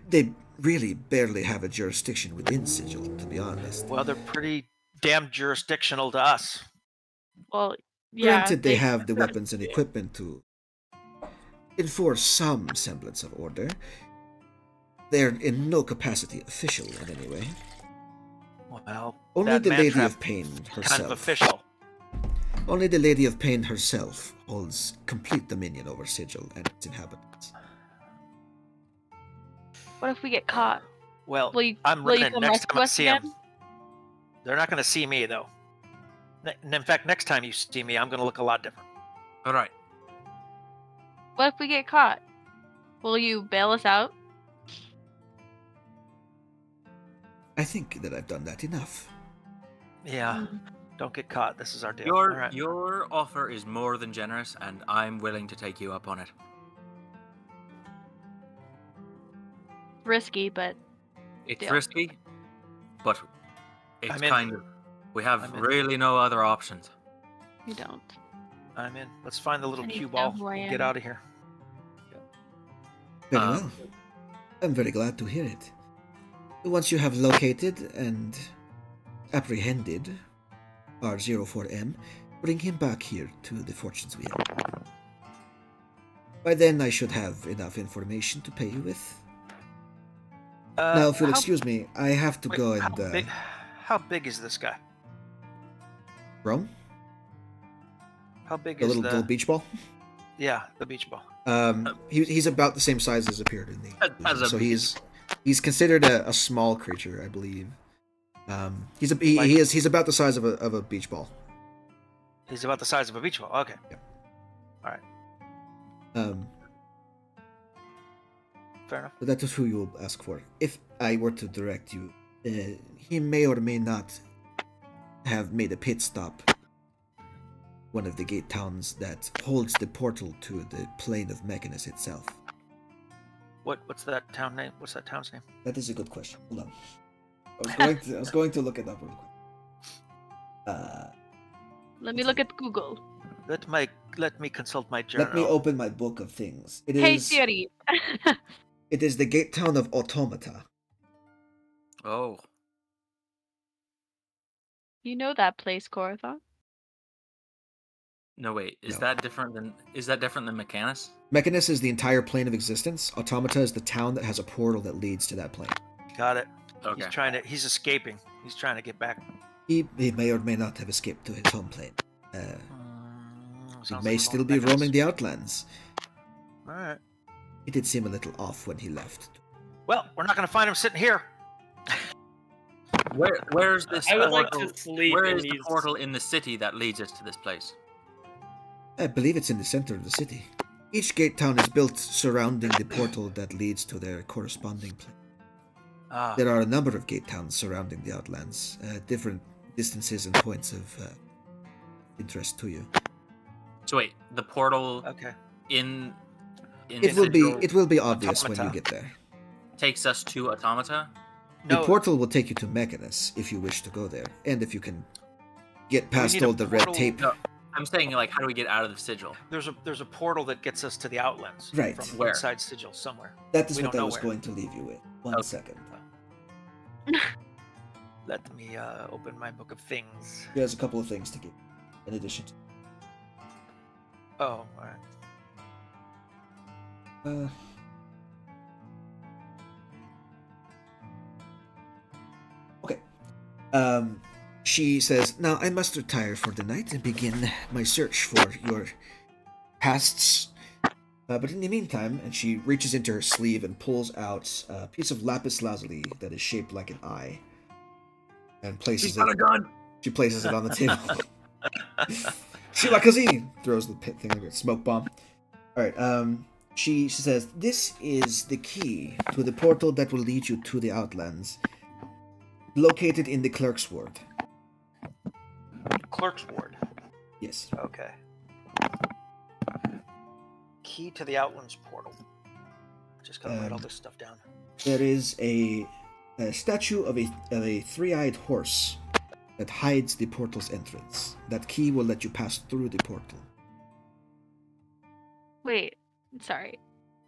They really barely have a jurisdiction within Sigil, to be honest. well, they're pretty damn jurisdictional to us. Well, yeah. Granted, they have the weapons and equipment to enforce some semblance of order. They're in no capacity official in any way. Well, Only that the man Lady trap of Pain herself. kind of official. Only the Lady of Pain herself holds complete dominion over Sigil and its inhabitants. What if we get caught? Well, Will you? I'm will you running come next rescue time I us see them. again? They're not going to see me though. In fact, next time you see me, I'm going to look a lot different. All right. What if we get caught? Will you bail us out? I think that I've done that enough. Yeah, don't get caught. This is our deal. Your All right. your offer is more than generous, and I'm willing to take you up on it. Risky, but It's Deal. risky, but it's I'm in. kind of. We have I'm in. really no other options. we don't. I'm in. Let's find the little I need cue to ball know who I and get am. out of here. Very Um, well. I'm very glad to hear it. Once you have located and apprehended R04M, bring him back here to the Fortune's Wheel. By then, I should have enough information to pay you with. Now, if you'll excuse me, I have to go and How big is this guy? Rome, How big the is little beach ball. Yeah, the beach ball. He's about the same size as appeared in the. As a So beach he's considered a small creature, I believe. He's about the size of a beach ball. He's about the size of a beach ball. Okay. Fair enough. But that is who you will ask for. If I were to direct you, he may or may not have made a pit stop. One of the gate towns that holds the portal to the plane of Mechanus itself. What's that town name? What's that town's name? That is a good question. Hold on. I was going to look it up real quick. Let me look at Google. Let me consult my journal. Let me open my book of things. Hey Siri. It is the gate town of Automata. Oh, You know that place, Corathon? no wait. Is No. that different than Mechanus? Mechanus is the entire plane of existence. Automata is the town that has a portal that leads to that plane. Got it. Okay. He's escaping. He's trying to get back. He may or may not have escaped to his home plane. He Sounds may like still all be Mechanus. roaming the Outlands. All right. He did seem a little off when he left. Well, we're not going to find him sitting here. Where's this? I would like portal- to sleep Where in is the these. portal in the city that leads us to this place? I believe it's in the center of the city. Each gate town is built surrounding the portal that leads to their corresponding plane. Ah, There are a number of gate towns surrounding the Outlands, different distances and points of interest to you. So wait, the portal okay. in It will be obvious when you Automata. get there. takes us to Automata. No, The portal will take you to Mechanus if you wish to go there, and if you can get past need a all the red portal- tape. No, I'm saying like, how do we get out of the sigil? there's a portal that gets us to the Outlands. Right. From Where? inside Sigil somewhere. That is we what don't I know was where. going to leave you with. One Okay. second. Let me open my book of things. There's a couple of things to give in addition to. Oh, all right. Okay. She says, "Now I must retire for the night and begin my search for your pasts. But in the meantime," and she reaches into her sleeve and pulls out a piece of lapis lazuli that is shaped like an eye, and places it. She places it on the table. Shilakazi throws the thing like a smoke bomb. All right. She says, "This is the key to the portal that will lead you to the Outlands, located in the Clerk's Ward." Clerk's Ward. Yes. Okay. Key to the Outlands portal. Just gotta write all this stuff down. There is a statue of a three-eyed horse that hides the portal's entrance. That key will let you pass through the portal. Wait, sorry.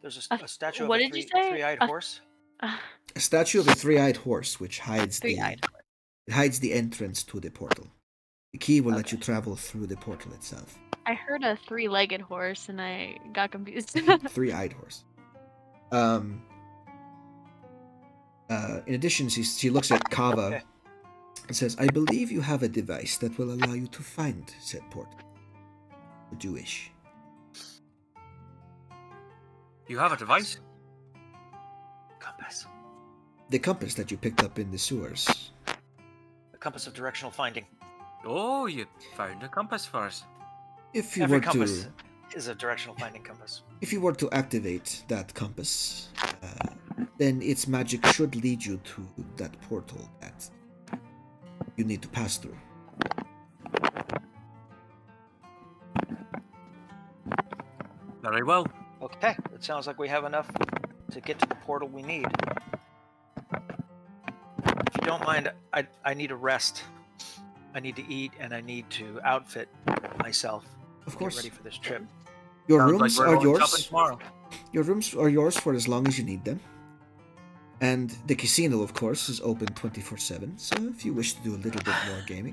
There's a statue what of a did you say? three-eyed horse. A statue of a three-eyed horse which hides Three-eyed. it hides the entrance to the portal. The key will let you travel through the portal itself. I heard a three-legged horse and I got confused. Three-eyed horse. In addition, she looks at Kava and says, "I believe you have a device that will allow you to find said portal. Would you wish?" You have a device? Compass. The compass that you picked up in the sewers. The compass of directional finding. Oh, you found a compass for us. If you Every were compass to, is a directional finding compass. if you were to activate that compass, then its magic should lead you to that portal that you need to pass through. Very well. Okay, it sounds like we have enough to get to the portal we need. If you don't mind, I need a rest. I need to eat and I need to outfit myself. Of course. Get ready for this trip. Your Sounds rooms like we're are going shopping yours. tomorrow. Your rooms are yours for as long as you need them. And the casino, of course, is open 24/7. So if you wish to do a little bit more gaming,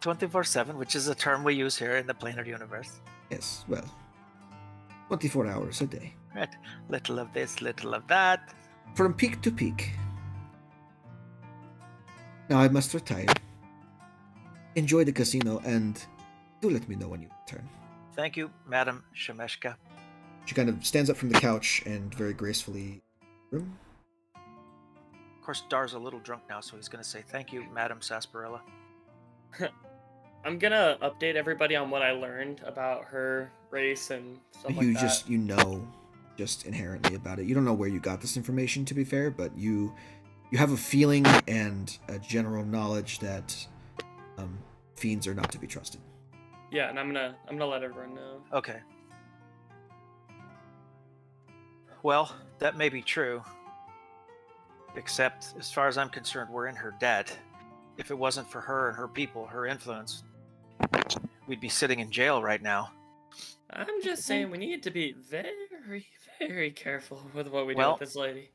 24/7, which is a term we use here in the planar universe. yes, well, 24 hours a day, Right. Little of this, little of that. from peak to peak. Now I must retire. Enjoy the casino and do let me know when you return. Thank you, Madam Shemeshka. She kind of stands up from the couch and very gracefully. Room. Of course, Dar's a little drunk now, so he's going to say thank you, Madam Sarsaparilla. I'm gonna update everybody on what I learned about her race and stuff You like that. you know just inherently about it. You don't know where you got this information, to be fair, but you have a feeling and a general knowledge that fiends are not to be trusted. Yeah, and I'm gonna let everyone know. Okay. Well, that may be true. Except, as far as I'm concerned, we're in her debt. If it wasn't for her and her people, her influence, we'd be sitting in jail right now. I'm just saying we need to be very, very careful with what we do Well, with this lady.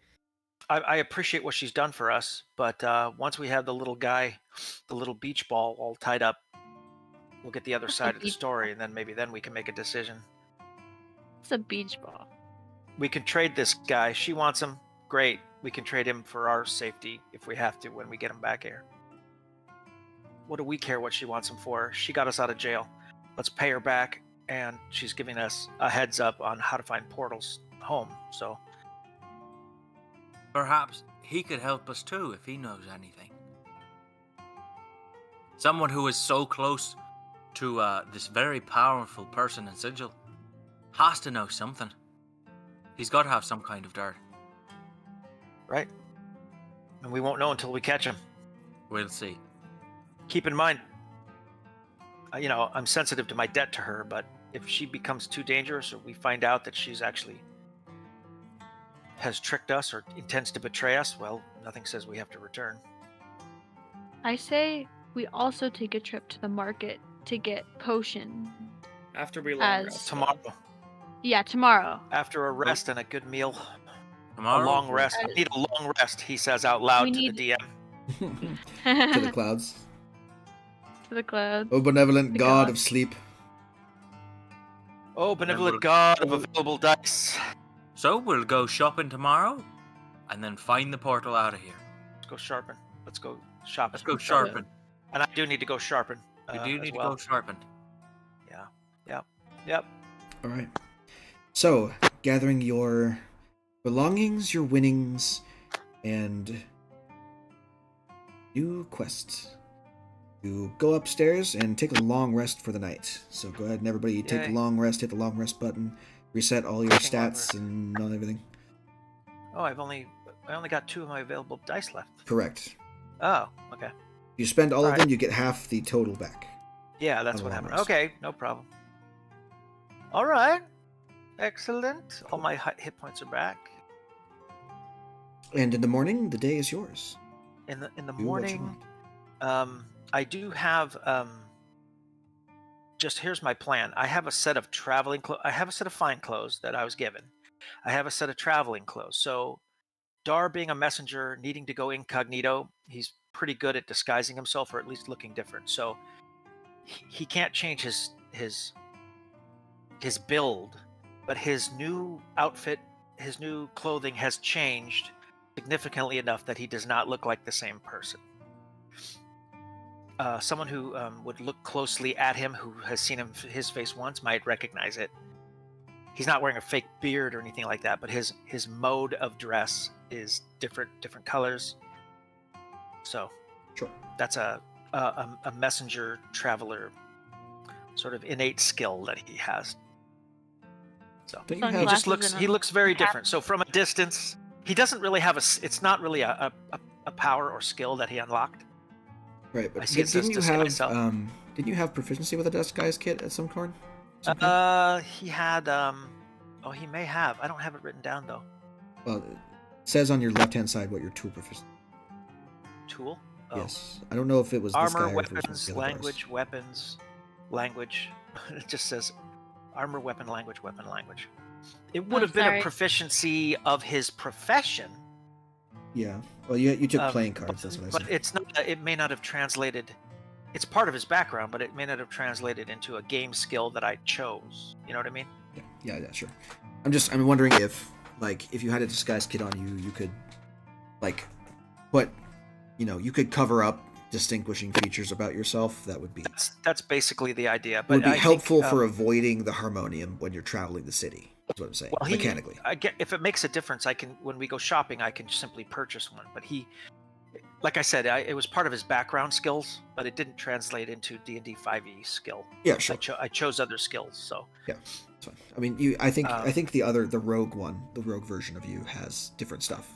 I appreciate what she's done for us, but once we have the little guy, the little beach ball all tied up, we'll get the other side of the story, and then maybe then we can make a decision. It's a beach ball. We can trade this guy. She wants him. Great. We can trade him for our safety if we have to when we get him back here. What do we care what she wants him for? She got us out of jail. Let's pay her back, and she's giving us a heads up on how to find portals home. So Perhaps he could help us too if he knows anything. Someone who is so close to this very powerful person in Sigil has to know something. He's got to have some kind of dirt. right? And we won't know until we catch him. We'll see. Keep in mind, I'm sensitive to my debt to her, but if she becomes too dangerous or we find out that she's actually has tricked us or intends to betray us, well, nothing says we have to return. I say we also take a trip to the market to get potion. After we long As- rest. Tomorrow, Yeah, tomorro. after a rest and a good meal, Tomorrow? a long rest. I need a long rest, he says out loud We to need- the DM. To the clouds. To the clouds. Oh, benevolent The god god. of sleep. Oh, benevolent we'll- god of available dice. So we'll go shopping tomorrow and then find the portal out of here. Let's go sharpen. Let's go shopping. Let's go sharpen. And I do need to go sharpen. You do as need well. to go sharpen. Yeah. Yep. All right. So, gathering your belongings, your winnings, and new quests. You go upstairs and take a long rest for the night. So go ahead and everybody take a Yay. long rest, hit the long rest button, reset all your Fucking stats and all everything. Oh, I only got 2 of my available dice left. Correct. Oh, okay. If you spend all of Alright. them, you get half the total back. Yeah, that's On the what long happened. rest. Okay, no problem. All right. Excellent. All my hit points are back. And in the morning, the day is yours. In the Do what you morning, want. I do have just here's my plan. I have a set of traveling clothes. I have a set of fine clothes that I was given. I have a set of traveling clothes. So Dar being a messenger, needing to go incognito, he's pretty good at disguising himself or at least looking different. So he can't change his build, but his new outfit, his new clothing has changed significantly enough that he does not look like the same person. Someone who would look closely at him, who has seen his face once, might recognize it. He's not wearing a fake beard or anything like that, but his mode of dress is different colors. So Sure. that's a messenger traveler sort of innate skill that he has. So Don't you Sunglasses have he just looks and he a looks very hat. different. So from a distance, he doesn't really have it's not really a power or skill that he unlocked. right? I But see it says didn't you disguise have self. didn't you have proficiency with a disguise kit at some point? He had oh, he may have. I don't have it written down though. Well, it says on your left hand side what your tool proficiency. Tool? Oh. Yes, I don't know if it was this Armor, guy or if it was one of weapons, the other guys. language, weapons, language. It just says armor, weapon, language, weapon, language. It would Oh, have been sorry. a proficiency of his profession. Yeah. Well, you took Um, playing cards. That's what I But said. it's not. It may not have translated. It's part of his background, but it may not have translated into a game skill that I chose. You know what I mean? Yeah, sure. I'm wondering if if you had a disguise kit on you, you could you could cover up distinguishing features about yourself. That would be That's basically the idea. But would be I think, helpful for avoiding the harmonium when you're traveling the city. That's what I'm saying. Well, mechanically. I get if it makes a difference. I can when we go shopping, I can simply purchase one. But like I said, it was part of his background skills, but it didn't translate into D&D 5e skill. Yeah, sure. I chose other skills, so It's fine. I mean, I think the rogue version of you has different stuff.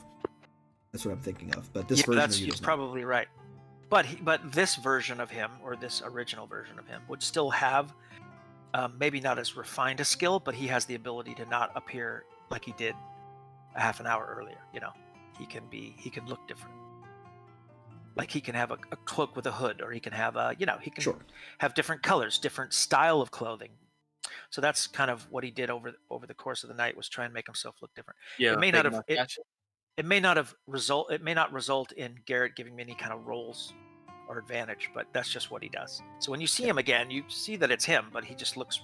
That's what I'm thinking of. But this version of you you're does not. probably right. But this version of him, or this original version of him, would still have maybe not as refined a skill, but he has the ability to not appear like he did a half an hour earlier. You know, he can look different. Like he can have a cloak with a hood, or he can have he can Sure. have different colors, different style of clothing. So that's kind of what he did over the course of the night, was try and make himself look different. Yeah. It may not have it may not result in Garrett giving me any kind of roles or advantage, but that's just what he does. So when you see him again, you see that it's him, but he just looks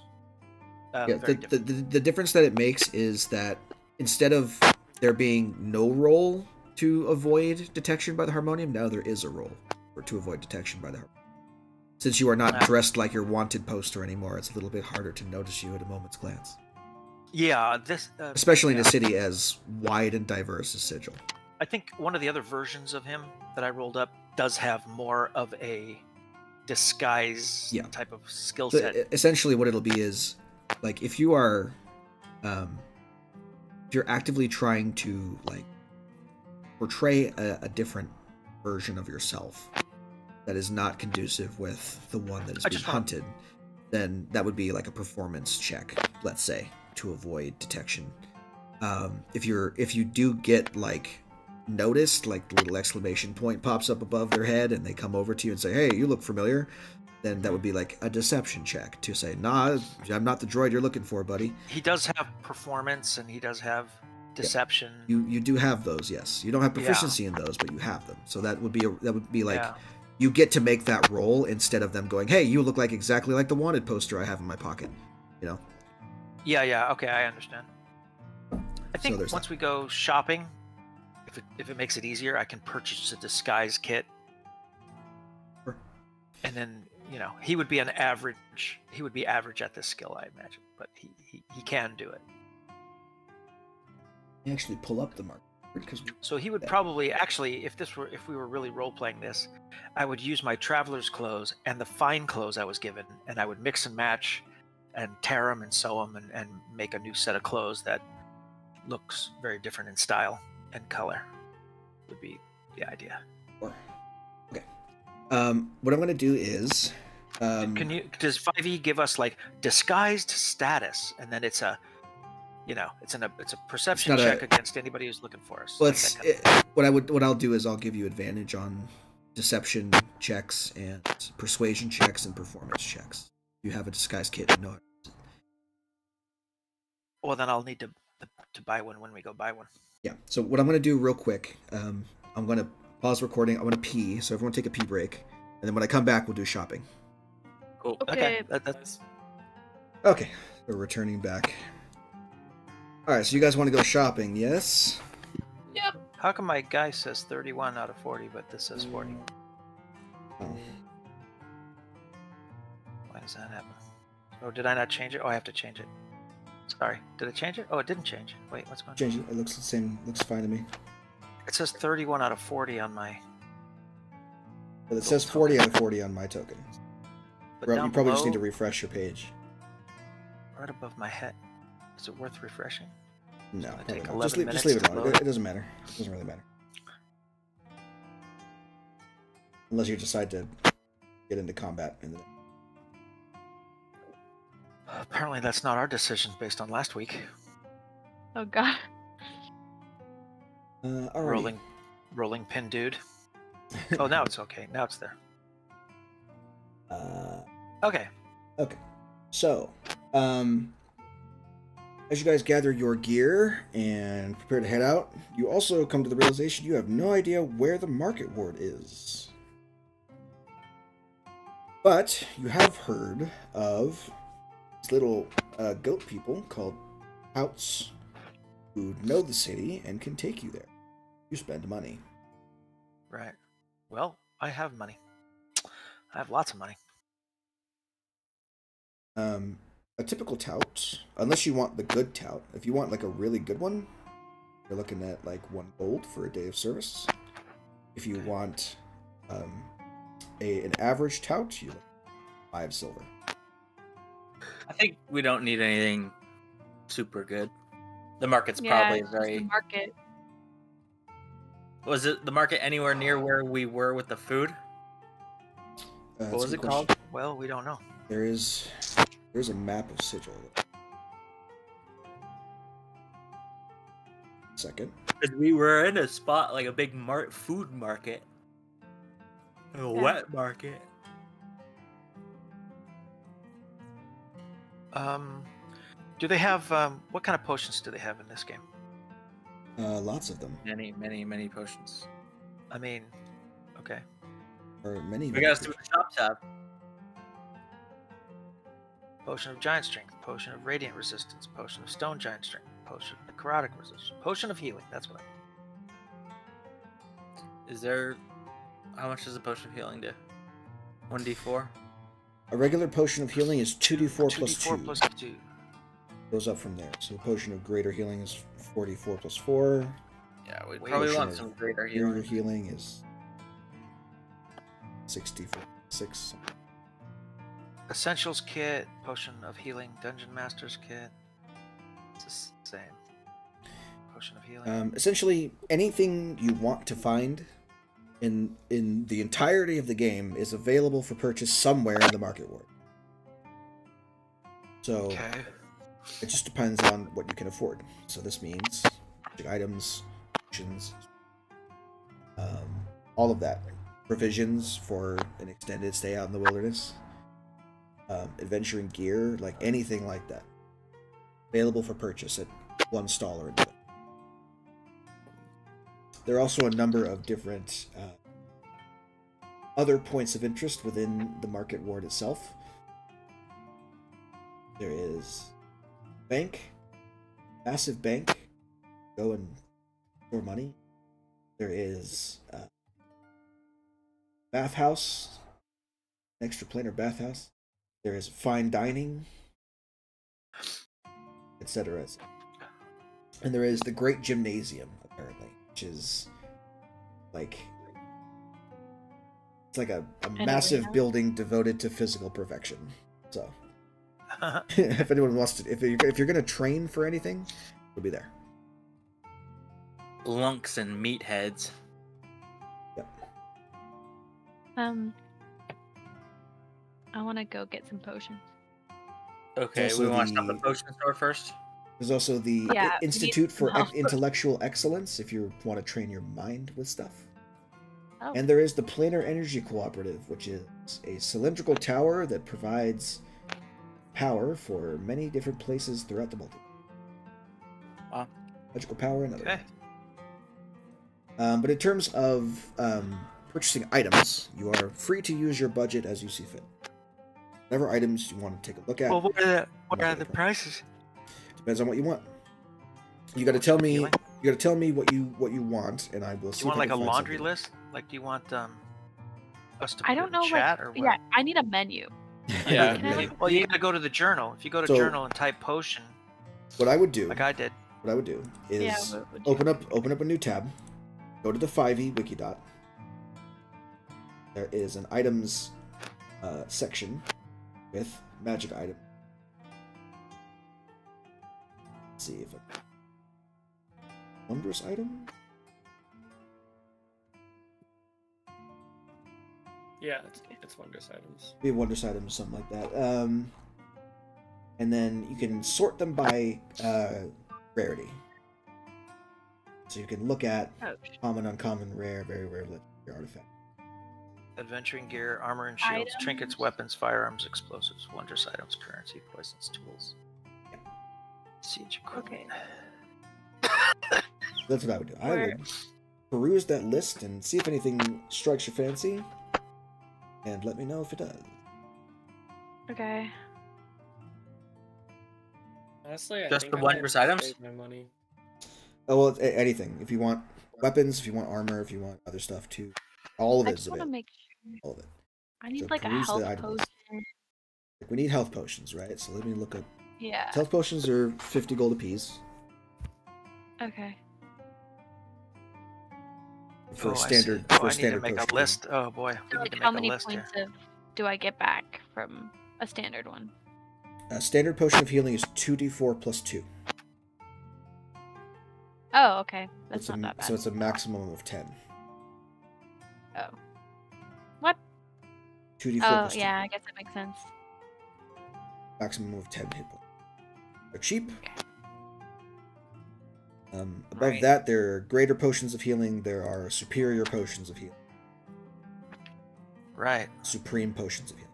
Yeah, very different. the difference that it makes is that instead of there being no roll to avoid detection by the harmonium, now there is a roll to avoid detection by the harmonium. Since you are not dressed like your wanted poster anymore, it's a little bit harder to notice you at a moment's glance. Yeah, this Especially in a city as wide and diverse as Sigil. I think one of the other versions of him that I rolled up does have more of a disguise type of skill So set. essentially what it'll be is, like, if you are if you're actively trying to portray a different version of yourself that is not conducive with the one that is being hunted, then that would be like a performance check, let's say, to avoid detection. If you do get noticed, like the little exclamation point pops up above their head and they come over to you and say, "Hey, you look familiar," then that would be like a deception check to say, "Nah, I'm not the droid you're looking for, buddy." He does have performance and he does have deception. You do have those, yes. You don't have proficiency in those, but you have them. So that would be like you get to make that roll instead of them going, "Hey, you look like exactly like the wanted poster I have in my pocket." You know? Yeah, okay, I understand. I think there's once we go shopping, if it makes it easier, I can purchase a disguise kit. Sure. And then, he would be an average. He would be average at this skill, I imagine, but he can do it. You actually pull up the market because So he would probably actually, if we were really role playing this, I would use my traveler's clothes and the fine clothes I was given, and I would mix and match, and tear them and sew them, and make a new set of clothes that looks very different in style and color. Would be the idea. Okay. What I'm gonna do is. Does 5e give us like disguised status, and then it's a perception check against anybody who's looking for us? Well, what I'll do is I'll give you advantage on deception checks and persuasion checks and performance checks. You have a disguise kit, you know. Well, then I'll need to buy one when we go buy one. Yeah. So what I'm gonna do real quick, I'm gonna pause recording. I'm gonna pee, so everyone take a pee break, and then when I come back, we'll do shopping. Cool. Okay. That's Okay. We're returning back. All right. So you guys want to go shopping? Yes. Yep. How come my guy says 31 out of 40, but this says 40? Oh. Why does that happen? Oh, did I not change it? Oh, I have to change it. Sorry. Did I change it? Oh, it didn't change. Wait, what's going on? Change it. It looks the same. Looks fine to me. It says 31 out of 40 on my... But it says 40 out of 40 on my token. But You down probably just below, need to refresh your page. right above my head. Is it worth refreshing? No, gonna probably take not. 11 Just leave minutes it to on. load. It doesn't matter. It doesn't really matter. Unless you decide to get into combat in the Apparently that's not our decision based on last week. Oh god. alrighty. Rolling pin dude. Oh, now it's okay. Now it's there. Okay. Okay. So, as you guys gather your gear and prepare to head out, you also come to the realization you have no idea where the market ward is. But you have heard of these little goat people called touts who know the city and can take you there. You spend money. Right. Well, I have money. I have lots of money. A typical tout, unless you want the good tout, if you want like a really good one, you're looking at like 1 gold for a day of service. If you want an average tout, you look at 5 silver. I think we don't need anything super good. The market's Yeah, probably it's just very. the market. Was it the market anywhere near where we were with the food? That's What was a it good called? question. Well, we don't know. There's a map of Sigil. Second. Because we were in a spot like a big food market. A wet market. Do they have what kind of potions do they have in this game? Lots of them. Many potions. I mean, okay. Or many. We gotta see what the shops have. Potion of giant strength, potion of radiant resistance, potion of stone giant strength, potion of necrotic resistance, potion of healing. That's what Is there... How much does a potion of healing do? 1d4? A regular potion of healing is 2d4 plus 2. 2d4 plus 2. Goes up from there. So a potion of greater healing is 44 plus 4. Yeah, we Wait, probably potion want of some greater Greater healing. healing is 64 6. Essentials kit, potion of healing, dungeon master's kit. It's the same. Potion of healing. Essentially, anything you want to find in the entirety of the game is available for purchase somewhere in the market ward. So Okay. it just depends on what you can afford. So this means items, potions, all of that. Provisions for an extended stay out in the wilderness. Adventuring gear, like anything like that. Available for purchase at one stall or another. There are also a number of different other points of interest within the market ward itself. There is bank, massive bank, go and store money. There is bathhouse, extraplanar bathhouse. There is fine dining, etc. And there is the Great Gymnasium, apparently, which is like it's like a massive building devoted to physical perfection. So, if anyone wants to, if you're gonna train for anything, it'll be there. Lunks and meatheads. Yep. I want to go get some potions. Okay, we want to stop the potion store first. There's also the Yeah, Institute for help. Intellectual Excellence if you want to train your mind with stuff. Oh. And there is the Planar Energy Cooperative, which is a cylindrical tower that provides power for many different places throughout the multiverse. Wow. Magical power and other. Okay. But in terms of purchasing items, you are free to use your budget as you see fit. Whatever items you want to take a look at. Well, what are the prices? Depends on what you want. You got to tell me. You got to tell me what you want, and I will. Do you want like a laundry list? Like, do you want us to I don't know. chat or what? Yeah, I need a menu. Yeah. Can I- Well, you gotta go to the journal. If you go to journal and type potion, What I would do, like I did. is Yeah, what would you- open up a new tab. Go to the 5e wikidot. There is an items section with magic item. Let's see if wondrous item. Yeah, it's wondrous items. Be wondrous items, something like that. And then you can sort them by rarity. So you can look at common, uncommon, rare, very rare, legendary artifact. Adventuring gear, armor and shields, Items. trinkets, weapons, firearms, explosives, wondrous items, currency, poisons, tools. Siege equipment. That's what I would do. I Where- would peruse that list and see if anything strikes your fancy, and let me know if it does. Okay. Honestly, I Just think the I might wondrous items? save my money. Oh well, anything. If you want weapons, if you want armor, if you want other stuff too, all of I it just is want to available. make sure. All of it. I need So like a peruse the health item list. potion. Like, we need health potions, right? So let me look up. Yeah. Health potions are 50 gold apiece Okay. for I see. standard. Oh, For I need to standard make potion. a list. Oh boy, So we like need to how make a many list points here. do I get back from a standard one? Standard potion of healing is 2d4 plus 2. Oh, okay. That's It's not that bad. So it's a maximum of 10. Oh. What? 2d4 Oh, plus 2. yeah, I guess that makes sense. Maximum of 10 hit points. They're cheap. Above Right. that, there are greater potions of healing. There are superior potions of healing. Right. Supreme potions of healing.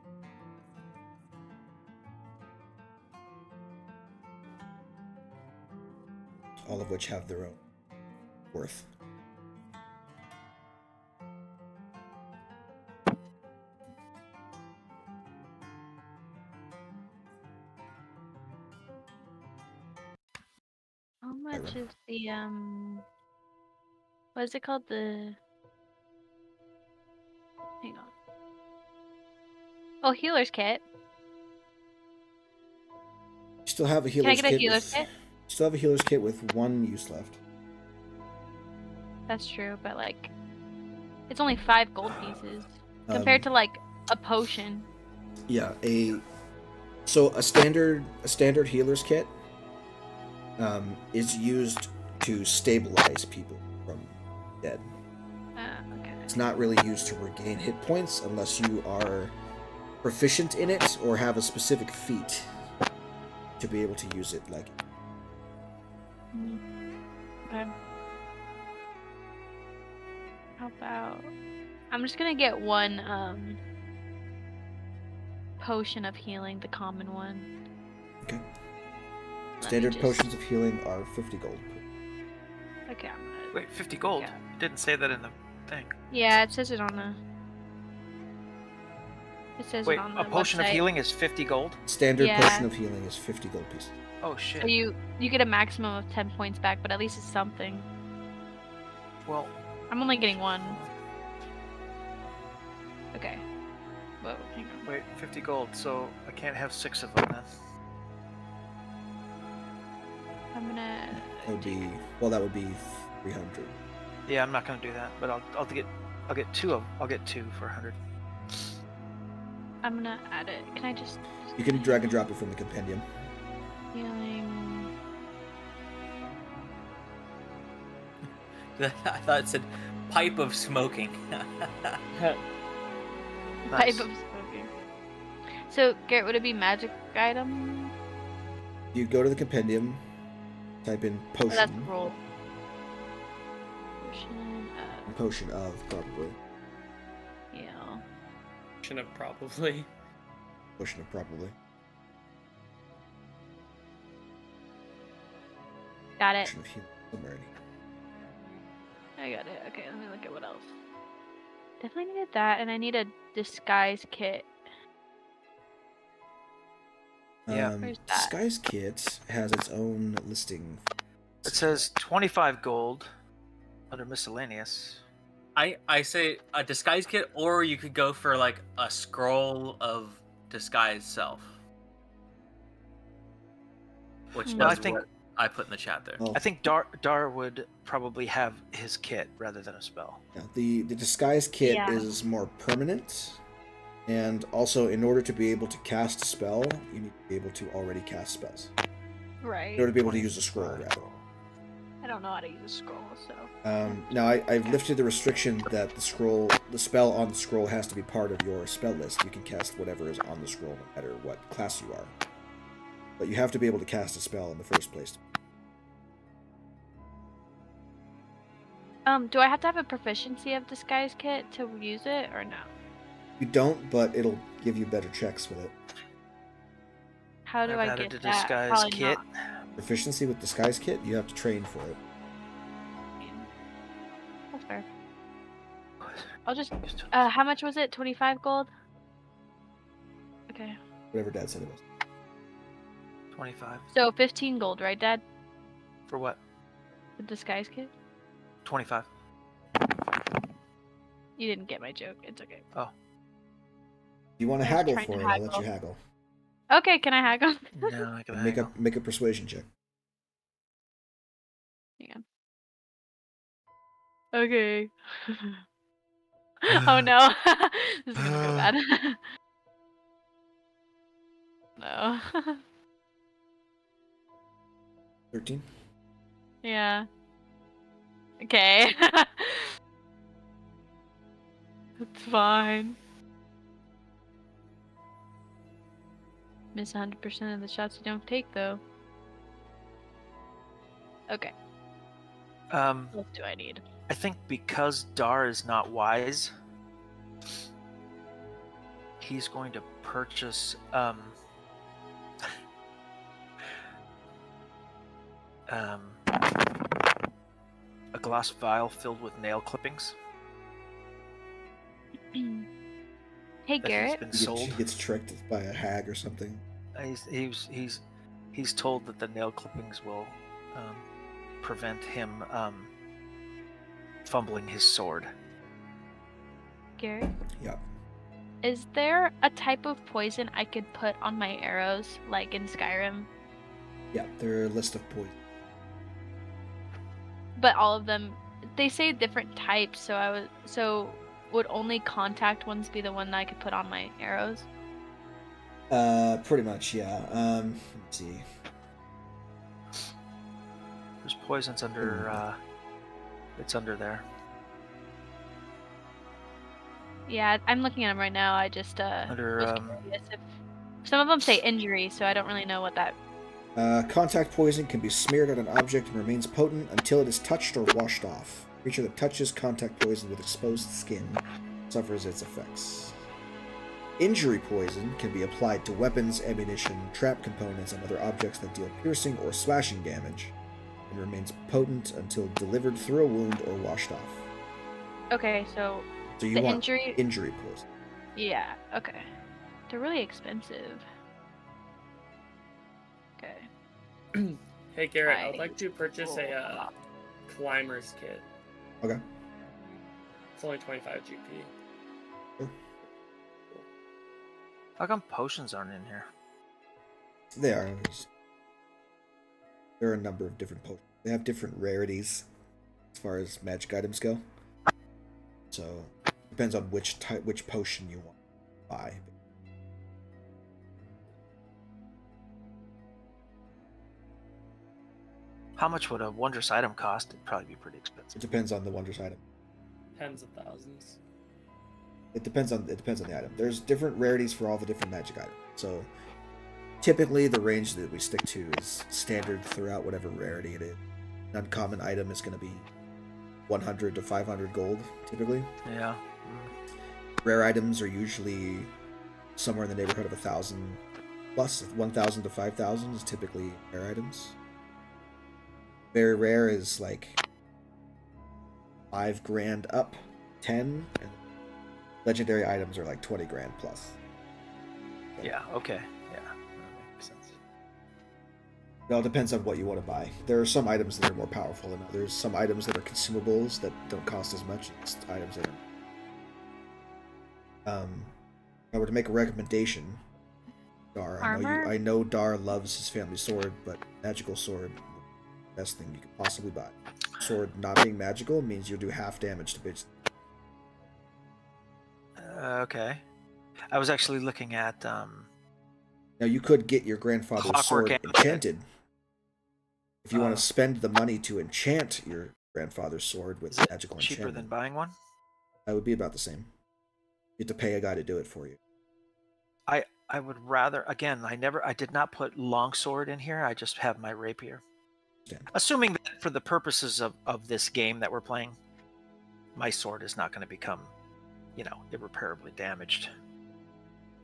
All of which have their own worth. How much is the what is it called? Hang on. Oh, healer's kit. You still have a Can I healer's get a kit. healer's kit? Still have a healer's kit with 1 use left. That's true, but like it's only 5 gold pieces compared to like a potion. Yeah, so a standard healer's kit is used to stabilize people from dead. Okay. It's not really used to regain hit points unless you are proficient in it or have a specific feat to be able to use it. Like, Okay. How about I'm just gonna get 1 potion of healing, the common one. okay, Let me standard just- potions of healing are 50 gold. Okay, I'm gonna. Wait, 50 gold. Yeah. You didn't say that in the thing. Yeah, it says it on the. It says Wait, it on the a potion of website. healing is 50 gold? Standard Yeah. potion of healing is 50 gold pieces. Oh shit. So you get a maximum of 10 points back, but at least it's something. Well, I'm only getting 1. Okay. Whoa, hang on. Wait, 50 gold, so I can't have 6 of them then. I'm gonna. That would be, well, that would be 300. Yeah, I'm not gonna do that, but I'll get 2 of. I'll get 2 for 100. I'm gonna add it. Can I just? You can drag and drop it from the compendium. Healing. I thought it said pipe of smoking. Nice. Pipe of smoking. So, Garrett, would it be magic item? You go to the compendium, type in Oh, potion. that's roll. Potion Potion of, probably. yeah. Shouldn't have probably. Potion of, probably. Got it. Potion of healing. Somewhere in here. I got it. Okay, let me look at what else. Definitely needed that, and I need a disguise kit. Yeah. Where's that? Disguise Kit has its own listing. It says 25 gold under miscellaneous. I say a disguise kit, or you could go for like a scroll of disguise self, which Well, I does think- what I put in the chat there. Oh, I think Dar would probably have his kit rather than a spell. yeah, the Disguise Kit Yeah. is more permanent, and also in order to be able to cast a spell, you need to be able to already cast spells. Right. In order to be able to use a scroll, rather. I don't know how to use a scroll, so. Now I've lifted the restriction that the spell on the scroll has to be part of your spell list. You can cast whatever is on the scroll, no matter what class you are. But you have to be able to cast a spell in the first place. Do I have to have a proficiency of disguise kit to use it, or no? You don't, but it'll give you better checks with it. How do I've I added get a that? disguise Probably kit. not. Proficiency with Disguise Kit, you have to train for it. That's fair. I'll just. How much was it? 25 gold? Okay. Whatever Dad said it was. 25 So 15 gold, right, Dad? for what? The disguise kit? 25. You didn't get my joke. It's okay. If you want to I was haggle trying for to it, I'll let haggle. you haggle. Okay, can I haggle? No, I can Make a persuasion check. Okay. Oh no. This is gonna go bad. No. 13. Yeah. Okay. It's fine. Miss 100% of the shots you don't take, though. Okay. What do I need? I think because Dar is not wise, he's going to purchase a glass vial filled with nail clippings Hey, that Garrett. he's been He sold. gets tricked by a hag or something. He's told that the nail clippings will prevent him fumbling his sword. Garrett, Yeah. is there a type of poison I could put on my arrows, like in Skyrim? Yeah, there are a list of poison. But all of them, they say different types, so would only contact ones be the one that I could put on my arrows? Pretty much, yeah. Let's see. There's poisons under. It's under there. Yeah, I'm looking at them right now. I just Under was curious if some of them say injury, so I don't really know what that. Contact poison can be smeared on an object and remains potent until it is touched or washed off. Creature that touches contact poison with exposed skin suffers its effects. Injury poison can be applied to weapons, ammunition, trap components, and other objects that deal piercing or slashing damage, and remains potent until delivered through a wound or washed off. Okay, so So you the want injury. injury poison. Yeah. Okay. They're really expensive. Okay. Hey Garrett, I I'd like to purchase will a pop. climber's kit. Okay. It's only 25 GP. Sure. How come potions aren't in here? They are. There are a number of different potions. They have different rarities as far as magic items go. So depends on which potion you want to buy. How much would a wondrous item cost? It'd probably be pretty It expensive. depends on the wondrous item. Tens of thousands. It depends on the item. There's different rarities for all the different magic items. So typically the range that we stick to is standard throughout whatever rarity it is. An uncommon item is going to be 100 to 500 gold typically. Yeah. Rare items are usually somewhere in the neighborhood of 1,000 plus. 1,000 to 5,000 is typically rare items. Very rare is like 5 grand up, 10, and legendary items are like 20 grand plus. Yeah. Okay. Yeah. That makes sense. It all depends on what you want to buy. There are some items that are more powerful than others. Some items that are consumables that don't cost as much as items that are. If I were to make a recommendation, Dar, I know Dar loves his family sword, but magical sword, the best thing you could possibly buy. Sword not being magical means you'll do half damage to bitch. Okay. I was actually looking at. Now you could get your grandfather's Clockwork sword Amulet. enchanted. If you want to spend the money to enchant your grandfather's sword with magical cheaper enchantment, than buying one. that would be about the same. You have to pay a guy to do it for you. I would rather, again, I did not put longsword in here. I just have my rapier. Assuming that for the purposes of this game that we're playing, my sword is not going to become, irreparably damaged.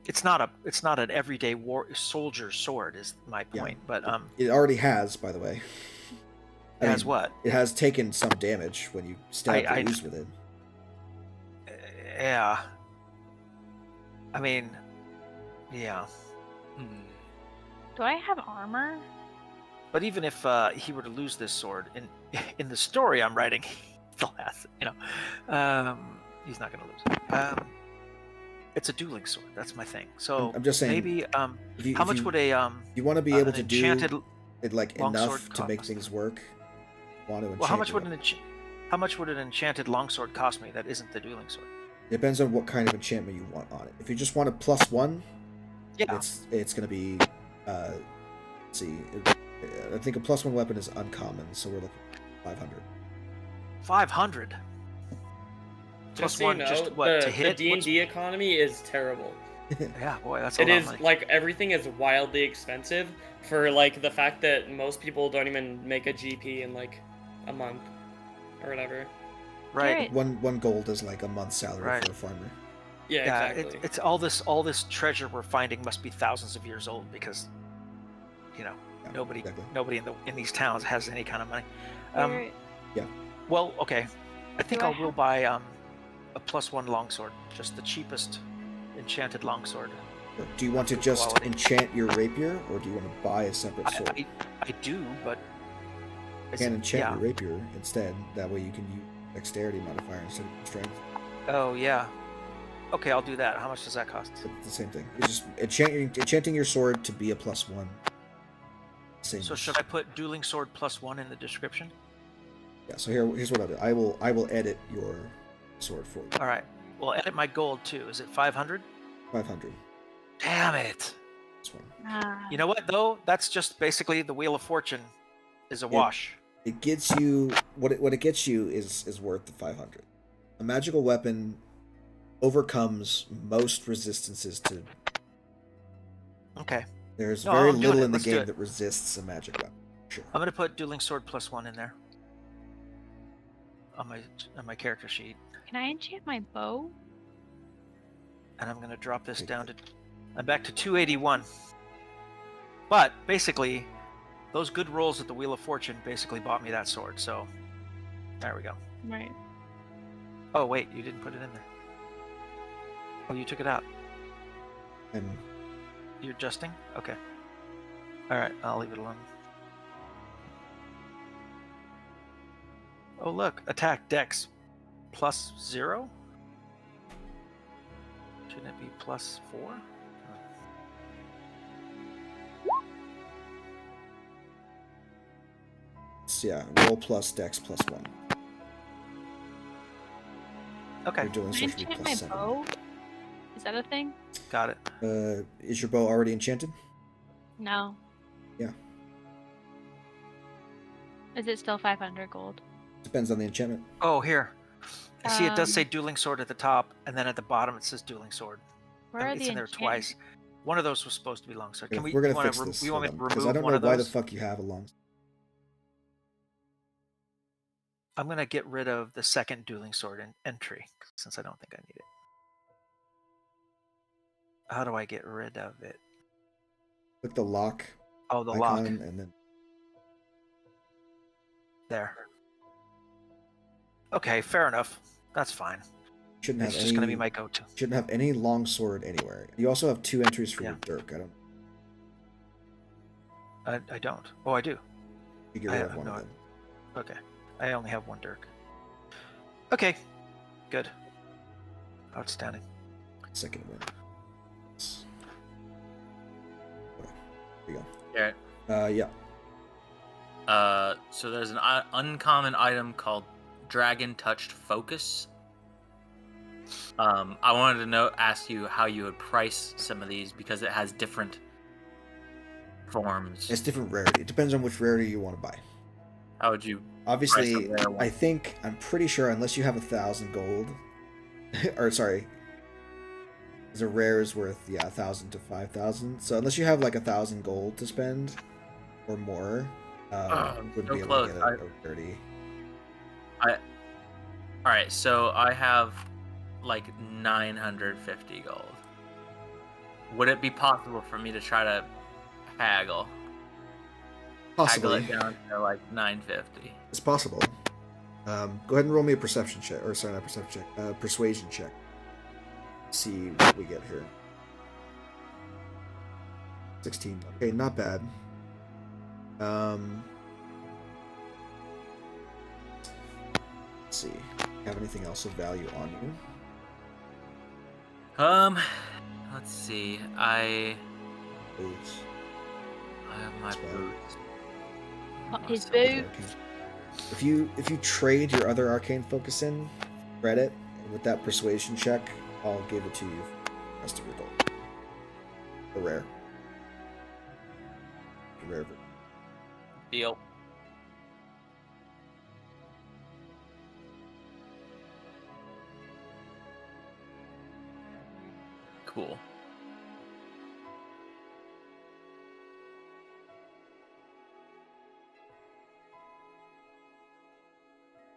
It's not an everyday soldier sword is my point, but it already has, by the way. It has what? It has taken some damage when you stab enemies with it. Yeah. I mean, yeah. Do I have armor? But even if he were to lose this sword, in the story I'm writing, he still has it. He's not going to lose it. It's a dueling sword. That's my thing. So I'm just saying. Maybe how much would a you want to be able to enchanted do it like enough to make things work? Want to well, how much would an enchanted longsword cost me that isn't the dueling sword? Depends on what kind of enchantment you want on it. If you just want a +1, yeah, it's going to be. Let's see, I think a +1 weapon is uncommon, so we're looking at 500. 500. Just +1, just what to hit? The D&D economy is terrible. Yeah, boy, that's a lot It of is money. like everything is wildly expensive for like the fact that most people don't even make a GP in like a month or whatever. Right. One gold is like a month's salary Right. for a farmer. Yeah, exactly. It's all this treasure we're finding must be thousands of years old because, nobody in these towns has any kind of money. Yeah. Well, okay. I think Do I I will buy a +1 longsword, just the cheapest enchanted longsword. Do you want to just Quality. enchant your rapier, or do you want to buy a separate sword? I do, but You can enchant your rapier instead. That way you can use dexterity modifier instead of strength. Oh yeah. Okay, I'll do that. How much does that cost? It's the same thing. It's just enchanting your sword to be a +1. Same. So should I put dueling sword +1 in the description? Yeah. So here's what I'll do. I will edit your sword for you. All right. Well, edit my gold too. Is it 500? 500. Damn it. This one. You know what though? That's just basically the Wheel of Fortune is a wash. It gets you what it gets you is worth the 500. A magical weapon overcomes most resistances to. Okay. There's No, very I'm doing little it. in the Let's do game it. that resists a magic weapon. Sure. I'm gonna put dueling sword +1 in there on my character sheet, Can I enchant my bow? and I'm gonna drop this down to. I'm back to 281. But basically, those good rolls at the Wheel of Fortune basically bought me that sword. So there we go. Right. Oh wait, you didn't put it in there. Oh, you took it out. And You're adjusting? Okay. All right, I'll leave it alone. Oh look, attack dex +0. Shouldn't it be +4? it's roll plus dex plus 1. Okay, Your dueling Can I sword should be enchant plus my 7. bow? Is that a thing? got it. Is your bow already enchanted? No. Yeah. Is it still 500 gold? Depends on the enchantment. Oh, here. I see it does say Um, dueling sword at the top, and then at the bottom it says dueling sword. Where are It's the in there enchantments? twice. One of those was supposed to be long sword. Can we? We're gonna you wanna fix this. You want me to Because remove I don't one know of why the those? fuck you have a long. I'm gonna get rid of the second dueling sword entry since I don't think I need it. How do I get rid of it? Click the lock Oh, the icon lock. and then There. Okay, fair enough. That's fine. shouldn't It's have just any. gonna be my go-to. Shouldn't have any long sword anywhere. You also have 2 entries for Yeah. your dirk. I don't. I don't. Oh, I do. You get I rid of have one no- of them. Okay. I only have one dirk. Okay. Good. Outstanding. Second win. Okay, there you Garrett. go. Yeah. So there's an uncommon item called Dragon Touched Focus. I wanted to ask you how you would price some of these because it has different forms. It's different rarity. It depends on which rarity you want to buy. How would you? Obviously, Price a rare one. I'm pretty sure unless you have 1,000 gold, or sorry, because a rare is worth 1,000 to 5,000. So unless you have like 1,000 gold to spend or more, wouldn't so be able close. to get a rarity. All right, so I have like 950 gold. Would it be possible for me to try to haggle Possibly, it down to like 950? it's possible. Go ahead and roll me a perception check, or sorry, not perception check, persuasion check. See what we get here. 16. Okay, not bad. Let's see. Have anything else of value on you? Let's see. I Boots. have my That's bad. boots. His Other boot. arcane. If you trade your other arcane focus in credit with that persuasion check, I'll give it to you for the rest of your gold. The rare. The rare. Deal. Cool.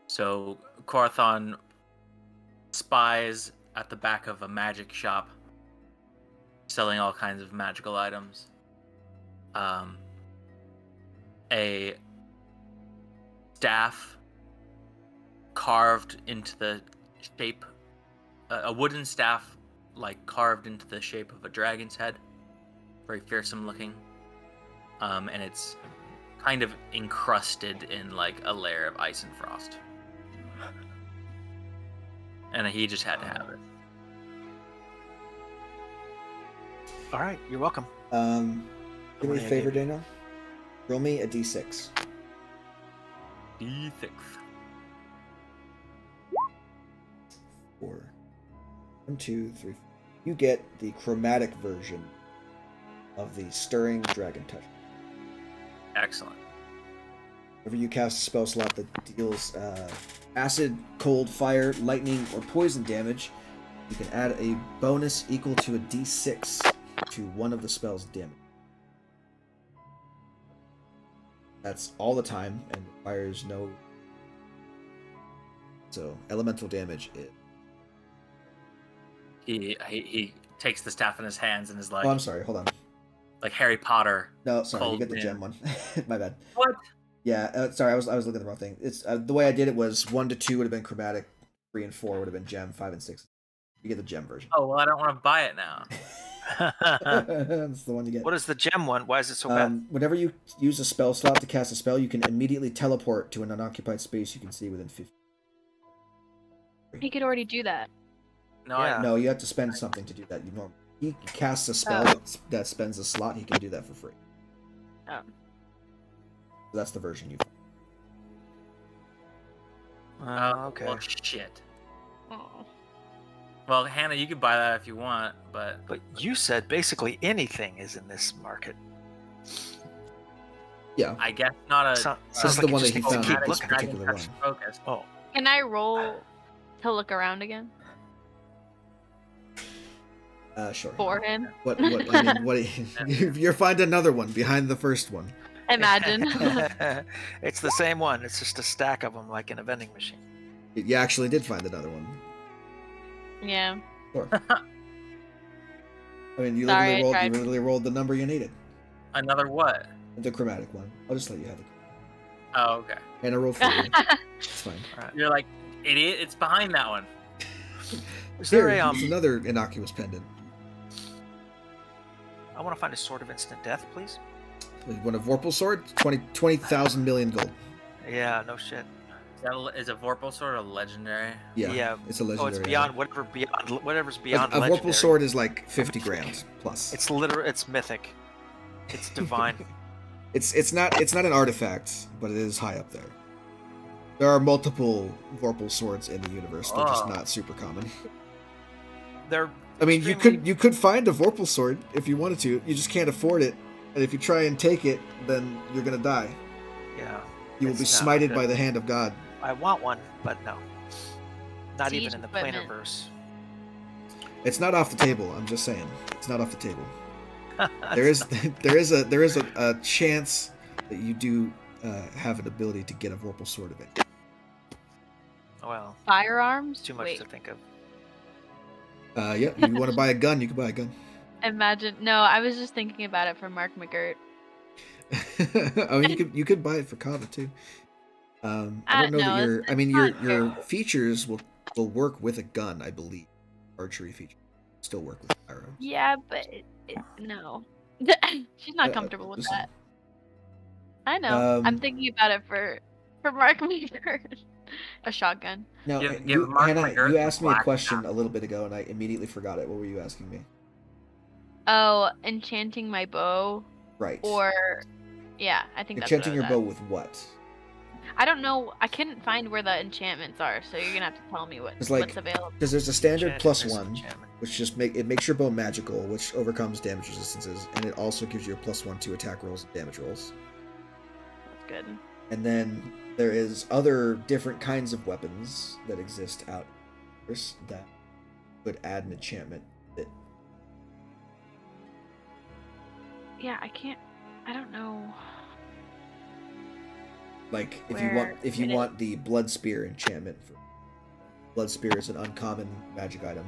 So Korthon spies at the back of a magic shop selling all kinds of magical items. A staff carved into the shape, a wooden staff like carved into the shape of a dragon's head, very fearsome looking, and it's kind of encrusted in like a layer of ice and frost, and he just had to have it. All right, you're welcome. Do me a favor, Daniel. Roll me a d6. D6. 4. 1, 2, 3. You get the chromatic version of the Stirring Dragon Touch. Excellent. Whenever you cast a spell slot that deals acid, cold, fire, lightning, or poison damage, you can add a bonus equal to a d6 to one of the spell's damage. That's all the time and requires no. So elemental damage is. He takes the staff in his hands and is like, Oh, I'm sorry. Hold on. like Harry Potter. No, sorry. You Cold get the wind. gem one. My bad. What? Yeah, sorry. I was looking at the wrong thing. It's the way I did it was 1 to 2 would have been chromatic, 3 and 4 would have been gem, 5 and 6. You get the gem version. Oh well, I don't want to buy it now. That's the one you get. What is the gem one? Why is it so bad? Whenever you use a spell slot to cast a spell, you can immediately teleport to an unoccupied space you can see within 50. He could already do that. No, Yeah. No, you have to spend something to do that. You normally he casts a spell Oh. that spends a slot. He can do that for free. Oh. That's the version you. Okay. Well, shit. Oh. Well, Hannah, you could buy that if you want, but But you said basically anything is in this market. Yeah. I guess not a. Sounds This is like the you one that just he need to found keep at this looking. particular Dragon one. Touch Focus. Oh, Can I roll to look around again Sure. for him? What? I mean, what? You'll find another one behind the first one. Imagine. it's the same one. It's just a stack of them, like in a vending machine. You actually did find another one. Yeah. Sure. I mean, you Sorry, I literally rolled. You tried. literally rolled the number you needed. Another what? The chromatic one. I'll just let you have it. Oh, okay. And I rolled for you. It's fine. You're like, idiot. It's behind that one. Is Here, there a it's another innocuous pendant. I want to find a sword of instant death, please. You want a Vorpal sword? 20,000 million gold. Yeah, no shit. Is a Vorpal sword a legendary? Yeah, it's a legendary. Oh, it's beyond whatever's beyond a legendary. Vorpal sword is like 50 grand plus. It's mythic. It's divine. It's not an artifact, but it is high up there. There are multiple Vorpal swords in the universe. They're just not super common. They're. I mean, extremely- you could find a Vorpal sword if you wanted to. You just can't afford it, and if you try and take it, then you're gonna die. Yeah. You will be It's not smited good. by the hand of God. I want one, but no. Not Siege even in the equipment. planarverse. It's not off the table. I'm just saying, it's not off the table. There is a chance that you do have an ability to get a Vorpal sword of it. Well, Firearms? too much Wait, to think of. Yeah, if you want to buy a gun, you can buy a gun. imagine. No, I was just thinking about it for Mark McGirt. I mean, you could buy it for Kava too. I don't know no, that your. it's I mean, not your fair. features will work with a gun, I believe. Archery features still work with firearms. Yeah, but no. She's not comfortable with listen. that. I know. I'm Um, thinking about it for Mark McGirt. A shotgun. Now, Give Mark Hannah, McGirt you the asked me a black question a little bit ago, and I immediately forgot it. What were you asking me? Oh, enchanting my bow, Right. or yeah, I think enchanting your that's bow what I was with what? at. I don't know. I couldn't find where the enchantments are, so you're gonna have to tell me It's like- what's available. Because there's a standard Enchantment is +1, enchantment. which just makes your bow magical, which overcomes damage resistances, and it also gives you a +1 to attack rolls and damage rolls. That's good. And then there is other different kinds of weapons that exist out there that would add an enchantment. That Yeah, I can't. I don't know. like if Where you it want the blood spear enchantment. Blood spear is an uncommon magic item.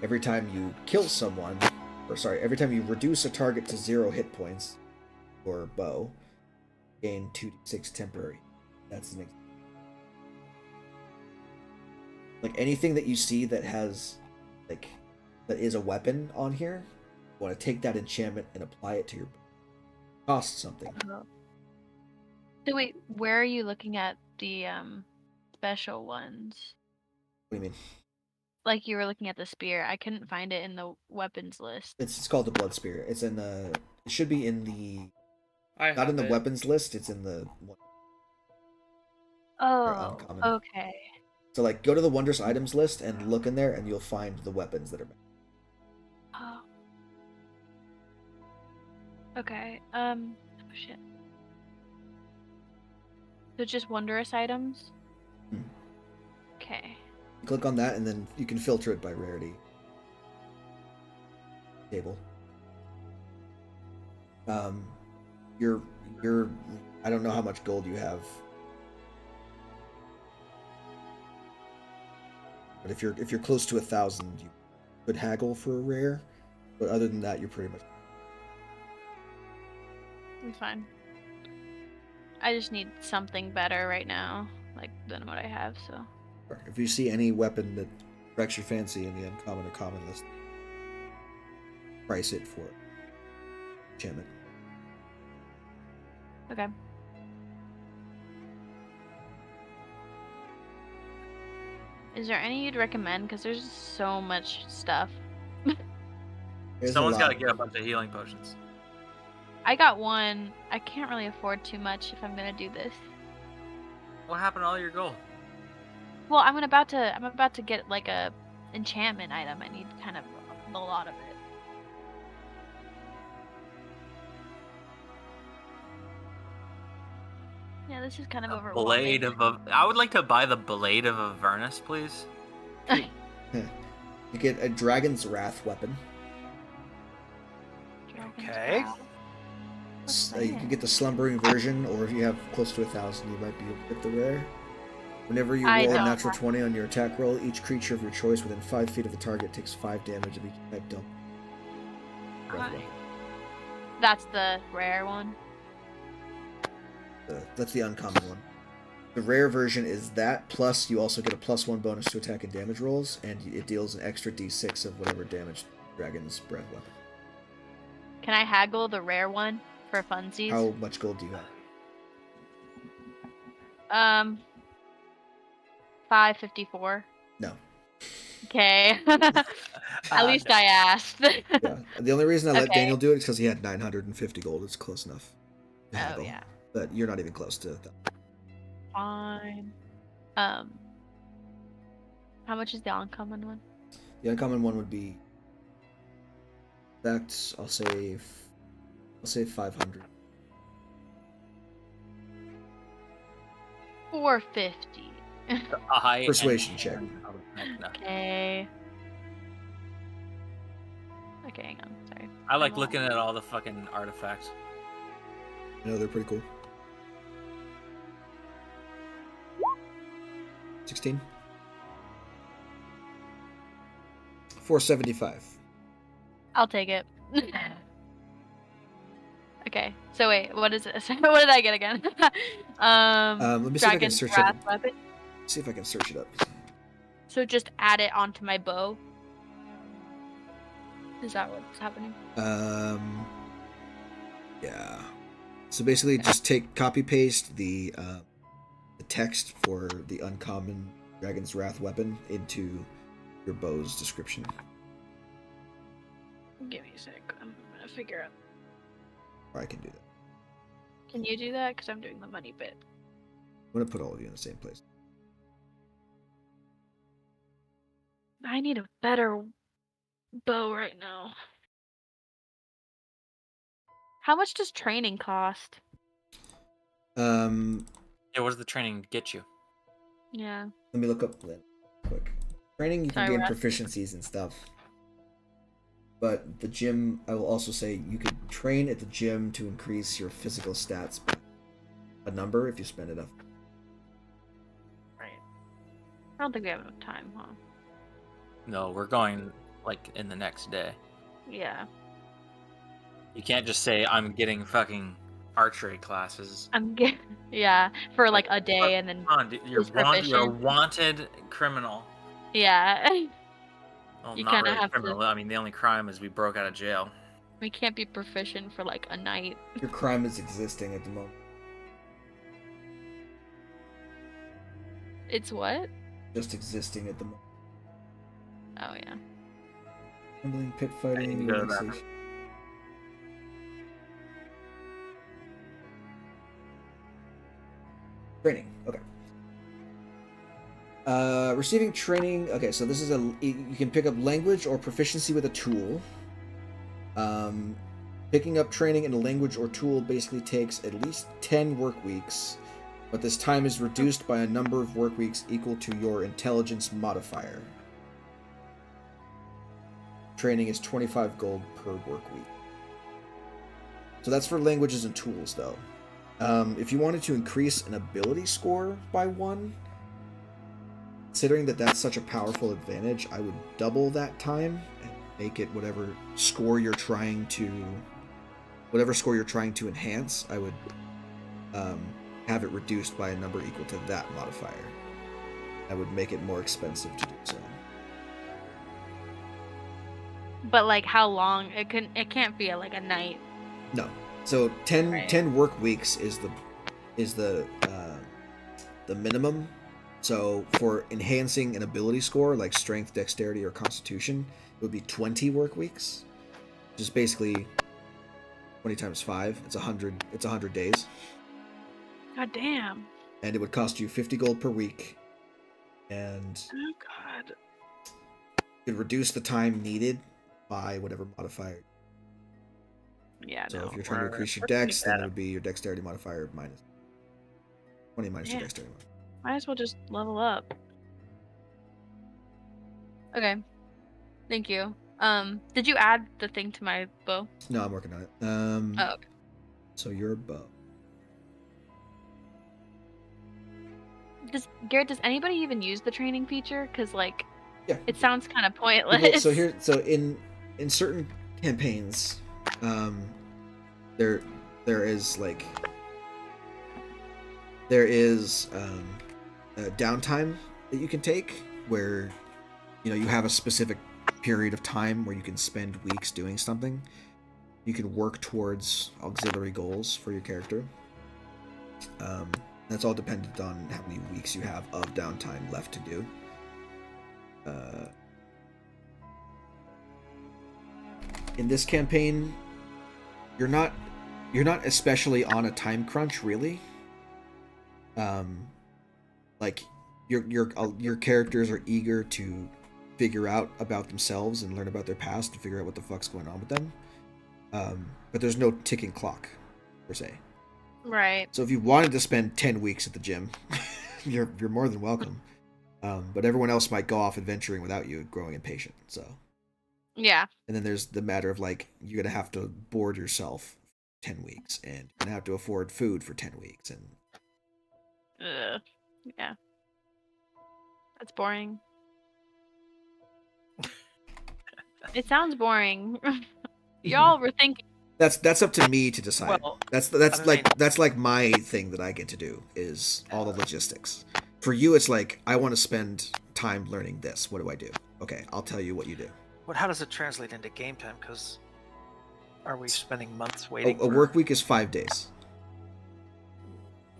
Every time you kill someone, every time you reduce a target to 0 hit points, or bow, gain 2d6 temporary. That's an like anything that you see that has that is a weapon on here. You want to take that enchantment and apply it to your bow. Cost something. So wait, where are you looking at the special ones? What do you mean? Like you were looking at the spear. I couldn't find it in the weapons list. It's called the blood spear. It's in the. It should be in the. I Not in the have it. weapons list. It's in the. Oh, uncommon. okay. So like, go to the wondrous items list and look in there, and you'll find the weapons that are. Oh. Okay. Oh shit. So just wondrous items? Hmm. Okay. Click on that, and then you can filter it by rarity. Table. You're. I don't know how much gold you have, but if you're close to 1,000, you could haggle for a rare. But other than that, you're pretty much. I'm fine. I just need something better right now, like than what I have, so. If you see any weapon that strikes your fancy in the uncommon or common list, price it for enchantment. Okay. Is there any you'd recommend? Because there's so much stuff. There's a Someone's got to lot. get a bunch of healing potions. I got one. I can't really afford too much if I'm gonna do this. What happened to all your gold? Well, I'm about to get like a enchantment item. I need kind of a lot of it. Yeah, this is kind of overwhelming. I would like to buy the Blade of Avernus, please. You get a Dragon's Wrath weapon. Okay. You can get the Slumbering version, or if you have close to 1,000, you might be able to get the rare. Whenever you roll a natural 20 on your attack roll, each creature of your choice within 5 feet of the target takes 5 damage of each type dump. That's the rare one. That's the uncommon one. The rare version is that, plus you also get a +1 bonus to attack and damage rolls, and it deals an extra d6 of whatever damage Dragon's Breath weapon. Can I haggle the rare one for funsies? How much gold do you have? 554. No. Okay. At least no. I asked. Yeah. The only reason I let Daniel do it is because he had 950 gold. It's close enough. Oh, yeah. But you're not even close to that. Fine. How much is the uncommon one? The uncommon one would be. That's I'll say 500. 450. Persuasion check. Okay. Okay, hang on. Sorry. I like looking at all the fucking artifacts. I know they're pretty cool. 16. 475. I'll take it. Okay. So wait, what is it? What did I get again? Let me see if I can Dragon's search Wrath it. weapon. See if I can search it up. So just add it onto my bow. Is that what's happening? Yeah. So basically, just copy paste the text for the uncommon Dragon's Wrath weapon into your bow's description. Give me a sec. I'm gonna figure out. Or I can do that. Can you do that? Because I'm doing the money bit. I'm gonna put all of you in the same place. I need a better bow right now. How much does training cost? Yeah, what does the training get you? Yeah. Let me look up that quick. Training, you can Sorry, gain Russ. proficiencies and stuff. But the gym, I will also say you could train at the gym to increase your physical stats by a number if you spend enough. Right. I don't think we have enough time, huh? No, we're going like in the next day. Yeah. You can't just say I'm getting fucking archery classes. Yeah, for like a day and then Come on, dude, you're a wanted criminal. yeah. Well, You not kinda really have to- criminal. I mean, the only crime is we broke out of jail. We can't be proficient for like a night. Your crime is existing at the moment. It's what? Just existing at the moment. Oh yeah. Gambling, pit I need fighting, to go to the relaxation. Training. Okay. Receiving training. Okay, so this is you can pick up language or proficiency with a tool. Picking up training in a language or tool basically takes at least 10 work weeks, but this time is reduced by a number of work weeks equal to your intelligence modifier. Training is 25 gold per work week. So that's for languages and tools, though. If you wanted to increase an ability score by 1, considering that that's such a powerful advantage, I would double that time and make it whatever score you're trying to enhance. I would have it reduced by a number equal to that modifier. I would make it more expensive to do so. But like how long? It can't be like a night. No. So 10, Right. 10 work weeks is the minimum. So for enhancing an ability score like strength, dexterity, or constitution, it would be 20 work weeks. Which is basically 20 times 5. It's 100. It's 100 days. God damn. And it would cost you 50 gold per week. and Oh God. you could reduce the time needed by whatever modifier. Yeah, So no. if you're trying to we're- increase your we're pretty dex, then bad it would be your dexterity modifier minus 20 minus your Yeah. dexterity modifier. Might as well just level up. Okay. Thank you. Did you add the thing to my bow? No, I'm working on it. Oh, okay. So your bow. Garrett, does anybody even use the training feature? Because like, Yeah. it sounds kind of pointless. Well, so in certain campaigns, there is a downtime that you can take where you have a specific period of time where you can spend weeks doing something. You can work towards auxiliary goals for your character. That's all dependent on how many weeks you have of downtime left to do. In this campaign, you're not especially on a time crunch, really. Like your characters are eager to figure out about themselves and learn about their past and figure out what the fuck's going on with them. But there's no ticking clock per se. Right. So if you wanted to spend 10 weeks at the gym, you're more than welcome. But everyone else might go off adventuring without you, growing impatient. So Yeah. and then there's the matter of like you're gonna have to board yourself 10 weeks, and you're gonna have to afford food for 10 weeks, and Yeah. That's boring. It sounds boring. Y'all were thinking. that's up to me to decide. Well, That's I mean- that's like my thing that I get to do is all the logistics. For you, it's like I want to spend time learning this. What do I do? Okay, I'll tell you what you do. But how does it translate into game time? Because are we spending months A waiting? work week is 5 days.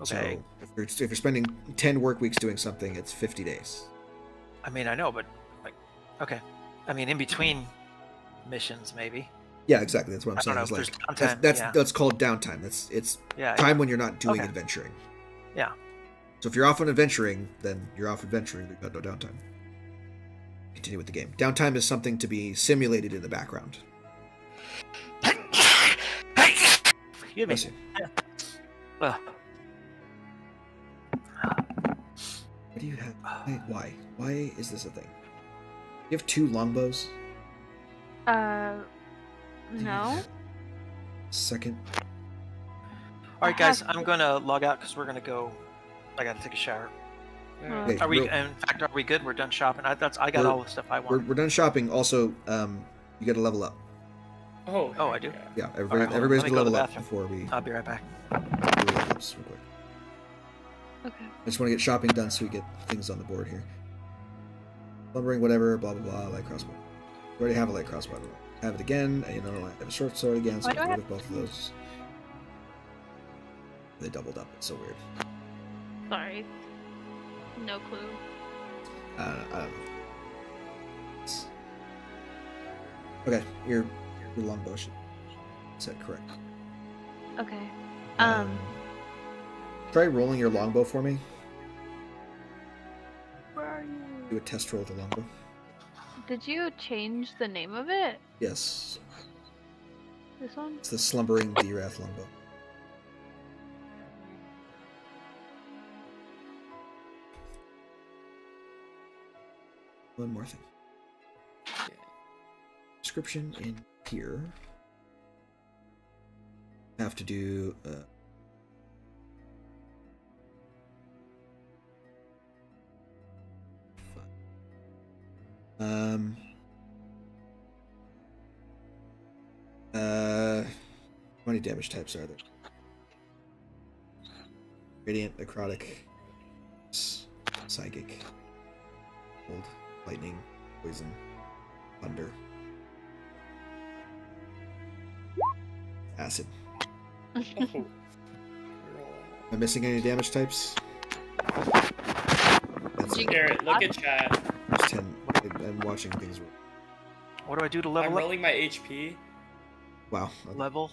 Okay. So if you're spending 10 work weeks doing something, it's 50 days. I mean, I know, but like, okay. I mean, in between missions, maybe. Yeah, exactly. That's what I'm I saying. don't It's know, like there's downtime, that's yeah. that's called downtime. It's Yeah. time when you're not doing Okay. adventuring. Yeah. So if you're off on adventuring, then you're off adventuring. You've got no downtime. Continue with the game. Downtime is something to be simulated in the background. Excuse me. Bless you. Ugh. What do you have? Why? Why is this a thing? You have 2 longbows? No. Second. All right, guys, I'm gonna log out because we're gonna go. I gotta take a shower. Yeah. Okay, Are we? real- In fact, are we good? We're done shopping. I got We're- all the stuff I want. We're done shopping. Also, you got to level up. Oh, Oh, I do? Yeah, All right, hold on. everybody's Let me gonna go to level the up bathroom. before we I'll be right back. do level ups real quick. Okay. I just want to get shopping done so we get things on the board here. Lumbering, whatever, blah blah blah. Light crossbow. We already have a light crossbow. I have it again, and I have a short sword again, so Why I do have I to go with both of those. They doubled up. It's so weird. Sorry. No clue. I don't know. Okay, your longbow should set correct. Okay. Try rolling your longbow for me. Where are you? Do a test roll with the longbow. Did you change the name of it? Yes, This one? it's the Slumbering D-Wrath longbow. One more thing. Description in here. Have to do how many damage types are there? Radiant, necrotic, psychic, cold, lightning, poison, thunder, acid. Oh. Am I missing any damage types? That's it. Garrett, look at chat. There's 10. I'm watching things. What do I do to I'm level up? rolling my HP. Wow. Okay. Level.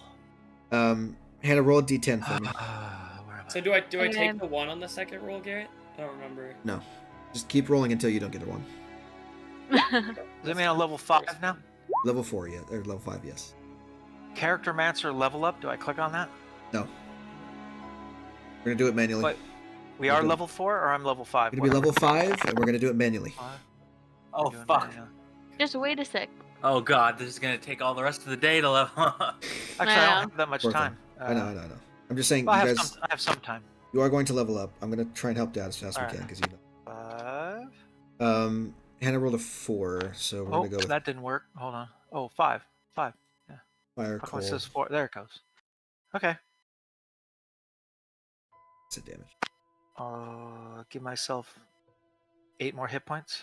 Hannah, roll a d10 for me. Where am I? So do I take Okay. the 1 on the second roll, Garrett? I don't remember. No. Just keep rolling until you don't get a 1. Does that mean I'm level 5 now? Level 4, yeah, or level 5, yes. Character Mancer level up. Do I click on that? No. We're gonna do it manually. But we We're are doing- level 4, or I'm level 5. We're gonna be level 5, and we're gonna do it manually. Oh Doing fuck! manual. Just wait a sec. Oh god, this is gonna take all the rest of the day to level up. Actually, I don't have that much Poor time. thing. I know. I'm just saying, Well, I you have guys, I have some time. you are going to level up. I'm gonna try and help Dad as fast as we Alright. can, because you know. 5. Hannah rolled a 4, so we're gonna go with that didn't work. Hold on. Oh, 5. 5. fire How come coal. it says 4? There it goes. Okay. That's damage. Give myself 8 more hit points.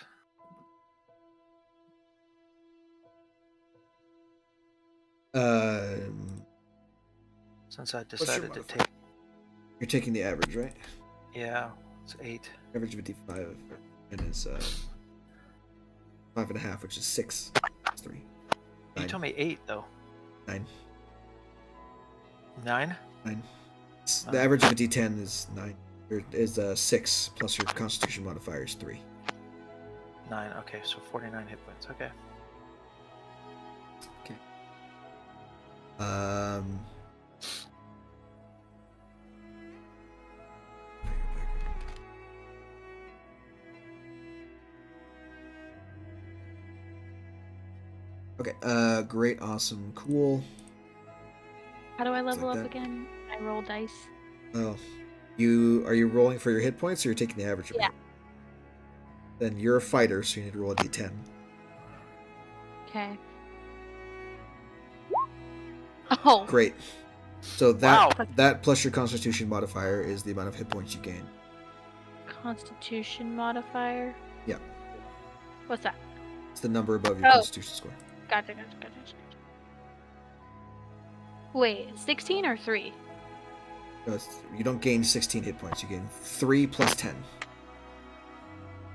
Since I What's your decided to modifier? take. You're taking the average, right? Yeah, it's 8. Average of a d5 and is 5.5, which is 6. That's 3. You 9. told me 8 though. 9. 9? 9. The average of a d10 is 9. Or is 6 plus your Constitution modifier is 3. 9. Okay, so 49 hit points. Okay. Okay, great, awesome, cool. How do I level like up that. again? I roll dice. Oh, are you rolling for your hit points, or you're taking the average of Yeah. it? Then you're a fighter, so you need to roll a d10. Okay. Oh. Great. So that Wow. that plus your Constitution modifier is the amount of hit points you gain. Constitution modifier. Yeah. What's that? It's the number above your Oh. Constitution score. Gotcha. Wait, 16 or 3? No, you don't gain 16 hit points. You gain 3 plus 10.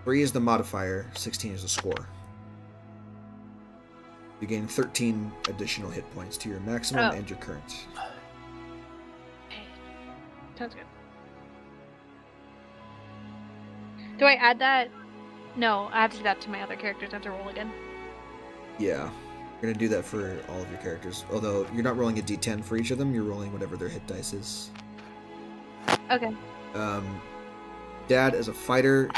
3 is the modifier. 16 is the score. You gain 13 additional hit points to your maximum Oh. and your current. Okay. Sounds good. Do I add that? No, I have to do that to my other characters. I have to roll again. Yeah. You're going to do that for all of your characters. Although you're not rolling a d10 for each of them. You're rolling whatever their hit dice is. Okay. Dad, as a fighter,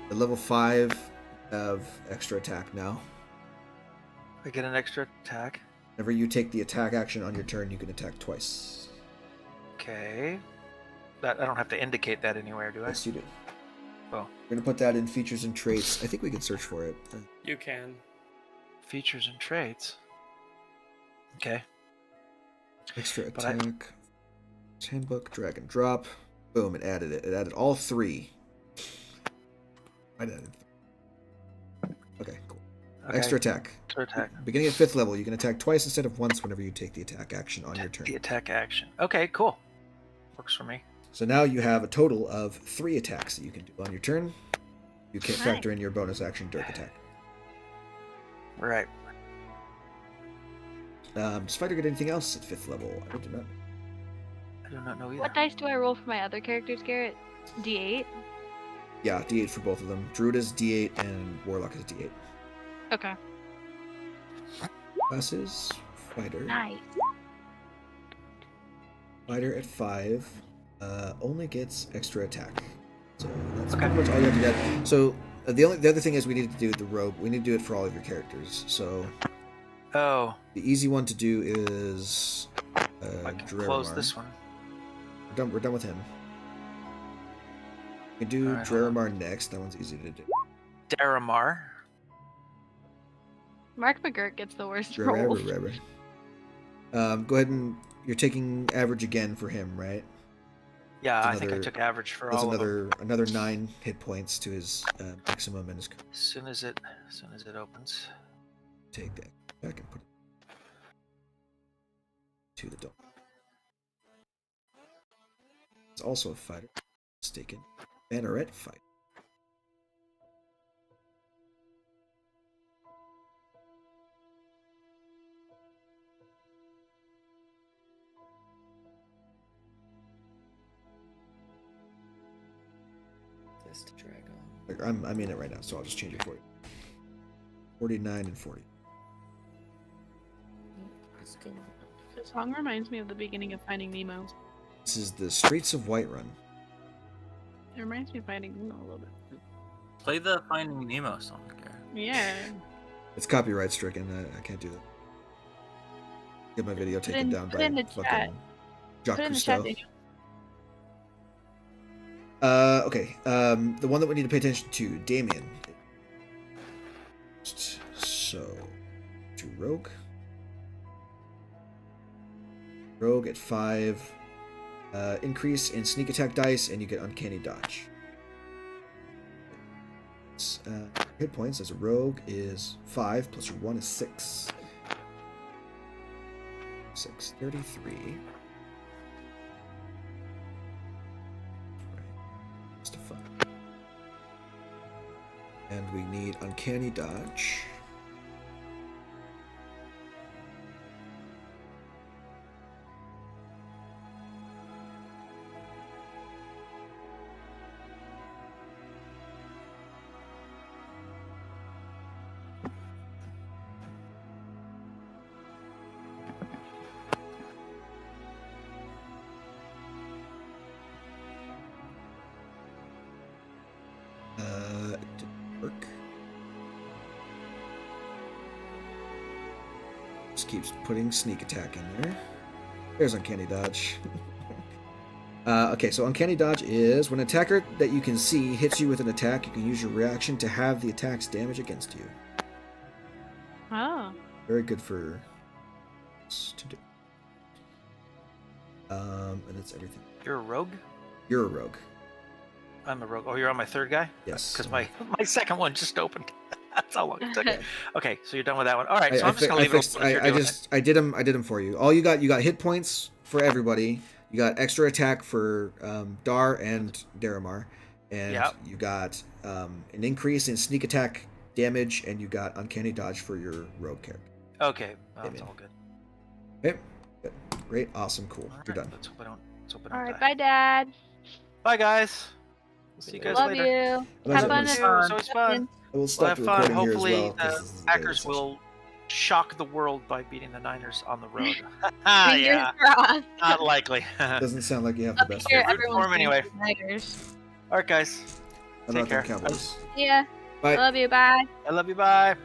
at level 5, have extra attack now. I get an extra attack. Whenever you take the attack action on your turn, you can attack twice. Okay. That I don't have to indicate that anywhere, do I? Yes, you do. Oh. We're going to put that in features and traits. I think we can search for it. You can. Features and traits. Okay. Extra But I- attack. Handbook, drag and drop. Boom, it added it. It added all 3. I added 3. Okay, cool. Okay. Extra attack. Extra attack. Beginning at 5th level, you can attack twice instead of once whenever you take the attack action on your turn. The attack action. Okay, cool. Works for me. So now you have a total of 3 attacks that you can do on your turn. You can't Nice. factor in your bonus action dirk attack. Right. Does fighter get anything else at 5th level? I do not. I do not know either. What dice do I roll for my other characters, Garrett? D8? Yeah, D8 for both of them. Druid is D8 and Warlock is D8. Okay. Classes, fighter. Nice. Fighter at 5 only gets extra attack. So that's Okay. pretty much all you have to get. So the other thing is we need to do the rogue. We need to do it for all of your characters. So Oh, the easy one to do is I can Drerimar. close this one. We're done with him. We can do Alright, hold on. Drerimar next. That one's easy to do. Daramar. Mark McGirt gets the worst rolls. Drerimar. Go ahead and you're taking average again for him, right? Yeah, That's I think I another- took average for That's all of them. another 9 hit points to his maximum and his As soon as it opens. take that back and put it to the dog. It's also a fighter. Mistaken. Banneret fight. This to drag on. Like, I'm in it right now, so I'll just change it for you. 49 and 40. The song reminds me of the beginning of Finding Nemo. This is the Streets of Whiterun. It reminds me of Finding Nemo a little bit. Play the Finding Nemo song, Garrett. Yeah. It's copyright stricken. I can't do that. Get my video taken down by in the fucking chat. Jacques Put it in the chat, Cousteau. Daniel. Okay. The one that we need to pay attention to, Damien. So, to Rogue. Rogue at 5. Increase in sneak attack dice, and you get uncanny dodge. Hit points as a rogue is 5, plus your 1 is 6. 6, 33. Right. Just a 5. And we need uncanny dodge. It didn't work. Just keeps putting sneak attack in there. There's uncanny dodge. Okay, so uncanny dodge is when an attacker that you can see hits you with an attack, you can use your reaction to have the attack's damage against you. Oh. Very good for us to do. And that's everything. You're a rogue? You're a rogue. I'm a rogue. Oh, you're on my third guy? Yes. Because my second one just opened. That's how long it took. Okay, so you're done with that one. All right, so I'm just gonna leave it open if you're doing it. I did them for you. All you got hit points for everybody. You got extra attack for Dar and Daramar, and you got an increase in sneak attack damage, and you got uncanny dodge for your rogue character. Okay, that's all good. Okay, good. Great, awesome, cool. All You're right, done. Let's hope I don't All right, die. bye, Dad. Bye, guys. We'll see you guys Love later. you. Nice Have fun. meeting you. It's always fun. We'll We'll stop have the fun. recording here as Hopefully, well. 'cause this is a Packers session. will shock the world by beating the Niners on the road. Fingers Yeah, crossed. not likely. Doesn't sound like you have the Up best. here, root for everyone's 'em anyway. Niners. All right, guys. How Take about them care. Cowboys? Yeah. Bye. I love you. Bye. I love you. Bye.